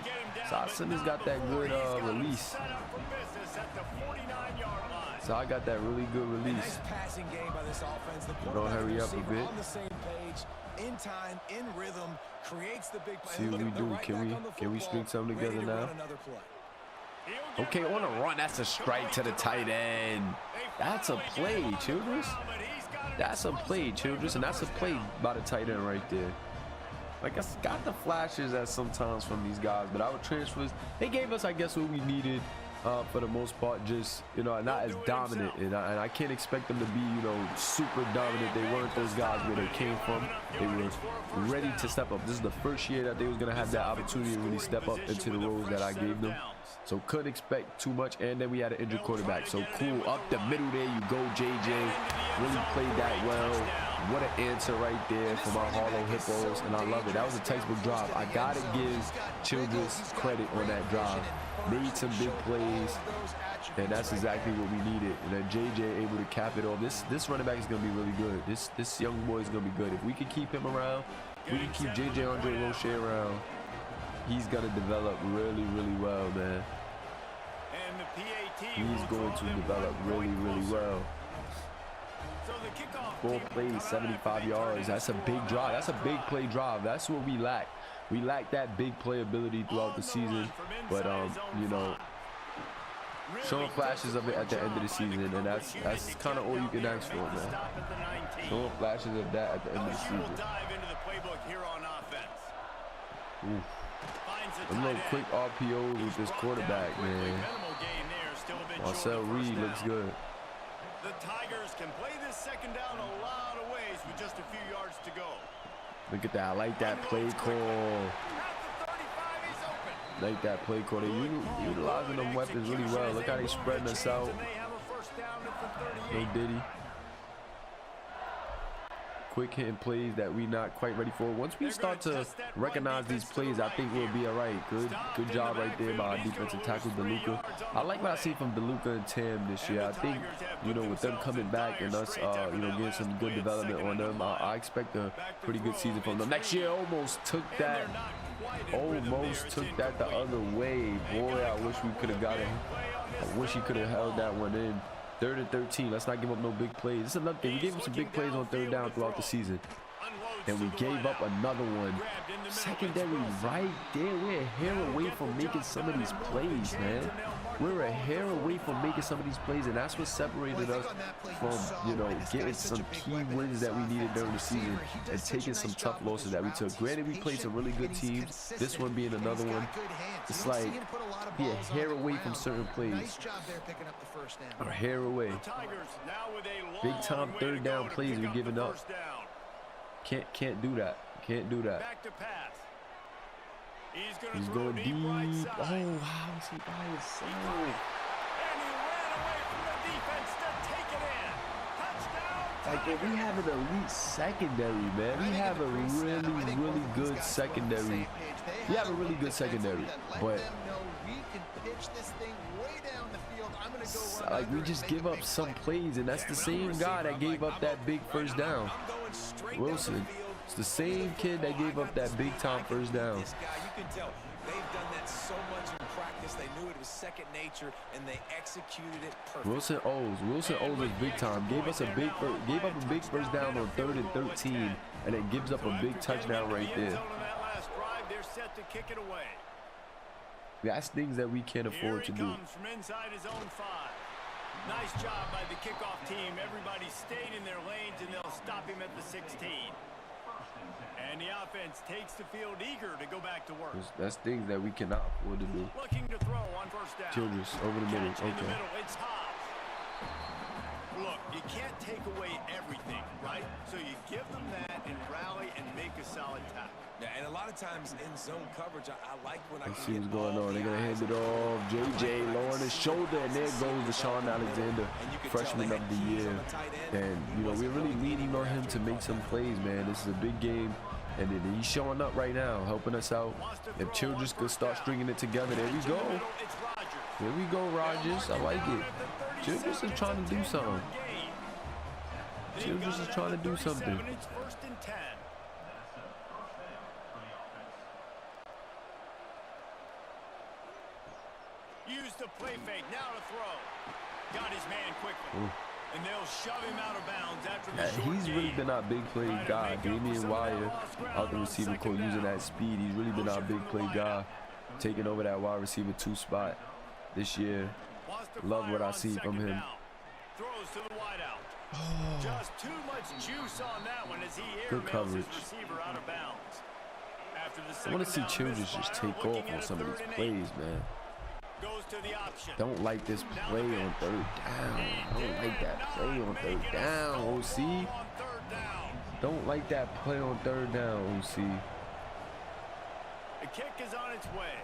Sosson has got that good release. So I got that really good release. We're gonna hurry up a bit. In time, in rhythm, creates the big play. See what we do. Can we string something together now? Okay, on a run, that's a strike to the tight end. That's a play, Childress. That's a play, Childress, and that's a play by the tight end right there. Like, I got the flashes at sometimes from these guys, but our transfers, they gave us, I guess, what we needed for the most part. Just, you know, not as dominant, and I can't expect them to be, you know, super dominant. They weren't those guys where they came from. They were ready to step up. This is the first year that they was gonna have that opportunity to really step up into the roles that I gave them. So couldn't expect too much, and then we had an injured quarterback. So cool, up the middle there you go, JJ. Really played that well. What an answer right there from our Harlow Hippos, and I love it. That was a textbook drive. I gotta give Childress credit on that drive. Made some big plays, and that's exactly what we needed. And then JJ able to cap it off. This running back is gonna be really good. This young boy is gonna be good. If we can keep him around, we can keep JJ Andre Roche around. He's gonna develop really, really well, man. He's going to develop really, really well. 4 plays, 75 yards. That's a big drive. That's a big play drive. That's what we lack. We lack that big play ability throughout the season. But you know, showing flashes of it at the end of the season, and that's kind of all you can ask for, man. Showing flashes of that at the end of the season. Ooh. A little quick RPO with this quarterback, man. Marcel Reed looks good. The Tigers can play this second down a lot of ways with just a few yards to go. Look at that. I like that play call. Like that play call. They're utilizing them weapons really well. Look how they spreading us out. No Diddy. Quick hitting plays that we not quite ready for. Once we start to recognize these plays, I think we'll be all right. Good job right there by our defensive tackle, DeLuca. I like what I see from DeLuca and Tam this year. I think, you know, with them coming back and us, you know, getting some good development on them, I expect a pretty good season from them. Next year almost took that the other way. Boy, I wish we could have got it. I wish he could have held that one in. 3rd and 13. Let's not give up no big plays. This is another thing. We gave him some big plays on 3rd down throughout the season, and we gave up another one. Secondary right there. We're a hair away from making some of these plays, man. We're a hair away from making some of these plays, and that's what separated us from, you know, getting some key wins that we needed during the season and taking some tough losses that we took. Granted, we played some really good teams. This one being another one. It's like be a hair away from certain plays. A hair away. Big time 3rd down plays we're giving up. Can't do that. Can't do that. He's going deep. Oh, how is he by himself? Like, we have an elite secondary, man. We have a really good secondary. We have a really good secondary, but like, we just give up some plays, and that's the same guy that gave up that big 1st down. Wilson. It's the same kid that gave up that big time 1st down. You can tell they've done that so much in practice. They knew it was second nature, and they executed it perfectly. Wilson O's is big time. Gave up a big 1st down on 3rd and 13, and it gives up a big touchdown right there. That's things that we can't afford to do. From inside his own 5. Nice job by the kickoff team. Everybody stayed in their lanes, and they'll stop him at the 16. And the offense takes the field eager to go back to work. That's things that we cannot afford to do. Looking to throw on first down. Childress over the middle. Catch in the Okay. middle. It's Hobbs. Look, you can't take away everything, right? So you give them that and rally and make a solid tackle. Yeah, and a lot of times in zone coverage, I like when Let's see what's going on. They're going to hand it off. JJ lowering his shoulder, and there goes Deshaun Alexander, freshman of the year. And, you know, we're really leaning on him to make some plays, man. This is a big game, and he's showing up right now, helping us out. If Childress could start stringing it together, there we go. There we go, Rodgers. I like it. Childress is trying to do something. Childress is trying to do something. It's 1st and 10. Use the play fake, now to throw. Got his man quickly. Ooh. And they'll shove him out of bounds after the short He's really been our big play guy. Damian Wire out the receiver court using that speed. He's really been our big play guy, taking over that wide receiver 2 spot this year. Love what I see from him. Throws to the wideout. Just too much juice on that one as he Good coverage. receiver out of bounds. After the I want to see Childress just misfire, take looking off at on a some of 3rd these and 8. plays, man. Goes to the option. Don't like this play on 3rd down. I don't like that play on 3rd down, OC. Don't like that play on 3rd down, OC. The kick is on its way.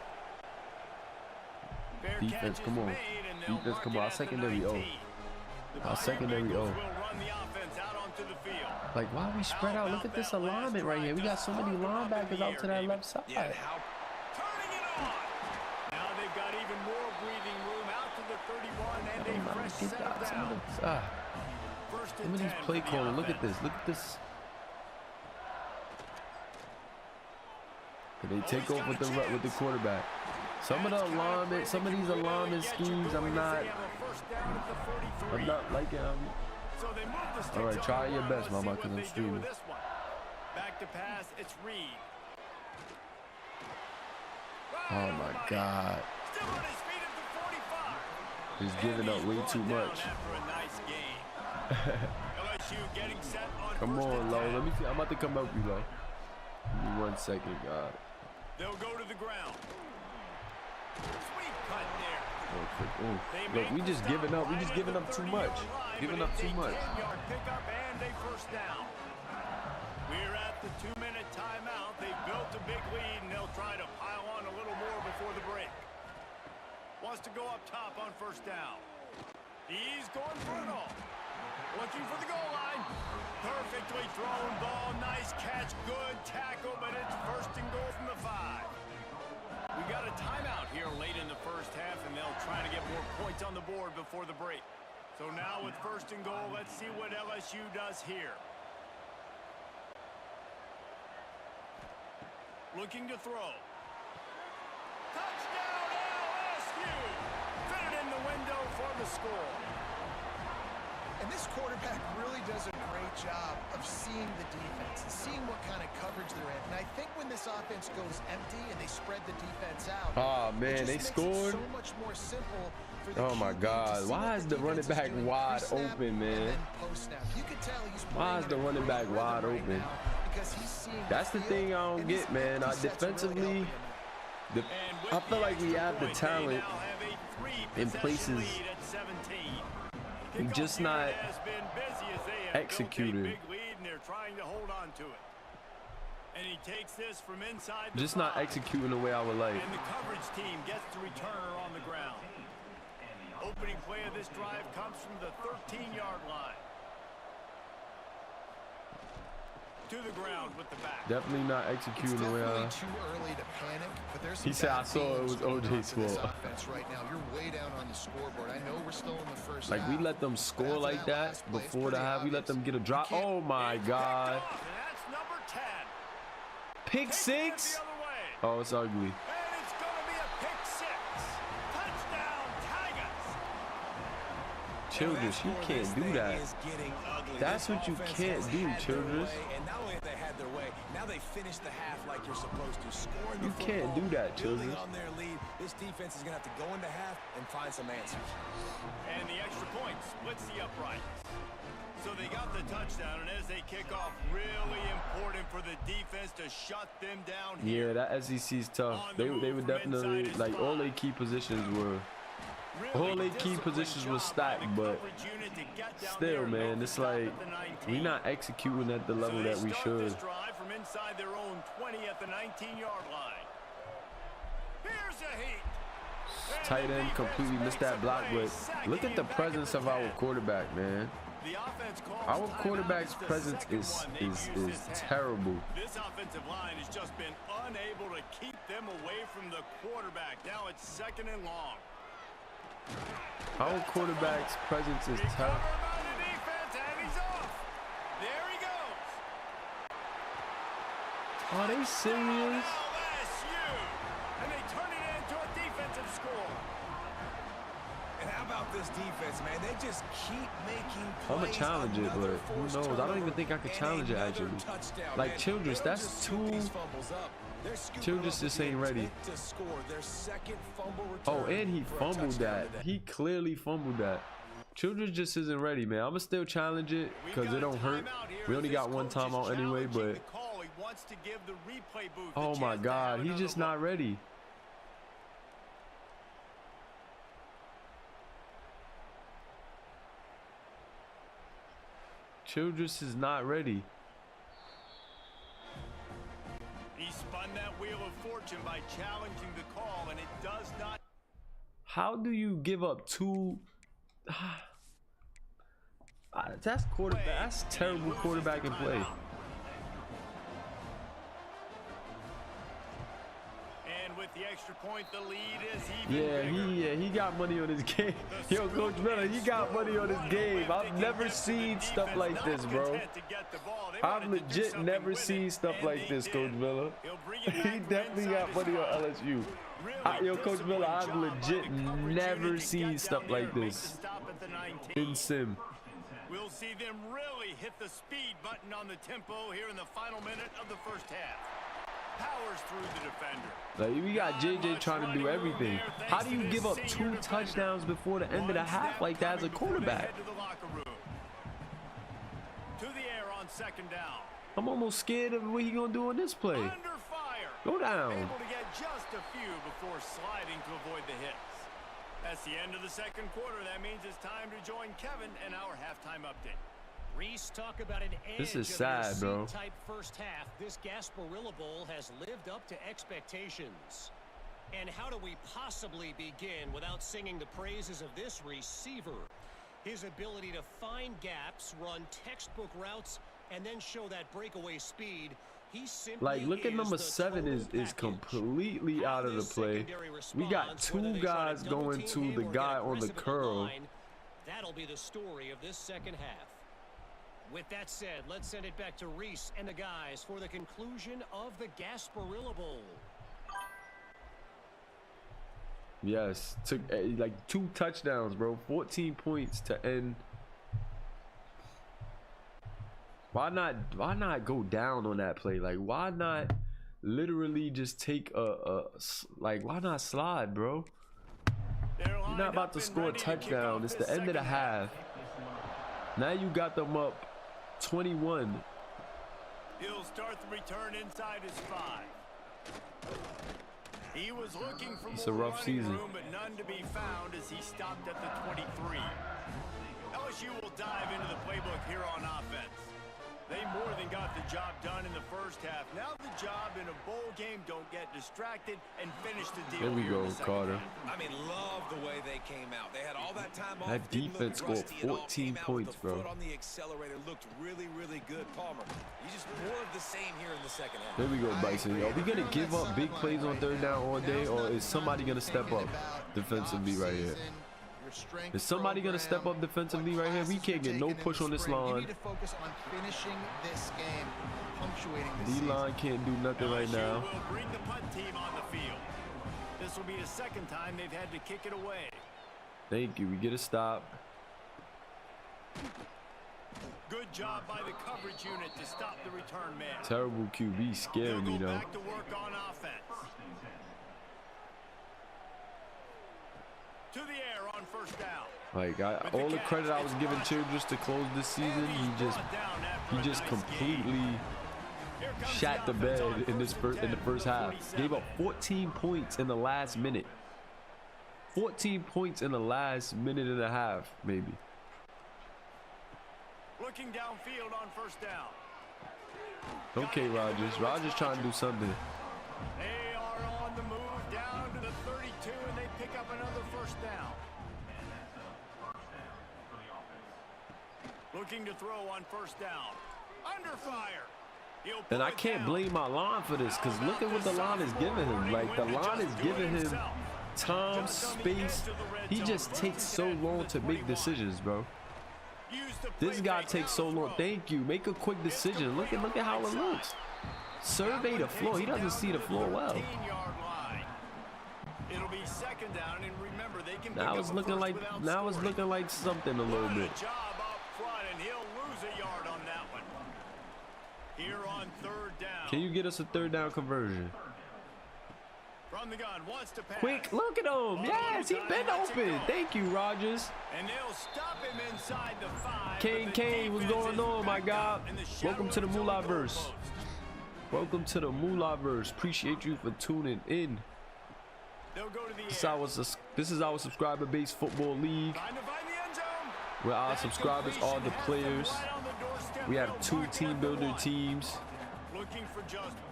Fair Defense, catch come is on. made, and they'll Defense, mark come it on. Our at the secondary, 19. The Our secondary, Bengals oh. will run the offense out onto the field. Like, why are we spread out? Look at this alignment right here. We got so many linebackers out to that left side. Yeah, turning it on. Now they've got even more breathing room out to the 31 and a fresh set down. First Some and of these 10 play for the calling. Look at offense. this. Look at this. They take off with the quarterback. Some of the alignment, some of these alignment schemes, I'm not liking. So they move the sticks All right, try on your the best, line. Mama, Let's see 'cause what I'm they do streaming. with this one. Back to pass, it's Reed. Oh my God. Still on his feet at the 45. He's giving up way too much. After a nice game. LSU getting set on Come first on, and Lo. 10. Let me see. I'm about to come up, you, Lo. Give me 1 second, God. They'll go to the ground. Sweet cut there. Ooh. Look, we just giving up. We just giving up too much. Giving up too much. 10-yard pickup and a first down. We're at the 2-minute timeout. They've built a big lead, and they'll try to pile on a little more before the break. Wants to go up top on first down. He's going for it all. Looking for the goal line. Perfectly thrown ball. Nice catch. Good tackle, but it's 1st and goal from the 5. We got a timeout here late in the first half, and they'll try to get more points on the board before the break. So now with 1st and goal, let's see what LSU does here. Looking to throw. Touchdown LSU! Fit it in the window for the score. And this quarterback really does a great job of seeing the defense and seeing what kind of coverage they're in. And I think when this offense goes empty and they spread the defense out, oh man, they scored. so much more simple for the Oh my QB God, to see why what is the running defense back doing wide pre-snap open, and man? then post-snap. You can tell he's Why is playing the in a running great back wide rhythm right open? now because he's seeing That's the field, thing I don't and these get, man. empty sets are really Defensively, helping him. I feel like we have the talent in places. We just not executing. Just not executing the way I would like. And the coverage team gets the returner on the ground. Opening play of this drive comes from the 13-yard line. To the ground with the back. Definitely not executing the way I. Too early to panic, but there's He said I saw it was OJ's fault. Right now, you're way down on the scoreboard. I know we're still in the first Like half, we let them score but like after that last play, it's before the pretty half. We let them obvious. get a drop. You can't- Oh my God! That's number 10. Pick six. Oh, it's ugly. And it's going to be a pick 6. Touchdown, Tigers. Childress, you can't do that. That's what you can't do, Childress. And not only have they had their way, now they finish the half like you're supposed to. Scoring You the can't football, do that, building Childress. on their lead. This defense is going to have to go into half and find some answers. And the extra point splits the uprights. So they got the touchdown, and as they kick off, really important for the defense to shut them down here. Yeah, that SEC's tough. They were definitely, like, all their key positions were stacked, but still, man, it's like we're not executing at the level that we should. From inside their own 20 at the 19-yard line. Here's a heat. Tight end completely missed that block, but look at the presence of our quarterback, man. Our quarterback's presence is terrible. This offensive line has just been unable to keep them away from the quarterback. Now it's 2nd and long. Our quarterback's presence is terrible. There he goes. Are they serious? And they turn it into a defensive score. And how about this defense, man? They just keep making plays. I'm gonna challenge it, but who knows? I don't even think I could challenge it, actually. Like Childress, that's two. Childress just ain't ready. Oh, and he fumbled that. He clearly fumbled that. Childress just isn't ready, man. I'm gonna still challenge it because it don't hurt. We only got one timeout anyway, but oh my God, he's just not ready. Childress is not ready. He spun that wheel of fortune by challenging the call, and it does not. How do you give up two? That's quarterback. That's terrible quarterbacking play. And with the extra point, the lead is even Yeah, he got money on his game. Yo, Coach Miller, he got money on his game. I've never seen stuff like this, bro. I've legit never seen stuff like this, Coach Miller. He definitely got money on LSU. Yo, Coach Miller, I've legit never seen stuff like this in Sim. We'll see them really hit the speed button on the tempo here in the final minute of the first half. Powers through the defender. Like, we got JJ trying to do everything. How do you give up 2 touchdowns before the end of the half like that as a quarterback? To the air on 2nd down. I'm almost scared of what he gonna do on this play. Under fire. Go down. Able to get just a few before sliding to avoid the hits. That's the end of the 2nd quarter. That means it's time to join Kevin and our halftime update. Reese, talk about an edge. This is sad, bro. Type first half. This Gasparilla Bowl has lived up to expectations. And how do we possibly begin without singing the praises of this receiver? His ability to find gaps, run textbook routes, and then show that breakaway speed. He simply like, look at number 7 is completely out of the play. We got 2 guys going to the guy on the curl. That'll be the story of this 2nd half. With that said, let's send it back to Reese and the guys for the conclusion of the Gasparilla Bowl. Yes, took like 2 touchdowns, bro. 14 points to end. Why not go down on that play? Like, why not literally just take like, why not slide, bro? You're not about to score a touchdown. It's the end of the half. Now you got them up 21. He'll start the return inside his 5. He was looking for it's a more rough season. Room, but none to be found as he stopped at the 23. LSU will dive into the playbook here on offense. They more than got the job done in the first half. Now the job in a bowl game, don't get distracted and finish the deal. There we go, Carter. I mean, love the way they came out. They had all that time off. That defense scored 14 points, bro. Foot on the accelerator, looked really, really good. Palmer, you just more of the same here in the 2nd half. There we go, Bison. Are we gonna give up big plays on 3rd down all day, or is somebody gonna step up defensively right here? Is somebody gonna step up defensively right here? We can't get no push on this line. You need to focus on finishing this game, punctuating the D-line can't do nothing right now. will bring the punt team on the field. This will be the 2nd time they've had to kick it away. Thank you. We get a stop. Good job by the coverage unit to stop the return man. Terrible QB, scaring me though. Back to work on offense. To the air on first down. Like all the credit I was giving Childress to close this season, he just completely shat the bed in the first half. Gave up 14 points in the last minute. 14 points in the last minute and a half, maybe. Looking downfield on first down. Okay, Rodgers trying to do something. They are on the move down to the 32, and they pick up another first down. Looking to throw on first down. Under fire. And I can't blame my line for this, because look at what the line is giving him. Like, the line is giving him time, space. He just takes so long to make decisions, bro. This guy takes so long. Thank you. Make a quick decision. Look at how it looks. Survey the floor. He doesn't see the floor well. It'll be second down, and remember, they can Now it's looking like something a little bit. And he'll lose a yard on that one. Here on third down. Can you get us a third down conversion? From the gun, wants to pass. Quick, look at him. Yes, he's been open. Thank you, Rodgers. And they'll stop him inside the 5. Kane, what's going on, my God? Welcome to the Mulaverse. Welcome to the Mulaverse. Appreciate you for tuning in. They'll go to the This is our subscriber-based football league, where our subscribers are the players. We have 2 team builder teams.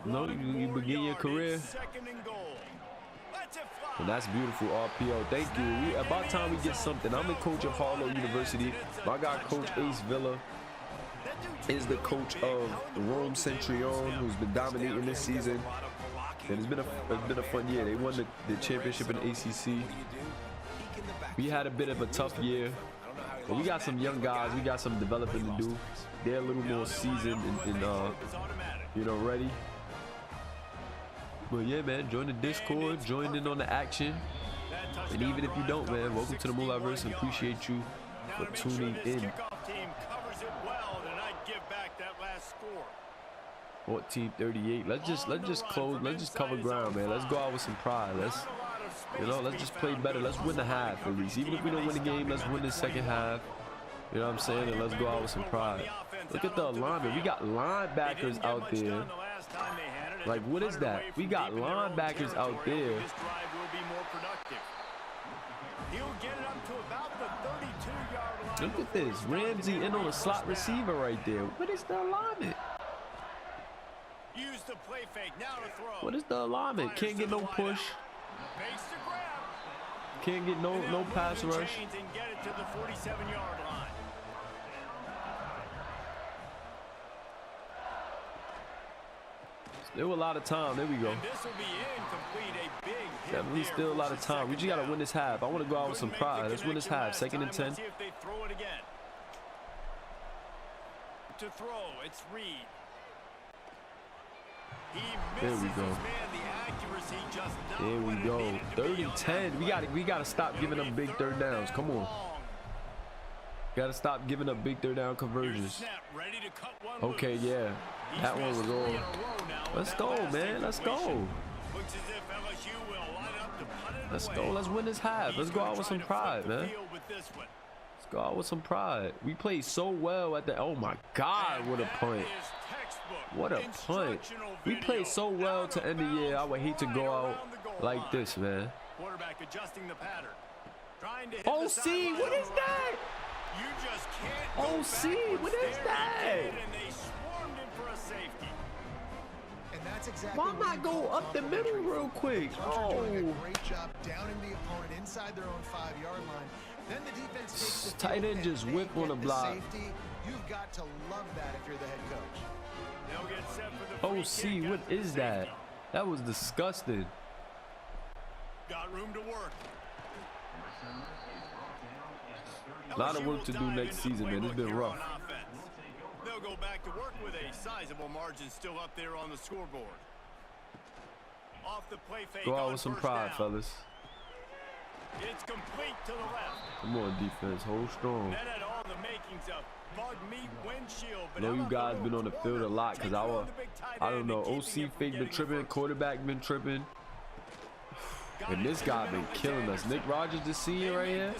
No, you begin your career. And that's beautiful, RPO. Thank you. About time we get something. I'm the coach of Harlow University. My guy, Coach Ace Villa, is the coach of Rome Centurion, who's been dominating this season. And it's been a fun year. They won the championship in the ACC. We had a bit of a tough year, but we got some young guys. We got some developing to do. They're a little more seasoned and ready. But yeah, man, join the Discord, join in on the action. And even if you don't, man, welcome to the Mulaverse, and appreciate you for tuning in. 14-38. Let's just close. Let's just cover ground, man. Let's go out with some pride. Let's just play better. Let's win the half at least. Even if we don't win the game, let's win the second half. You know what I'm saying? And let's go out with some pride. Look at the alignment. We got linebackers out there. Like, what is that? We got linebackers out there. Look at this. Ramsey in on a slot receiver right there. What is the alignment? What is the alignment? Can't get no push. Can't get no pass rush. Still a lot of time. There we go. Definitely still a lot of time. We just got to win this half. I want to go out with some pride. Let's win this half. 2nd and 10. To throw, it's Reed. There we go. There we go. 3rd and 10. We gotta stop giving them big third downs. Come on. Gotta stop giving up big third down conversions. Okay, yeah. That one was on. Let's go, man. Let's go. Let's go. Let's win this half. Let's go out with some pride, man. Let's go out with some pride. We played so well at the... Oh, my God. What a punt. What a punt. We played so well to end the year. I would hate to go out like this, man. OC, what is that? OC, what is that? Why not go up the middle real quick? Oh. Great job downing the opponent inside their own 5-yard line. Then the defense takes the tight end just whip on the block. You've got to love that if you're the head coach. OC, what is that? That was disgusting. Got room to work. A lot of work to do next season, man. It's been rough. They'll go back to work with a sizable margin still up there on the scoreboard. Off the play fake. Go out with some pride, fellas. It's complete to the left. Come on, defense. Hold strong. That had all the makings of bug meat windshield. I know you guys been on the field a lot because I don't know. OC fake been tripping. Quarterback been tripping. And this guy been killing us. Nick Rogers, the senior right here.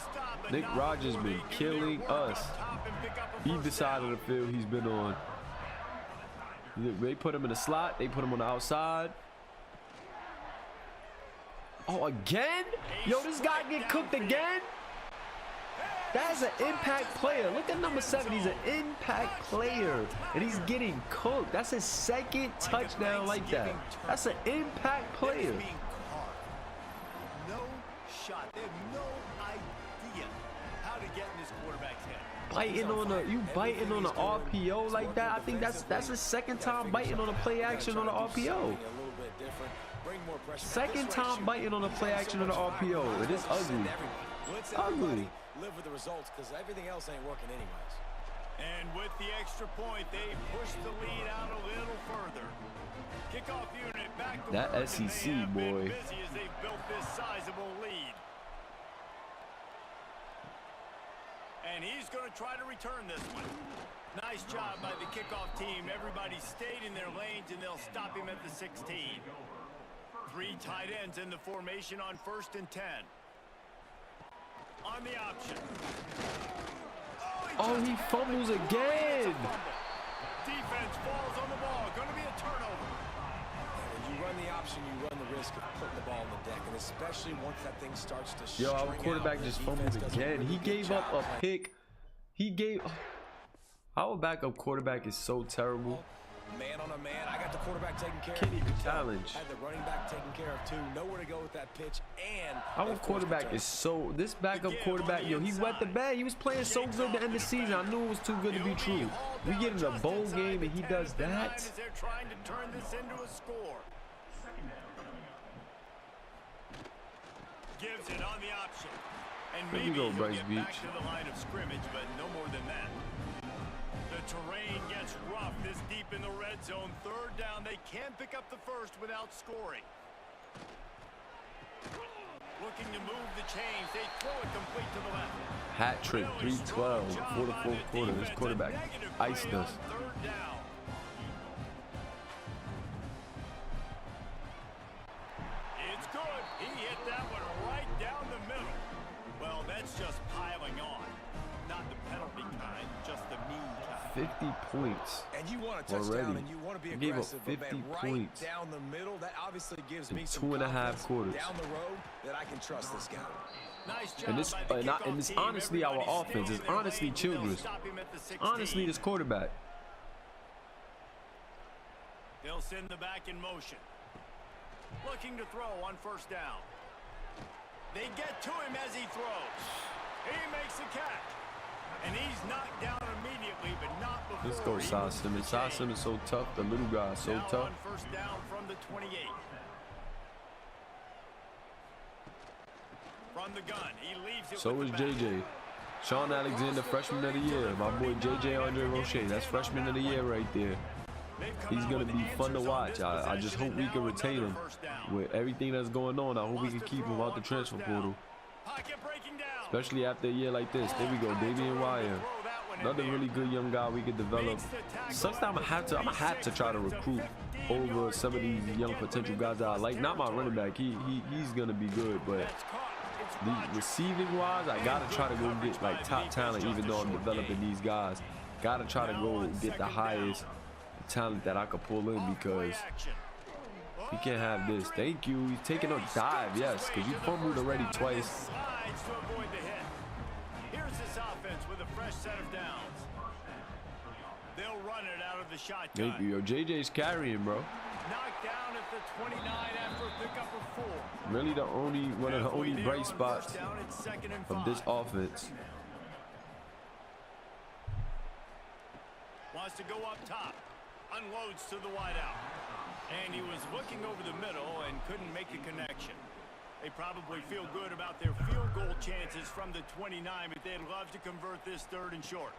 Nick Rogers been killing us. Either side of the field he's been on. They put him in the slot. They put him on the outside. Oh, again? Yo, this guy get cooked again? That's an impact player. Look at number 7. He's an impact player. And he's getting cooked. That's his second touchdown like that. That's an impact player. No shot. They have no idea how to get in this quarterback's head. Biting on the RPO like that. I think that's his second time biting on a play action on the RPO. Second time biting on a play action on the RPO. It is ugly. Ugly. Live with the results because everything else ain't working anyways. And with the extra point, they push the lead out a little further. Kickoff unit back to that work, SEC and they have boy. been busy as they've built this sizable lead. And he's going to try to return this one. Nice job by the kickoff team. Everybody stayed in their lanes, and they'll stop him at the 16. 3 tight ends in the formation on 1st and 10. On the option. Oh, he fumbles again. Defense falls on the ball. Going to be a turnover. When you run the option, you run the risk of putting the ball on the deck, and especially once that thing starts to Yo, our quarterback just fumbled again. He gave up a pick. Our backup quarterback is so terrible. Man on a man. I got the quarterback taken care of. Can't even challenge. Had the running back taken care of too. Nowhere to go with that pitch. And our quarterback is so. This backup quarterback, yo, he wet the bed. He was playing so good to end the season. I knew it was too good to be true. We get in a bowl game and he does that. They're trying to turn this into a score. Gives it on the option. And There you maybe go, he'll Bryce get Beach. back to the line of scrimmage, but no more than that. The terrain gets rough this deep in the red zone. 3rd down. They can't pick up the first without scoring. Looking to move the chains. They throw it complete to the left. Hat trick, 3-12 before the 4th quarter. This quarterback iced us. 3rd down. It's good. He hit that one right down the middle. Well, that's just piling on. Not the penalty kind, just the mean kind. 50 points. And you want a touchdown already. and you want to be Gave up aggressive, 50 but man, right points down the middle, that obviously gives in me some 2.5 confidence quarters. down the road that I can trust this guy. Nice job And this, by the and this kickoff team. honestly our Everybody offense. stayed It's in their honestly lanes, and they'll Childress. stop him at the 16. Honestly, this quarterback. They'll send the back in motion. Looking to throw on 1st down. They get to him as he throws. He makes the catch. And he's knocked down immediately, but not before. Let's go, Cy Simmons. Cy Simmons so tough. The little guy is so now tough. on 1st down from the 28. From the gun, he leaves it So with is the back. JJ. Sean Alexander, freshman of the year. My boy JJ Andre Roche. That's freshman of the year right there. He's going to be fun to watch. I just hope we can retain him. With everything that's going on, I hope we can keep him out the transfer portal. Especially after a year like this. There we go, Davian Wire. Another really good young guy we could develop. Sometimes I'm gonna have to try to recruit over some of these young potential guys that I like. Not my running back. He's gonna be good, but the receiving wise, I gotta try to go get like top talent. Even though I'm developing these guys, gotta try to go get the highest talent that I could pull in because we can't have this. Thank you. He's taking a dive, yes, because you fumbled already twice. To avoid the hit. Here's this offense with a fresh set of downs. They'll run it out of the shotgun. Thank you. Yo, JJ's carrying, bro. Knocked down at the 29 after a pickup of 4. Really one of the only bright spots of this offense. Wants to go up top. Unloads to the wideout. And he was looking over the middle and couldn't make the connection. They probably feel good about their field goal chances from the 29, but they'd love to convert this 3rd and short.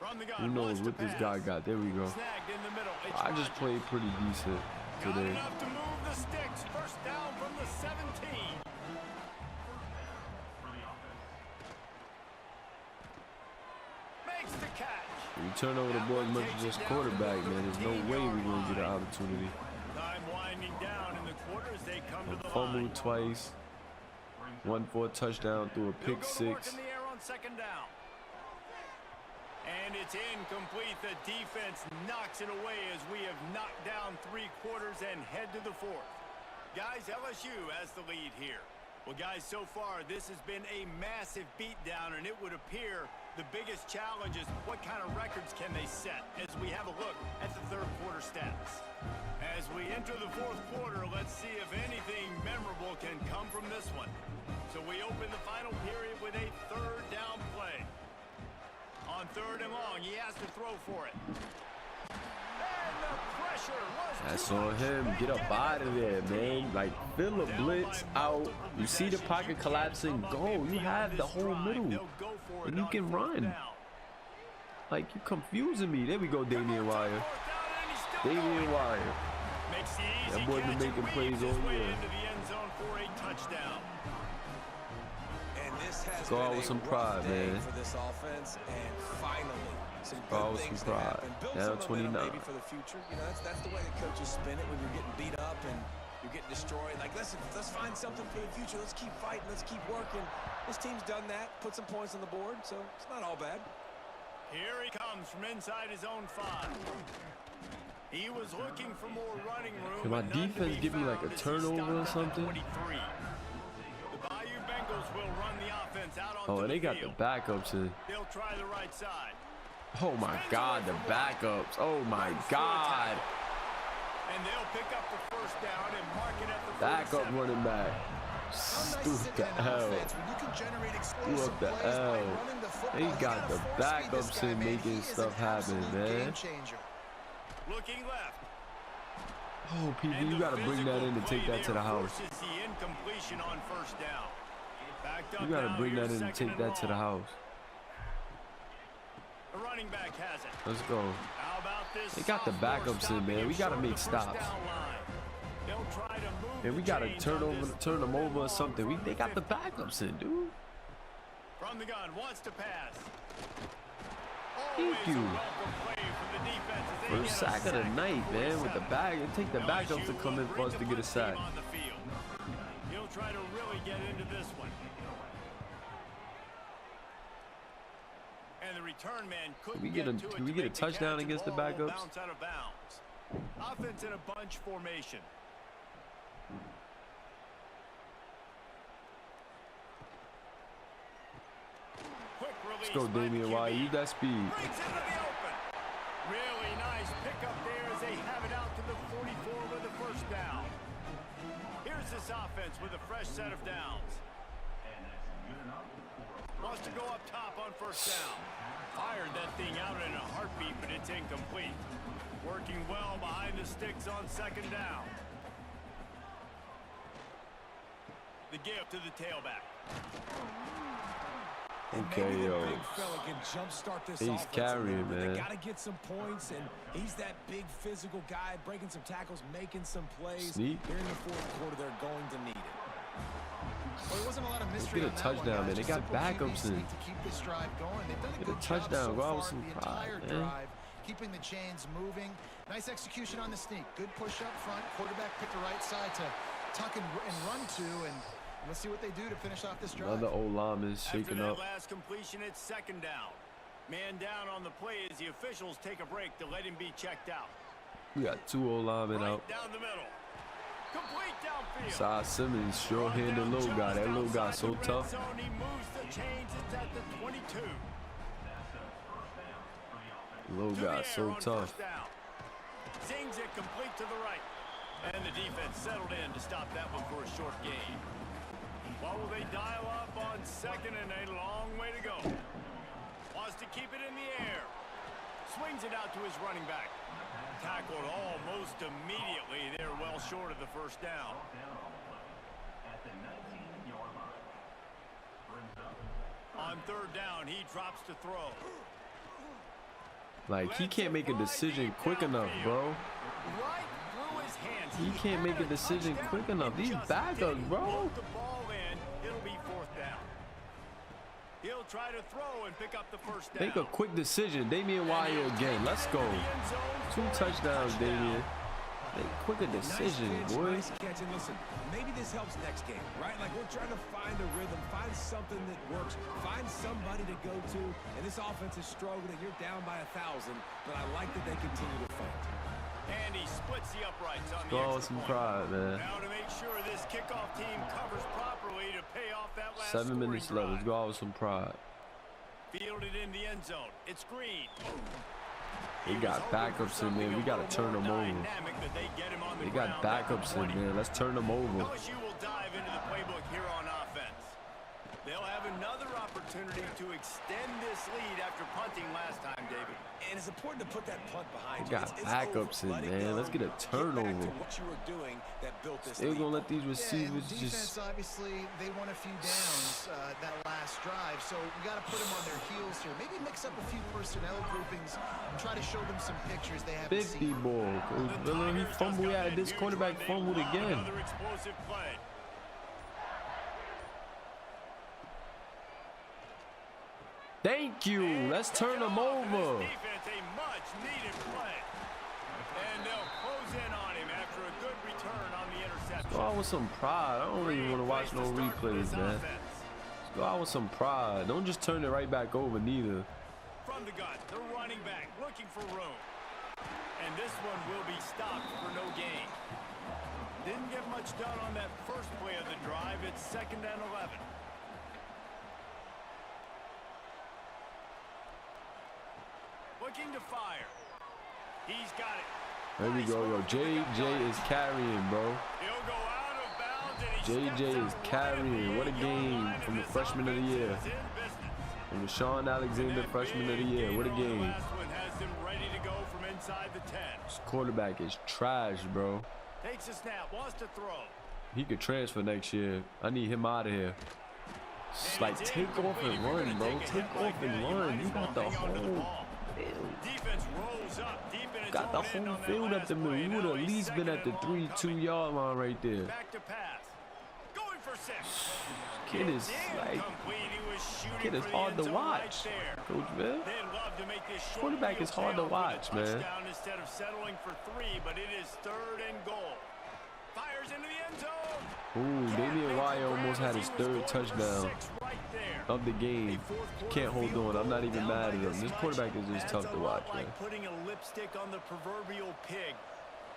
From the gun, Who knows what this guy got? There we go. Snagged in the middle. It's I just played pretty decent got today. enough to move the sticks. 1st down from the 17. Makes the catch. You turn over the ball as much as this quarterback, man. There's no way we're going to get an opportunity. Time winding down in the quarters. They come to the fumbled twice. One for a touchdown through a pick six. And it's incomplete. The defense knocks it away as we have knocked down 3 quarters and head to the 4th. Guys, LSU has the lead here. Well, guys, so far this has been a massive beatdown, and it would appear the biggest challenge is what kind of records can they set as we have a look at the 3rd quarter stats. As we enter the 4th quarter, let's see if anything memorable can come from this one. So we open the final period with a 3rd down play. On 3rd and long, he has to throw for it. And the pressure was That's on him. Get up out of there, man. Like, fill a blitz out. You see the pocket collapsing. Go. You have the whole middle. And you can run. Like, you confusing me. There we go, Damian Wire. Damian Wire. That boy been making plays all year. Go out with some pride, man. For this offense, and finally, some Go out with some pride. Down 29. Maybe for the future. You know, that's the way the coaches spin it when you're getting beat up and you're getting destroyed. Like, listen, let's find something for the future. Let's keep fighting. Let's keep working. This team's done that. Put some points on the board, so it's not all bad. Here he comes from inside his own 5. He was looking for more running room. Can my defense give me like a turnover or something? Oh, and they got the backups in. They'll try the right side. Oh my God, the backups. Oh my God. And they'll pick up the 1st down and mark it at the Backup running back. Stoop the L. Blew up the L. They got the backups in making stuff happen, man. Looking left. Oh, PD, you gotta bring that in and take that to the house. You gotta bring that in and take that to the house. The running back has it. Let's go. How about this? They got the backups in, man. We gotta make stops. And we gotta turn them over or something. They got the backups in, dude. From the gun, wants to pass. Thank you. First sack of the night, man. With the bag, it take the backups to come in for us to get a sack. He'll try to really get into this one. And the return man Can we get a touchdown against the backups? Offense in a bunch formation. Let's go, Damian Wire. Use that speed. Really nice pickup there as they have it out to the 44 with the 1st down. Here's this offense with a fresh set of downs. Wants to go up top on 1st down. Fired that thing out in a heartbeat, but it's incomplete. Working well behind the sticks on 2nd down. The give to the tailback. Okay, yo. He's carrying, man. They gotta get some points, and he's that big physical guy, breaking some tackles, making some plays. Sneak. Here in the 4th quarter, they're going to need it. Well, there wasn't a lot of mystery. Get a touchdown, man. They got backups in. Get a touchdown. Go out with some pride, man. Keeping the chains moving. Nice execution on the sneak. Good push up front. Quarterback picked the right side to tuck and run to, and let's see what they do to finish off this drive. Another O-line is shaking up. Last completion, it's 2nd down. Man down on the play as the officials take a break to let him be checked out. We got 2 O-linemen out. Down the middle. Complete downfield. Cy Simmons, short-handed little guy. That little guy so tough. He moves the chains. It's at the 22. Little guy so tough. Zings it complete to the right. And the defense settled in to stop that one for a short gain. What will they dial up on 2nd and a long way to go? Wants to keep it in the air. Swings it out to his running back. Tackled almost immediately. They're well short of the 1st down. On 3rd down, he drops to throw. Like, he can't make a decision quick enough, bro. He can't make a decision quick enough. These backups, bro. It'll be 4th down. He'll try to throw and pick up the 1st down. Make a quick decision. Damian Wire again. Let's go. 2 touchdowns, Damian. Make quicker decisions, nice pitch, boy. nice catch. And listen, maybe this helps next game, right? Like we're trying to find a rhythm, find something that works, find somebody to go to. And this offense is struggling. You're down by 1,000, but I like that they continue to fight. And he splits the uprights on the Go with extra some point. pride, man. Now to make sure this kickoff team covers properly to pay off that last 7 minutes left. Let's go out with some pride. Fielded in the end zone. It's Green. We got backups in there. We got to turn them over. They got backups in there. Let's turn them over. LSU will dive into the playbook here on offense. They'll have another opportunity to extend this lead after punting last time, David. And it's important to put that punt behind We you. got It's backups in, over. Let it man. go. Let's get a Get back turnover. to what you were doing that built this They're lead. going to let these receivers defense, just... obviously, they won a few downs that last drive, so we got to put them on their heels here. Maybe mix up a few personnel groupings and try to show them some pictures they haven't 50 seen. ball. Coach Miller, he fumbled. We had this quarterback fumbled again. Another explosive play. Thank you. Let's turn them over. Defense, a much-needed play. And they'll close in on him after a good return on the interception. Go out with some pride. I don't even want to watch no replays, man. Let's go out with some pride. Don't just turn it right back over, neither. From the gun, the running back looking for room. And this one will be stopped for no gain. Didn't get much done on that first play of the drive. It's 2nd and 11. Looking to fire. He's got it. There we go, yo. JJ is carrying, bro. He'll go out of bounds and he JJ is carrying. What a game from the freshman of the year. From Sean Alexander, freshman of the year. What a game. Has him ready to go from inside the 10. This quarterback is trash, bro. Takes a snap, wants to throw. He could transfer next year. I need him out of here. It's like, take off and run, bro. Take off and run. You got the whole field. Defense rolls up deep in its Got the own end whole on that field last up the middle. play. You would Now have at he's least been 2nd at the and long 3-2 coming. yard line right there. Back to pass. Going for 6. Kid is like, Incomplete. He was shooting kid is for the hard end to zone watch. right there. Coach Bill. They'd love to make this short Quarterback field is hard to pay off watch, with a man. touchdown instead of settling for 3, but it is 3rd and goal. Fires into the end zone. Ooh, Damian Wyatt almost had his 3rd touchdown of the game. Can't hold on. I'm not even mad at him. This quarterback is just tough to watch, man. Like putting a lipstick on the proverbial pig.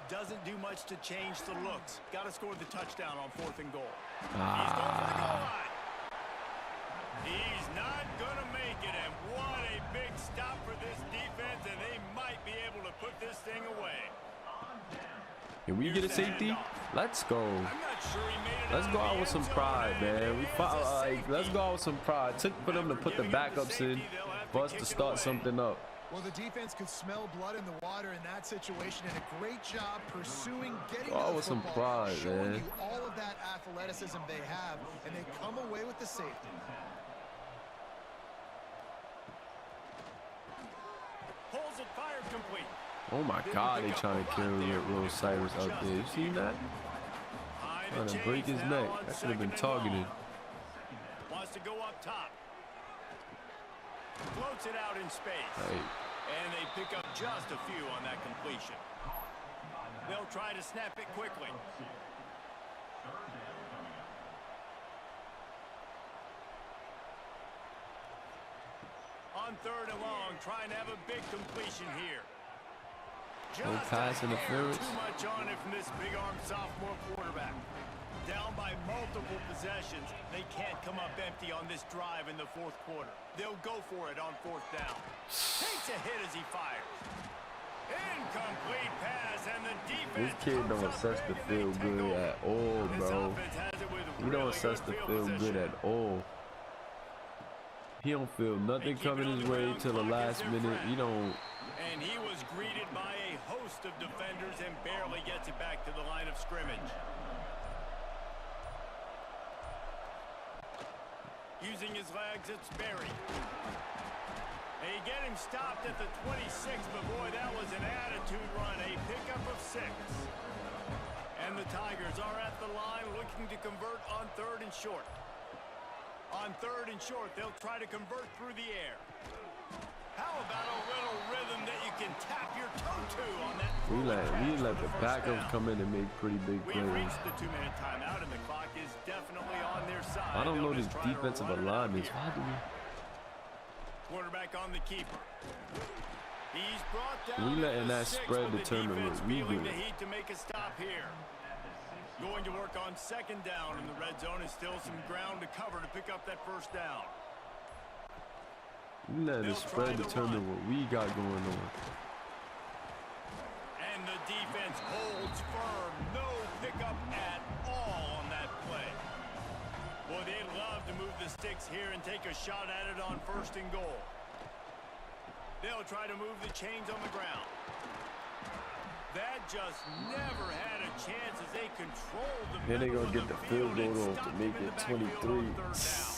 Doesn't do much to change the looks. Got to score the touchdown on 4th and goal. He's going for the goal line. He's not going to make it, and what a big stop for this defense, and they might be able to put this thing away. Can we get a safety? Let's go. I'm not sure he made it. Let's go out with some pride, man. Let's go out with some pride. Took for them to put the backups in for us to start something up. Well, the defense could smell blood in the water in that situation, and a great job pursuing, getting Go out to the with some football, pride, showing man. you all of that athleticism they have, and they come away with the safety. Pulls it, fired complete. Oh my God, they trying to kill Will Cyrus out there. You seen that? Trying to break his neck. That should have been targeted. Wants to go up top. Floats it out in space. Hey. And they pick up just a few on that completion. They'll try to snap it quickly. On 3rd and long, trying to have a big completion here. No pass interference. Too much on it from this big-arm sophomore quarterback. Down by multiple possessions, they can't come up empty on this drive in the 4th quarter. They'll go for it on 4th down. Takes a hit as he fires. Incomplete pass, and the defense. This kid don't assess the field good at all, bro. He don't assess the field good at all. He don't feel nothing coming his way till the last minute. He don't. And he was greeted by a host of defenders and barely gets it back to the line of scrimmage. Using his legs, it's Berry. They get him stopped at the 26, but boy, that was an attitude run. A pickup of 6. And the Tigers are at the line looking to convert on 3rd and short. On 3rd and short, they'll try to convert through the air. How about a little rhythm that you can tap your toe to on that? We let the backups come in and make pretty big We've plays. reached the 2-minute timeout, and the clock is definitely on their side. I don't know They'll this just try to defensive run it out alignments. here. Why do we? Quarterback on the keeper. He's brought down. We letting that 6, spread but the determine defense what we feeling do. the heat to make a stop here. Going to work on 2nd down, and the red zone is still some ground to cover to pick up that 1st down. We letting the spread determine what we got going on. And the defense holds firm. No pickup at all on that play. Boy, they'd love to move the sticks here and take a shot at it on 1st and goal. They'll try to move the chains on the ground. That just never had a chance as they controlled the Then they middle gonna of get the field field and goal off stopped to them make in the it backfield on 23. 3rd down.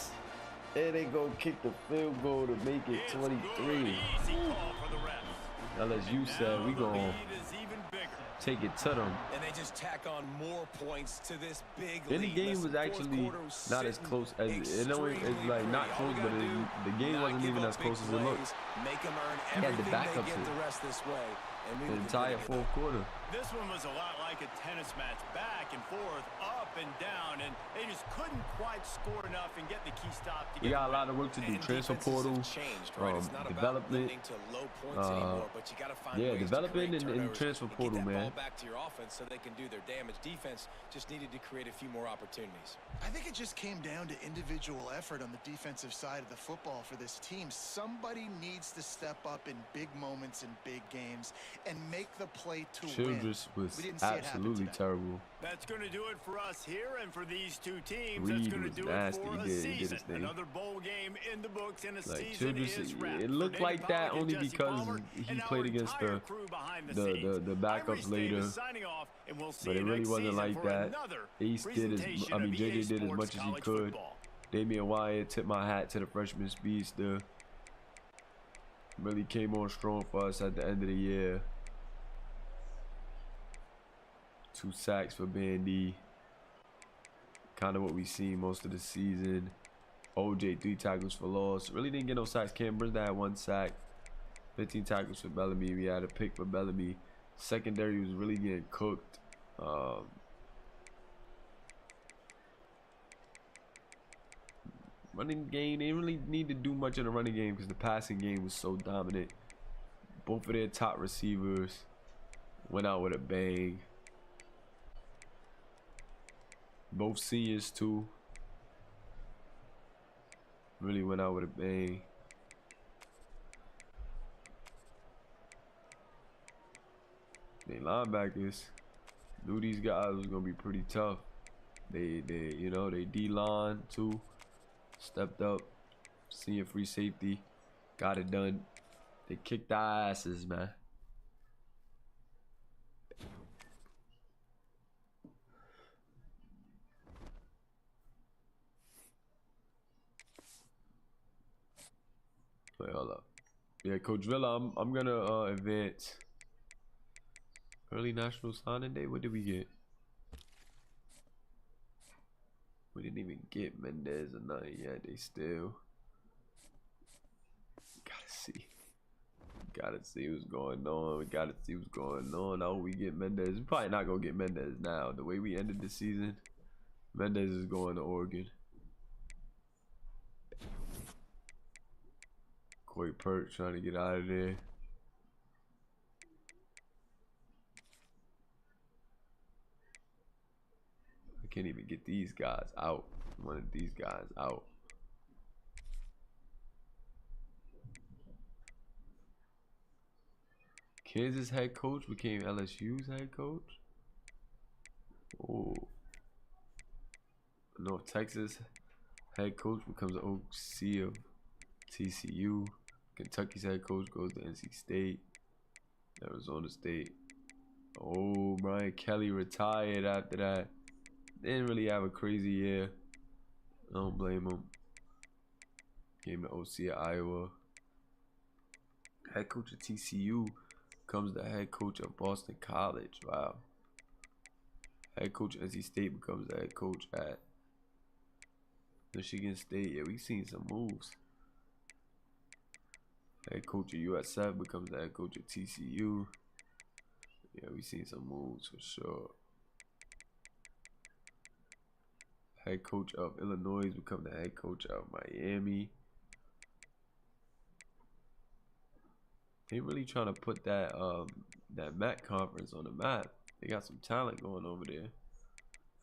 And they gonna kick the field goal to make it It's 23. good, easy call for the refs. Now, as you said, we Now the gonna lead is even bigger. take it to them. And they just tack on more points to this big Then the lead. game Listen, was actually fourth quarter was not as sitting close as it know it's extremely like not pretty. All close, we but gotta do, the game not wasn't give even up as close big as it looked. plays, make them earn He had the everything they backups get in. the rest this way. And we The were entire competitive. 4th quarter. This one was a lot like a tennis match, back and forth, up and down, and they just couldn't quite score enough and get the key stop to We get got a the lot of work to do. And Transfer defenses have portal, changed, right? It's not about development. limiting to low points anymore, but you got to find Yeah, ways development to create and turnovers transfer and portal, get that man. ball back to your offense so they can do their damage. Defense just needed to create a few more opportunities. I think it just came down to individual effort on the defensive side of the football for this team. Somebody needs to step up in big moments in big games and make the play to win. Childress was We didn't see it happen absolutely today. terrible. That's going to do it for us here, and for these two teams, Reed that's going to was do nasty. it for He a did his season. thing. Another bowl game in the books, and a Like season Childress, is wrapped. it For looked David like that Pollack and only Jesse because Palmer, he and our played against entire crew behind the scenes. backups I'm later. Davis signing off, and we'll see But it you really next wasn't season like for that. another Ace did as presentation I mean of EA JJ did as Sports much as he College could. Football. Damian Wyatt tipped my hat to the freshman speedster. Really came on strong for us at the end of the year. 2 sacks for Bandy. Kind of what we seen most of the season. OJ 3 tackles for loss. Really didn't get no sacks. Cam Brisda had 1 sack. 15 tackles for Bellamy. We had a pick for Bellamy. Secondary was really getting cooked. Running game, they didn't really need to do much in the running game because the passing game was so dominant. Both of their top receivers went out with a bang. Both seniors too. Really went out with a bang. They linebackers knew these guys was gonna be pretty tough. They you know, they D-line too. Stepped up. Senior free safety. Got it done. They kicked our asses, man. Wait, hold up. Yeah, Coach Villa, I'm gonna advance. Early National Signing Day. What did we get? We didn't even get Mendez or nothing yet. They still gotta see what's going on. We gotta see what's going on. I hope we get Mendez. We're probably not gonna get Mendez now. The way we ended the season, Mendez is going to Oregon. Corey Pert trying to get out of there. I can't even get these guys out. One of these guys out. Kansas head coach became LSU's head coach. Oh. North Texas head coach becomes the OC of TCU. Kentucky's head coach goes to NC State. Arizona State. Oh, Brian Kelly retired after that. Didn't really have a crazy year. I don't blame him. Came to OC at Iowa. Head coach of TCU becomes the head coach of Boston College. Wow. Head coach of NC State becomes the head coach at Michigan State. Yeah, we've seen some moves. Head coach of USF becomes the head coach of TCU. Yeah, we seen some moves for sure. Head coach of Illinois become the head coach of Miami. They really trying to put that that MAC conference on the map. They got some talent going over there.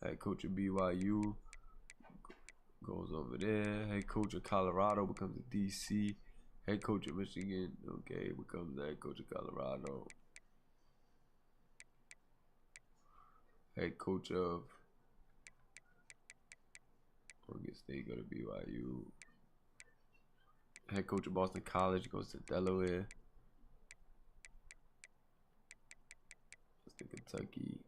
Head coach of BYU goes over there. Head coach of Colorado becomes a DC. Head coach of Michigan, okay, becomes the head coach of Colorado. Head coach of Oregon State go to BYU. Head coach of Boston College goes to Delaware. That's to Kentucky.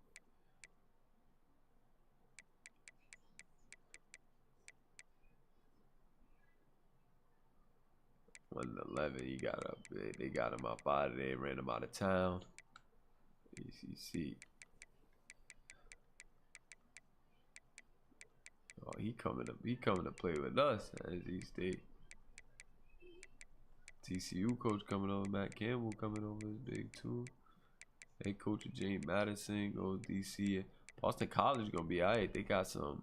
He got up. They got him up out of there, ran him out of town. ACC. Oh, he coming to play with us as he State. TCU coach coming over. Matt Campbell coming over is big too. Head coach of James Madison goes DC. Boston College gonna be alright. They got some.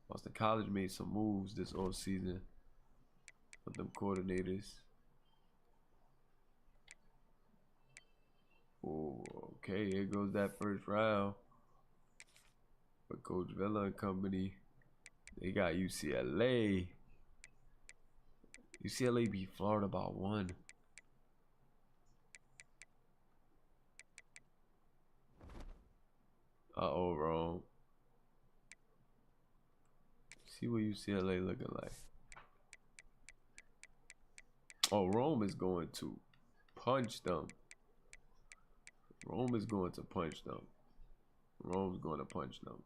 Boston College made some moves this off season with them coordinators. Oh, okay, here goes that first round. But Coach Villa and company, they got UCLA. UCLA beat Florida by 1. Uh-oh, wrong. See what UCLA looking like. Oh, Rome is going to punch them. Rome is going to punch them. Rome's going to punch them.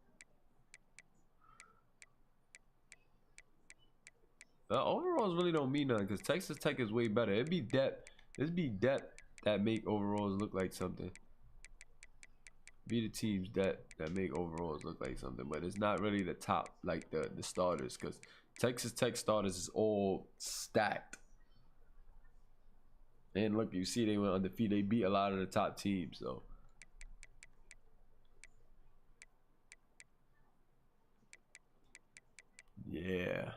The overalls really don't mean nothing because Texas Tech is way better. It'd be depth. This be depth that make overalls look like something. Be the teams that make overalls look like something, but it's not really the top, like the starters, because Texas Tech starters is all stacked. And look, you see they went undefeated. They beat a lot of the top teams, so. Yeah.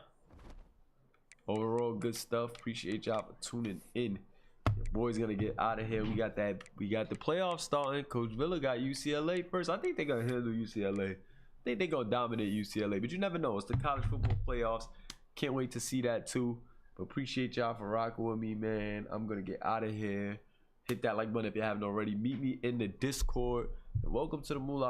Overall, good stuff. Appreciate y'all for tuning in. Your boy's gonna get out of here. We got the playoffs starting. Coach Villa got UCLA first. I think they're gonna handle UCLA. I think they're gonna dominate UCLA, but you never know. It's the college football playoffs. Can't wait to see that too. But appreciate y'all for rocking with me, man. I'm gonna get out of here. Hit that like button if you haven't already. Meet me in the Discord. And welcome to the Mulaverse.